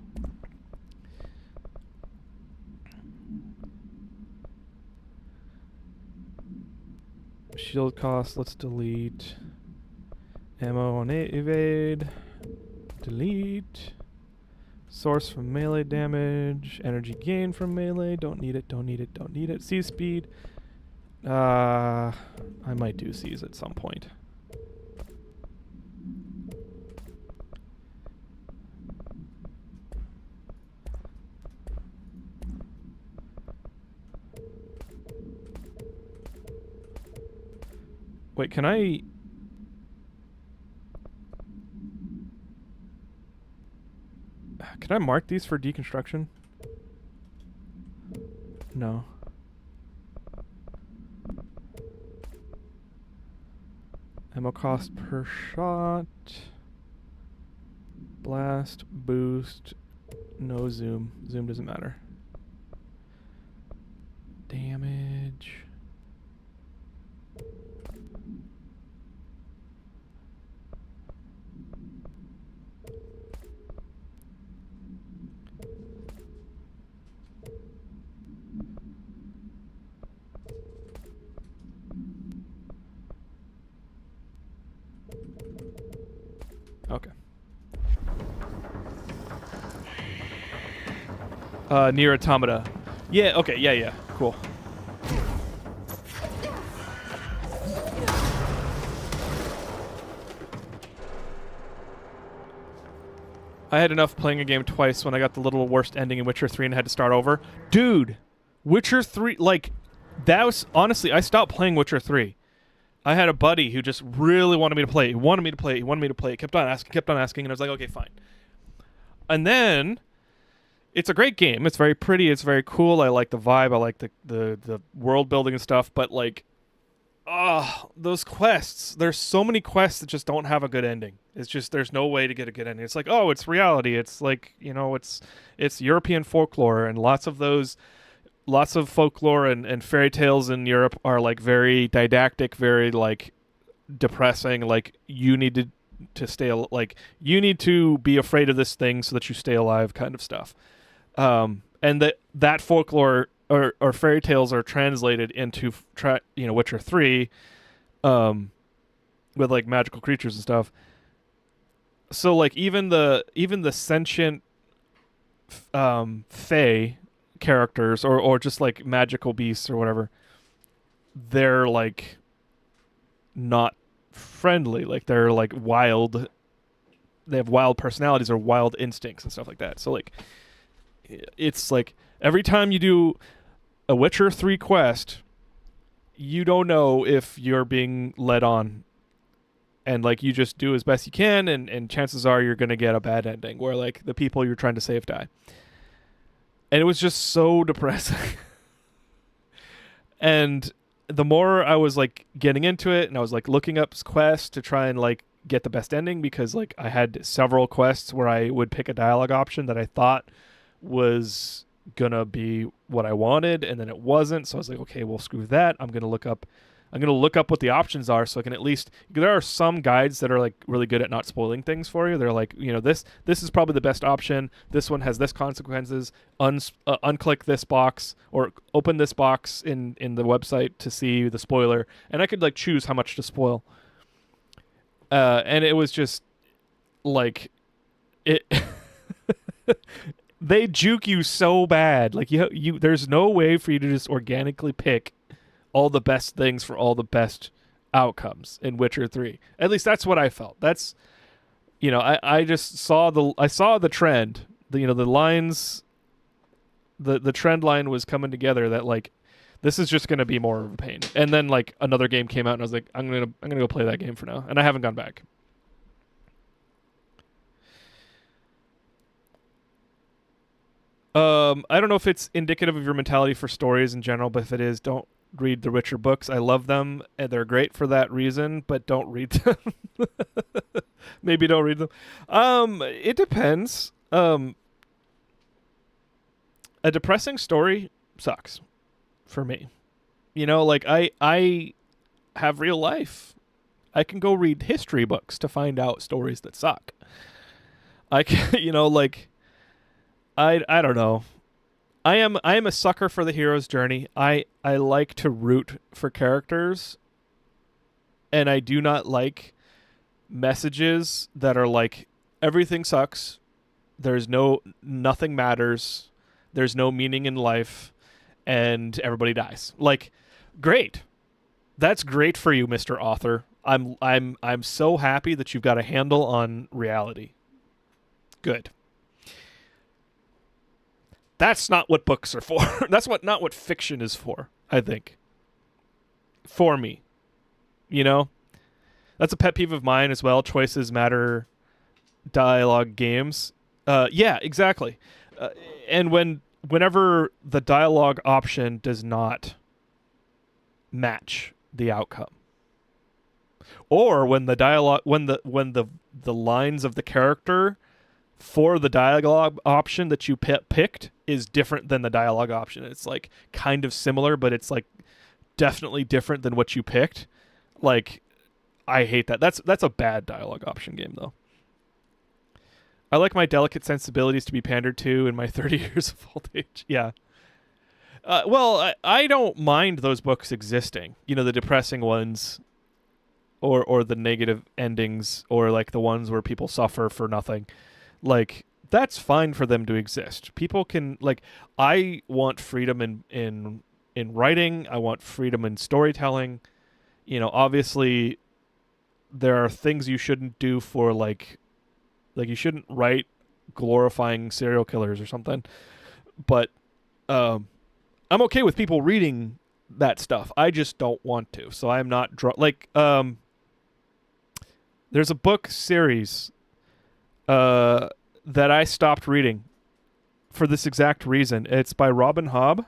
Shield cost, let's delete. Ammo on evade. Delete. Source from melee damage. Energy gain from melee. Don't need it, don't need it, don't need it. Seize speed. I might do seize at some point. Wait, can I... Can I mark these for deconstruction? No. Ammo cost per shot. Blast, boost, no zoom. Zoom doesn't matter. Damage. Okay. Near Automata. Yeah, okay, yeah, cool. I had enough playing a game twice when I got the little worst ending in Witcher 3 and had to start over. Dude, Witcher 3, like, that was, honestly, I stopped playing Witcher 3. I had a buddy who just really wanted me to play it. He wanted me to play it. Kept on asking, and I was like, okay, fine. And then, it's a great game. It's very pretty. It's very cool. I like the vibe. I like the world building and stuff. But, like, those quests. There's so many quests that just don't have a good ending. It's just, there's no way to get a good ending. It's like, oh, it's reality. It's like, you know, it's European folklore, and lots of folklore and fairy tales in Europe are like very didactic, very like depressing. Like, you need to stay, like, you need to be afraid of this thing so that you stay alive, kind of stuff. And that folklore or fairy tales are translated into Witcher 3, with like magical creatures and stuff. So like even the sentient fae characters or just like magical beasts or whatever, they're like not friendly. Like, they're like wild. They have wild personalities or wild instincts and stuff like that. So like, it's like every time you do a Witcher 3 quest, you don't know if you're being led on, and like, you just do as best you can, and chances are you're gonna get a bad ending where like the people you're trying to save die. And it was just so depressing. And the more I was like getting into it, and I was like looking up quests to try and like get the best ending, because like I had several quests where I would pick a dialogue option that I thought was gonna be what I wanted, and then it wasn't. So I was like, okay, well, screw that. I'm gonna look up what the options are, so I can at least, there are some guides that are like really good at not spoiling things for you. They're like, you know, this is probably the best option. This one has this consequences. Unclick this box or open this box in the website to see the spoiler, and I could like choose how much to spoil. And it was just like it. They juke you so bad. Like, you there's no way for you to just organically pick all the best things for all the best outcomes in Witcher 3. At least that's what I felt. That's, you know, I just saw the trend. The lines, the trend line was coming together that like, this is just going to be more of a pain. And then like another game came out, and I was like, I'm going to go play that game for now. And I haven't gone back. I don't know if it's indicative of your mentality for stories in general, but if it is, don't read the Witcher books. I love them, and they're great for that reason, but don't read them. Maybe don't read them. It depends. A depressing story sucks for me. You know, like I have real life. I can go read history books to find out stories that suck. you know, like, I don't know. I am a sucker for the hero's journey. I like to root for characters, and I do not like messages that are like everything sucks. Nothing matters. There's no meaning in life, and everybody dies. Like, great. That's great for you, Mr. Author. I'm so happy that you've got a handle on reality. Good. That's not what books are for. That's not what fiction is for, I think. For me. You know? That's a pet peeve of mine as well. Choices matter dialogue games. Yeah, exactly. And whenever the dialogue option does not match the outcome, or when the dialogue when the lines of the character for the dialogue option that you picked is different than the dialogue option. It's like kind of similar, but it's like definitely different than what you picked. Like, I hate that. That's a bad dialogue option game, though. I like my delicate sensibilities to be pandered to in my 30 years of old age. Yeah. Well, I don't mind those books existing. You know, the depressing ones, or the negative endings, or like the ones where people suffer for nothing. Like, that's fine for them to exist. People can, like, I want freedom in writing. I want freedom in storytelling. You know, obviously, there are things you shouldn't do for, like you shouldn't write glorifying serial killers or something. But I'm okay with people reading that stuff. I just don't want to. So I'm not there's a book series that I stopped reading for this exact reason. It's by Robin Hobb.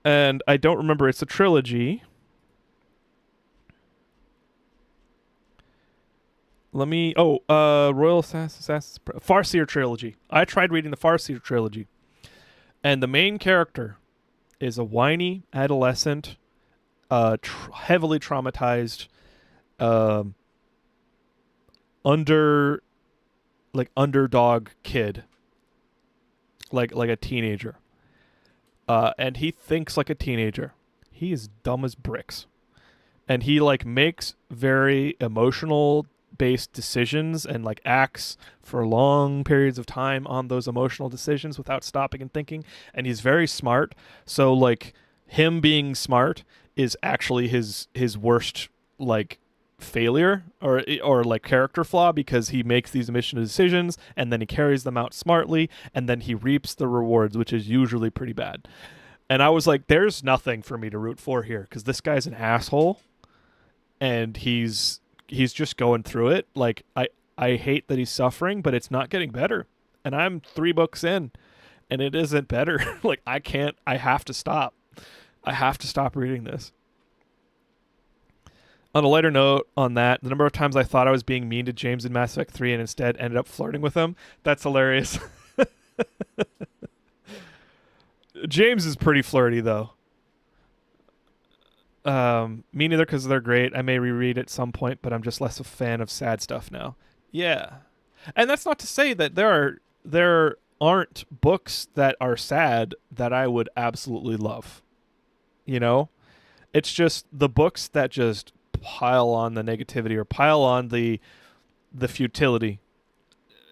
And I don't remember. It's a trilogy. Royal Assassin's Farseer trilogy. I tried reading the Farseer trilogy. And the main character is a whiny adolescent, heavily traumatized, underdog kid, like a teenager, and he thinks like a teenager. He is dumb as bricks, and he like makes very emotional based decisions and like acts for long periods of time on those emotional decisions without stopping and thinking. And he's very smart, so like him being smart is actually his worst like failure or like character flaw, because he makes these emotional decisions and then he carries them out smartly and then he reaps the rewards, which is usually pretty bad. And I was like, there's nothing for me to root for here, because this guy's an asshole and he's just going through it. Like, I hate that he's suffering, but it's not getting better. And I'm 3 books in and it isn't better. Like, I have to stop. I have to stop reading this. On a lighter note on that, the number of times I thought I was being mean to James in Mass Effect 3 and instead ended up flirting with him, that's hilarious. James is pretty flirty, though. Me neither, because they're great. I may reread at some point, but I'm just less a fan of sad stuff now. Yeah. And that's not to say that there aren't books that are sad that I would absolutely love. You know? It's just the books that just pile on the negativity or pile on the futility,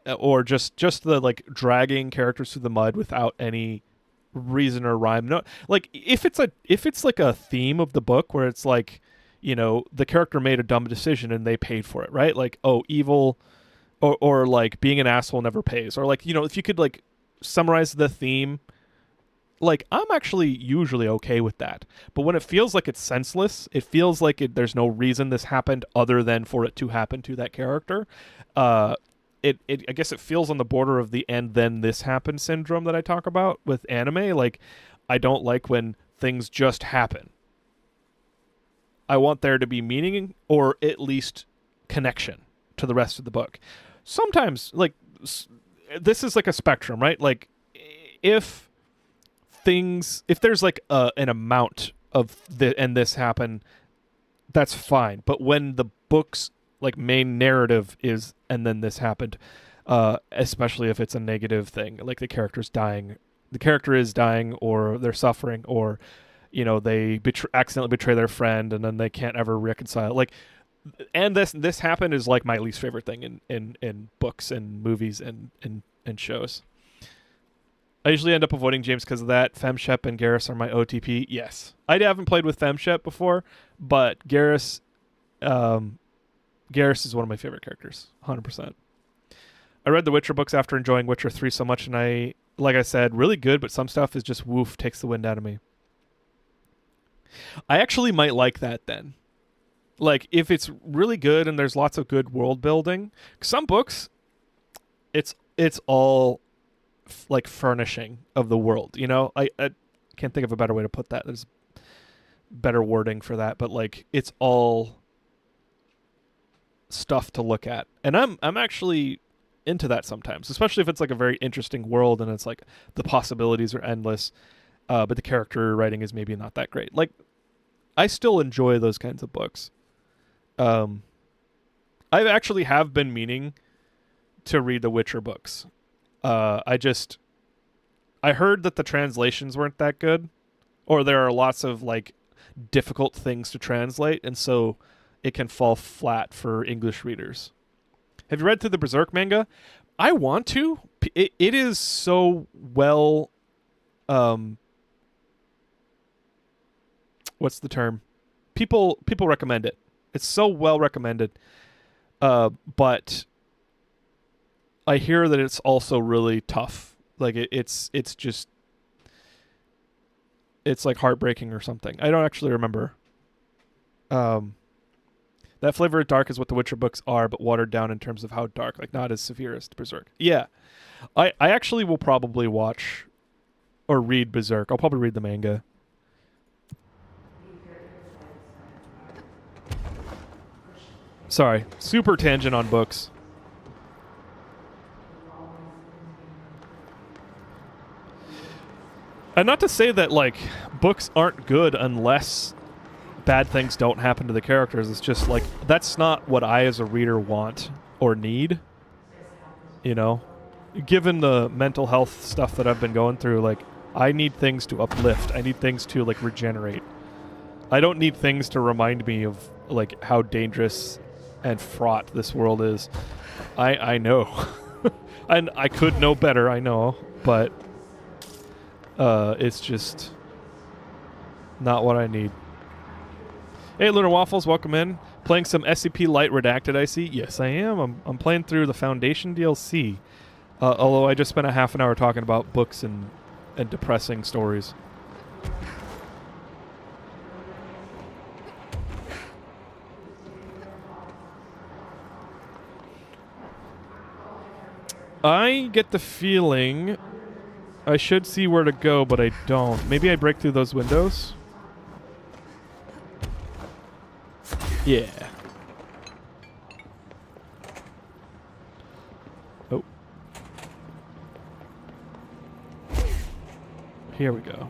or just the like dragging characters through the mud without any reason or rhyme. No, like if it's like a theme of the book where it's like, you know, the character made a dumb decision and they paid for it, right? Like, oh, evil or like being an asshole never pays, or like, you know, if you could like summarize the theme, like, I'm actually usually okay with that. But when it feels like it's senseless, it feels like there's no reason this happened other than for it to happen to that character. I guess it feels on the border of the "and then this happened" syndrome that I talk about with anime. Like, I don't like when things just happen. I want there to be meaning, or at least connection to the rest of the book. Sometimes, like, this is like a spectrum, right? Like, if there's like an amount of and this happen, that's fine. But when the books like main narrative is, and then this happened. Especially if it's a negative thing, like the character is dying, or they're suffering, or they accidentally betray their friend, and then they can't ever reconcile. Like, and this happened is like my least favorite thing in books and movies and shows. I usually end up avoiding James because of that. Femshep and Garrus are my OTP. Yes, I haven't played with Femshep before, but Garrus is one of my favorite characters, 100%. I read the Witcher books after enjoying Witcher 3 so much, and like I said, really good, but some stuff is just woof, takes the wind out of me. I actually might like that then. Like, if it's really good and there's lots of good world building, some books, it's all like furnishing of the world, I can't think of a better way to put that. There's better wording for that, but like, it's all stuff to look at. And I'm actually into that sometimes, especially if it's like a very interesting world and it's like the possibilities are endless, but the character writing is maybe not that great. Like, I still enjoy those kinds of books. I actually have been meaning to read the Witcher books. I heard that the translations weren't that good, or there are lots of like difficult things to translate, and so it can fall flat for English readers. Have you read through the Berserk manga? I want to. It is so well... what's the term? People recommend it. It's so well recommended. But I hear that it's also really tough. Like, it's just... It's like heartbreaking or something. I don't actually remember. That flavor of dark is what the Witcher books are, but watered down in terms of how dark, like not as severe as Berserk. Yeah. I actually will probably watch or read Berserk. I'll probably read the manga. Sorry, super tangent on books. And not to say that like books aren't good unless bad things don't happen to the characters. It's just like, that's not what I as a reader want or need. Given the mental health stuff that I've been going through, like, I need things to uplift. I need things to like regenerate. I don't need things to remind me of like how dangerous and fraught this world is. I know. And I could know better, I know, but it's just not what I need. Hey, Lunar Waffles, welcome in. Playing some SCP Light Redacted, I see. Yes, I am. I'm playing through the Foundation DLC. Although I just spent a half an hour talking about books and depressing stories. I get the feeling I should see where to go, but I don't. Maybe I break through those windows? Yeah. Oh. Here we go.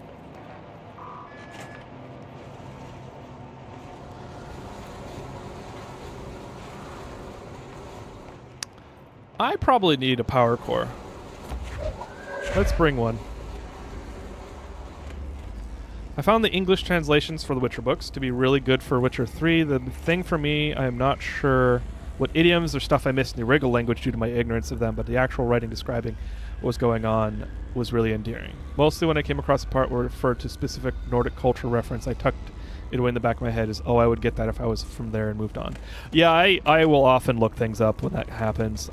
I probably need a power core. Let's bring one. I found the English translations for the Witcher books to be really good for Witcher 3. The thing for me, I am not sure what idioms or stuff I missed in the original language due to my ignorance of them, but the actual writing describing what was going on was really endearing. Mostly when I came across a part where it referred to specific Nordic culture reference, I tucked it away in the back of my head as, oh, I would get that if I was from there and moved on. Yeah, I will often look things up when that happens.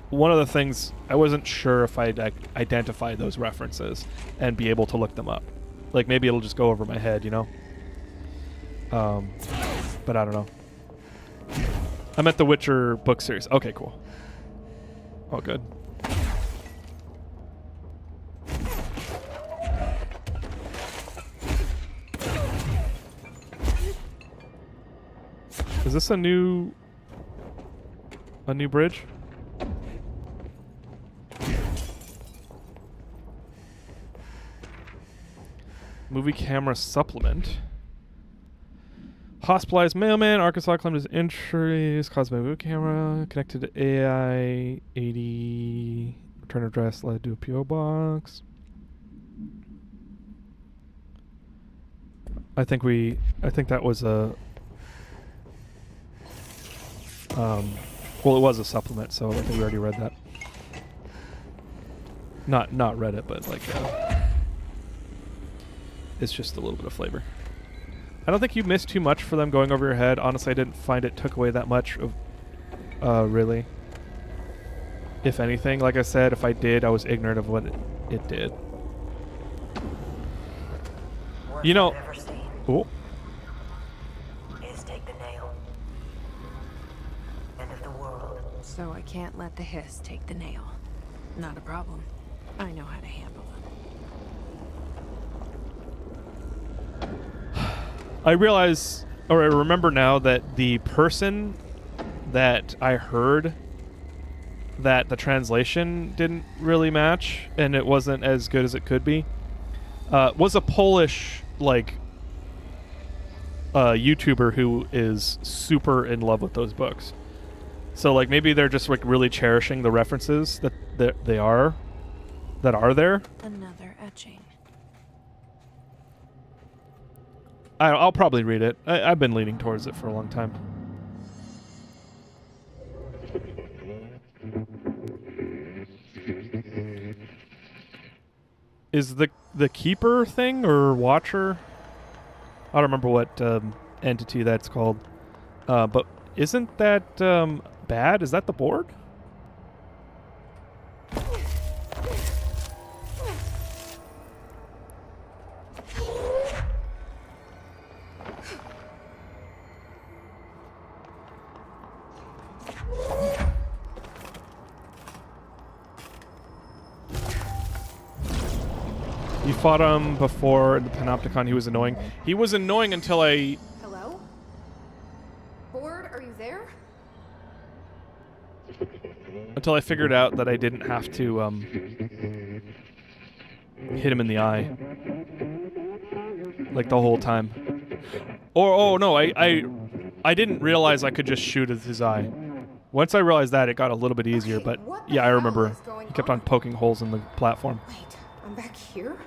One of the things, I wasn't sure if I'd identify those references and be able to look them up. Like, maybe it'll just go over my head, But I don't know. I'm at the Witcher book series. Okay, cool. Oh, good. Is this a new bridge? Movie camera supplement. Hospitalized mailman. Arkansas claimed his injuries caused by a boot camera. Connected to AI 80. Return address led to a PO box. I think that was a well, it was a supplement, so I think we already read that. Not read it, but like it's just a little bit of flavor. I don't think you missed too much for them going over your head. Honestly, I didn't find it took away that much of really. If anything, like I said, if I did, I was ignorant of what it did. Worst You know, I've ever seen oh, is take the nail. End of the world. So I can't let the hiss take the nail. Not a problem. I know how to handle them. I realize, or I remember now that the person that I heard that the translation didn't really match and it wasn't as good as it could be was a Polish like YouTuber who is super in love with those books. So like maybe they're just like really cherishing the references that are there. Another etching. I'll probably read it. I've been leaning towards it for a long time. Is the keeper thing or watcher? I don't remember what entity that's called. But isn't that bad? Is that the board? You fought him before in the Panopticon. He was annoying. He was annoying until I... Hello? Board, are you there? Until I figured out that I didn't have to hit him in the eye. Like the whole time. Or, oh no, I didn't realize I could just shoot at his eye. Once I realized that, it got a little bit easier, Okay, but what the yeah, I hell remember. is going He kept on poking holes in the platform. Wait, I'm back here?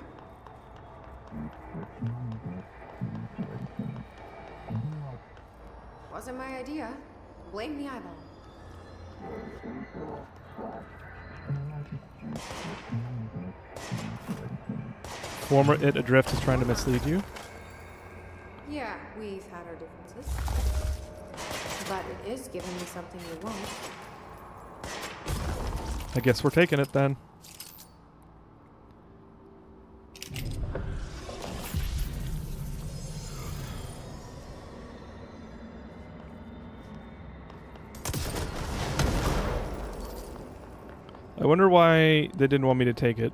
Wasn't my idea. Blame the eyeball. Former It Adrift is trying to mislead you. Yeah, we've had our differences. But it is giving me something you won't. I guess we're taking it then. I wonder why they didn't want me to take it.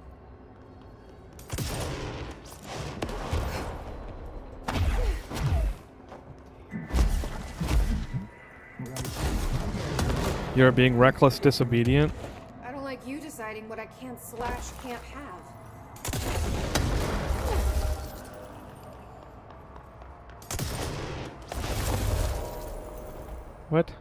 You're being reckless, disobedient. I don't like you deciding what I can / can't have. What?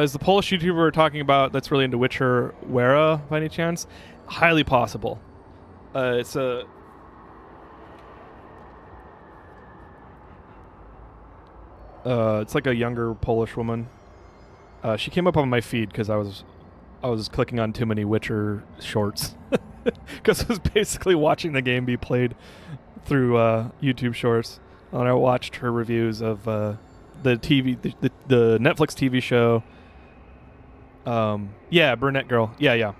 Is the Polish YouTuber we're talking about that's really into Witcher Wera by any chance? Highly possible. It's like a younger Polish woman. She came up on my feed because I was clicking on too many Witcher shorts because I was basically watching the game be played through YouTube shorts. And I watched her reviews of the Netflix TV show. Yeah, Brunette Girl. Yeah.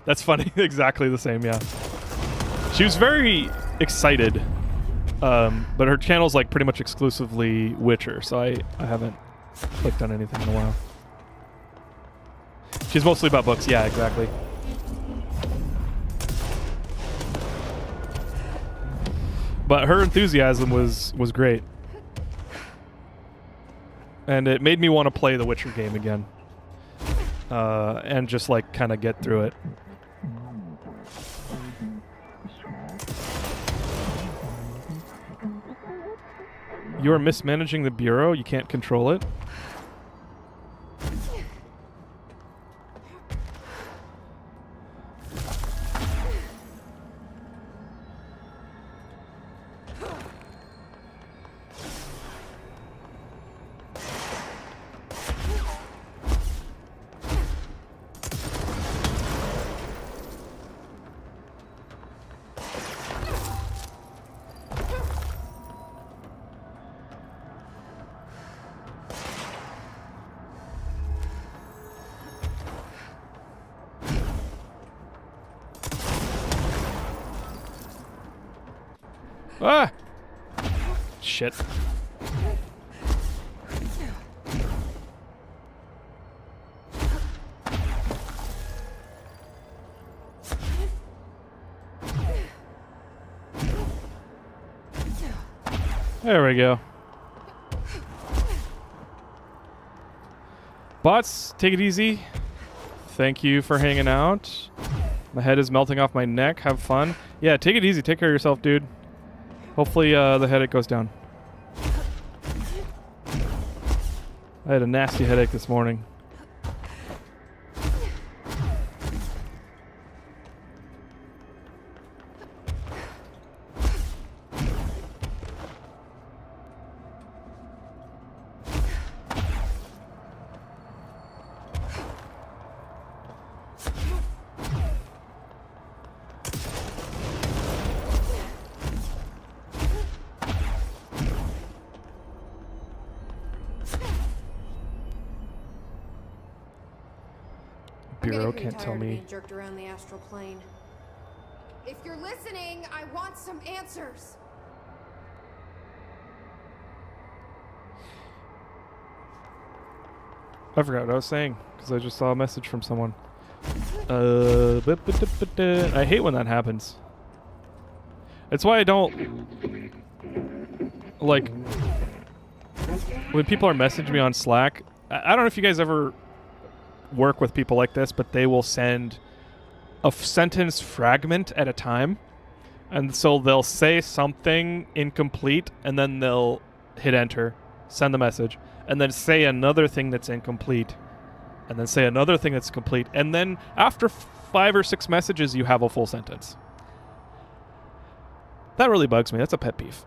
That's funny. Exactly the same, yeah. She was very excited. But her channel's like pretty much exclusively Witcher, so I haven't clicked on anything in a while. She's mostly about books, yeah, exactly. But her enthusiasm was great. And it made me want to play the Witcher game again. and just like kind of get through it. You are mismanaging the Bureau. You can't control it. Ah! Shit. There we go. Bots, take it easy. Thank you for hanging out. My head is melting off my neck. Have fun. Yeah, take it easy. Take care of yourself, dude. Hopefully the headache goes down. I had a nasty headache this morning. Bureau can't tell me. Being jerked around the astral plane. If you're listening, I want some answers. I forgot what I was saying because I just saw a message from someone. I hate when that happens. It's why I don't like when people are messaging me on Slack. I don't know if you guys ever work with people like this, but they will send a sentence fragment at a time, and so they'll say something incomplete and then they'll hit enter, send the message, and then say another thing that's incomplete, and then say another thing that's complete, and then after 5 or 6 messages you have a full sentence. That really bugs me. That's a pet peeve.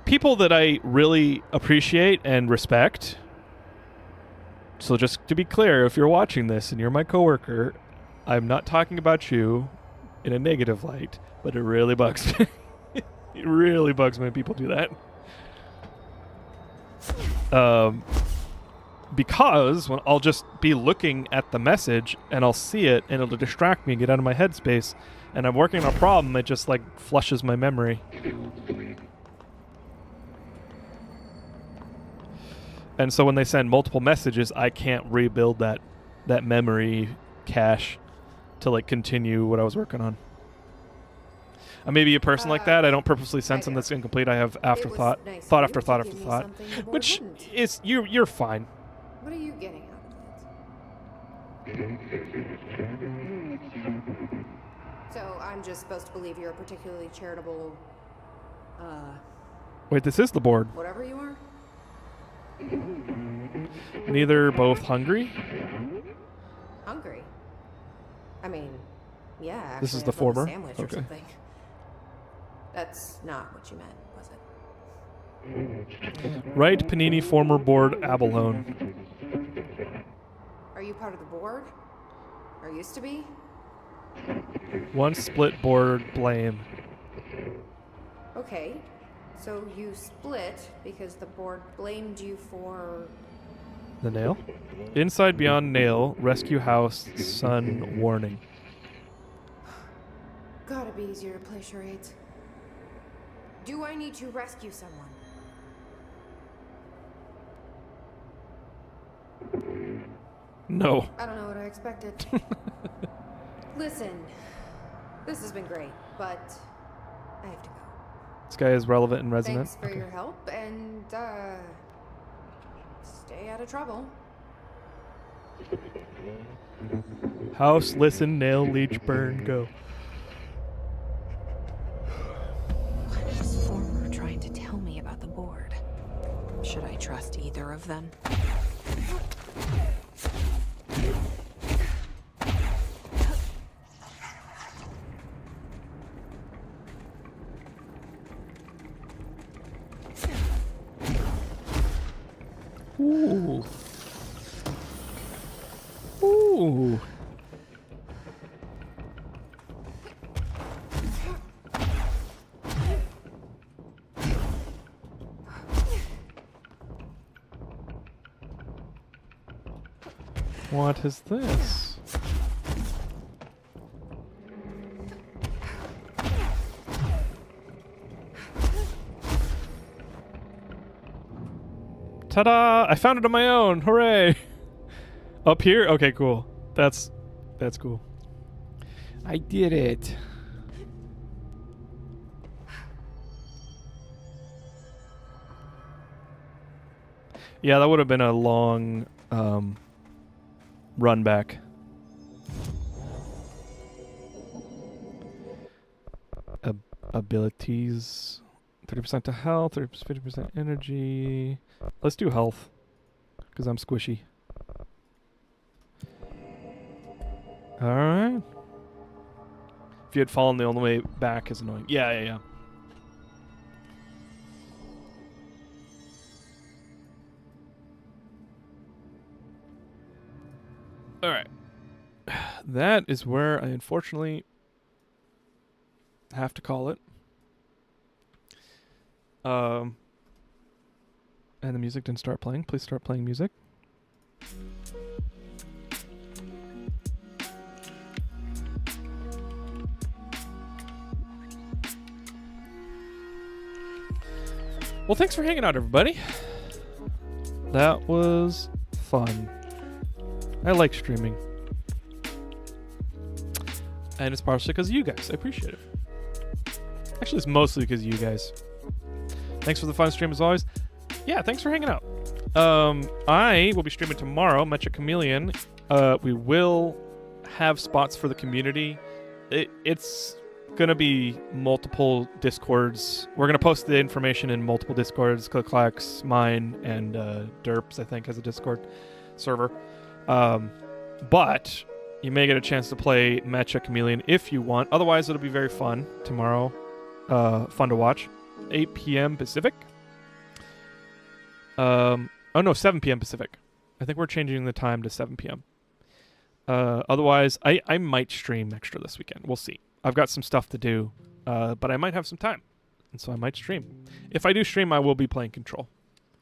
People that I really appreciate and respect. So just to be clear, if you're watching this and you're my coworker, I'm not talking about you in a negative light, but it really bugs me. It really bugs me when people do that. Because when I'll just be looking at the message and I'll see it and it'll distract me and get out of my headspace, and I'm working on a problem, it just like flushes my memory. And so when they send multiple messages, I can't rebuild that memory cache to like continue what I was working on. I may be a person like that. I don't purposely send something that's incomplete. I have afterthought, thought after thought after thought, which is you're fine. What are you getting out of it? So I'm just supposed to believe you're a particularly charitable, Wait, this is the board. whatever you are? Neither, both hungry. Hungry? I mean, yeah, actually, This is I'd the love a former? sandwich or Okay. something. That's not what you meant, was it? Right, Panini, former board, abalone. Are you part of the board? Or used to be? One split board, blame. Okay, so you split because the board blamed you for... The nail. Inside beyond nail, rescue house, sun, warning. Gotta be easier to play charades. Do I need to rescue someone? No. I don't know what I expected. Listen, this has been great, but I have to go. This guy is relevant and resonant. Thanks for your help, and, stay out of trouble. House, listen, nail, leech, burn, go. What is Former trying to tell me about the board? Should I trust either of them? Ooh. Ooh. What is this? Ta-da! I found it on my own. Hooray! Up here? Okay, cool. That's cool. I did it. Yeah, that would have been a long run back. Abilities. 30% to health, 50% energy. Let's do health, because I'm squishy. Alright. If you had fallen, the only way back is annoying. Yeah. Alright. That is where I unfortunately have to call it. And the music didn't start playing. Please start playing music. Well, thanks for hanging out, everybody. That was fun. I like streaming. And it's partially because of you guys. I appreciate it. Actually, it's mostly because of you guys. Thanks for the fun stream as always. Yeah, thanks for hanging out. I will be streaming tomorrow, Mecha Chameleon. We will have spots for the community. It's gonna be multiple Discords. We're gonna post the information in multiple Discords. Click-Clacks, mine, and Derps, I think, has a Discord server. But you may get a chance to play Mecha Chameleon if you want. Otherwise, it'll be very fun tomorrow. Fun to watch. 8 p.m. Pacific. Oh no, 7 p.m. Pacific. I think we're changing the time to 7 p.m. Otherwise, I might stream extra this weekend. We'll see. I've got some stuff to do, but I might have some time, and so I might stream. If I do stream, I will be playing Control.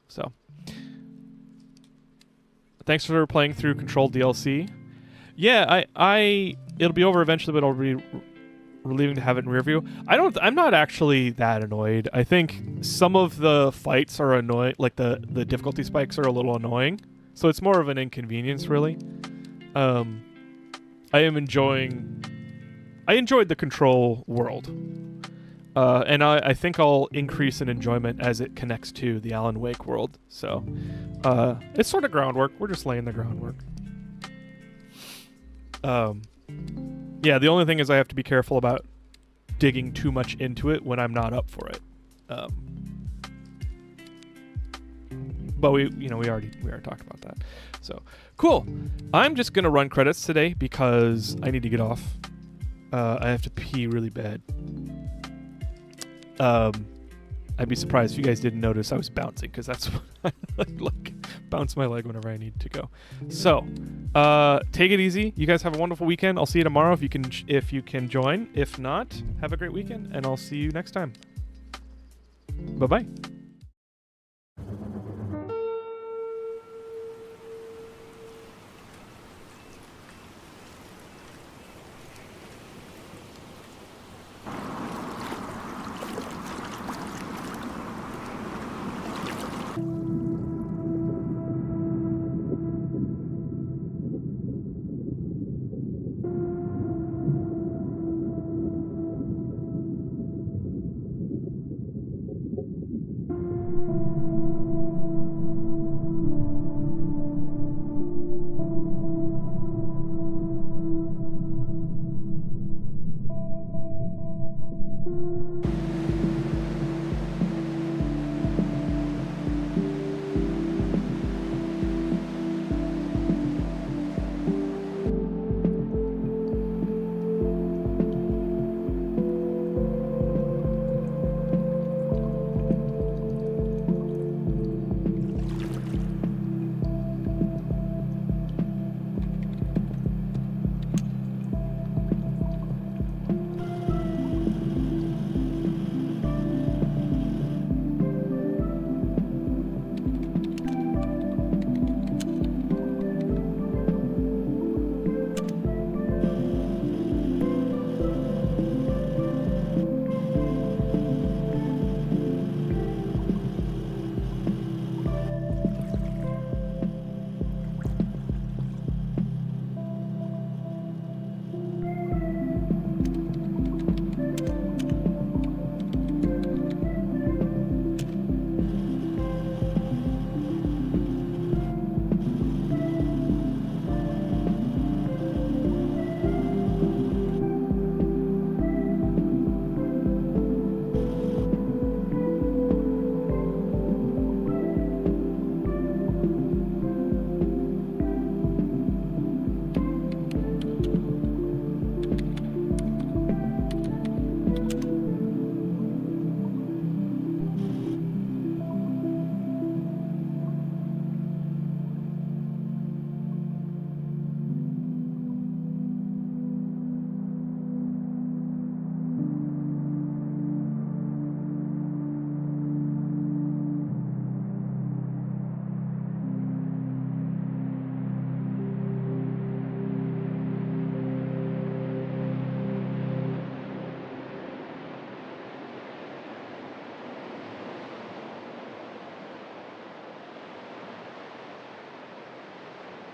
So, thanks for playing through Control DLC. Yeah, it'll be over eventually, but it'll be relieving to have it in rear view. I'm not actually that annoyed. I think some of the fights are annoying, like the difficulty spikes are a little annoying. So it's more of an inconvenience, really. I enjoyed the Control world. And I think I'll increase in enjoyment as it connects to the Alan Wake world. So it's sort of groundwork. We're just laying the groundwork. Yeah, the only thing is I have to be careful about digging too much into it when I'm not up for it. But we already talked about that. So cool. I'm just gonna run credits today because I need to get off. I have to pee really bad. I'd be surprised if you guys didn't notice I was bouncing, because that's what I like bounce my leg whenever I need to go. So, take it easy. You guys have a wonderful weekend. I'll see you tomorrow if you can join. If not, have a great weekend, and I'll see you next time. Bye-bye.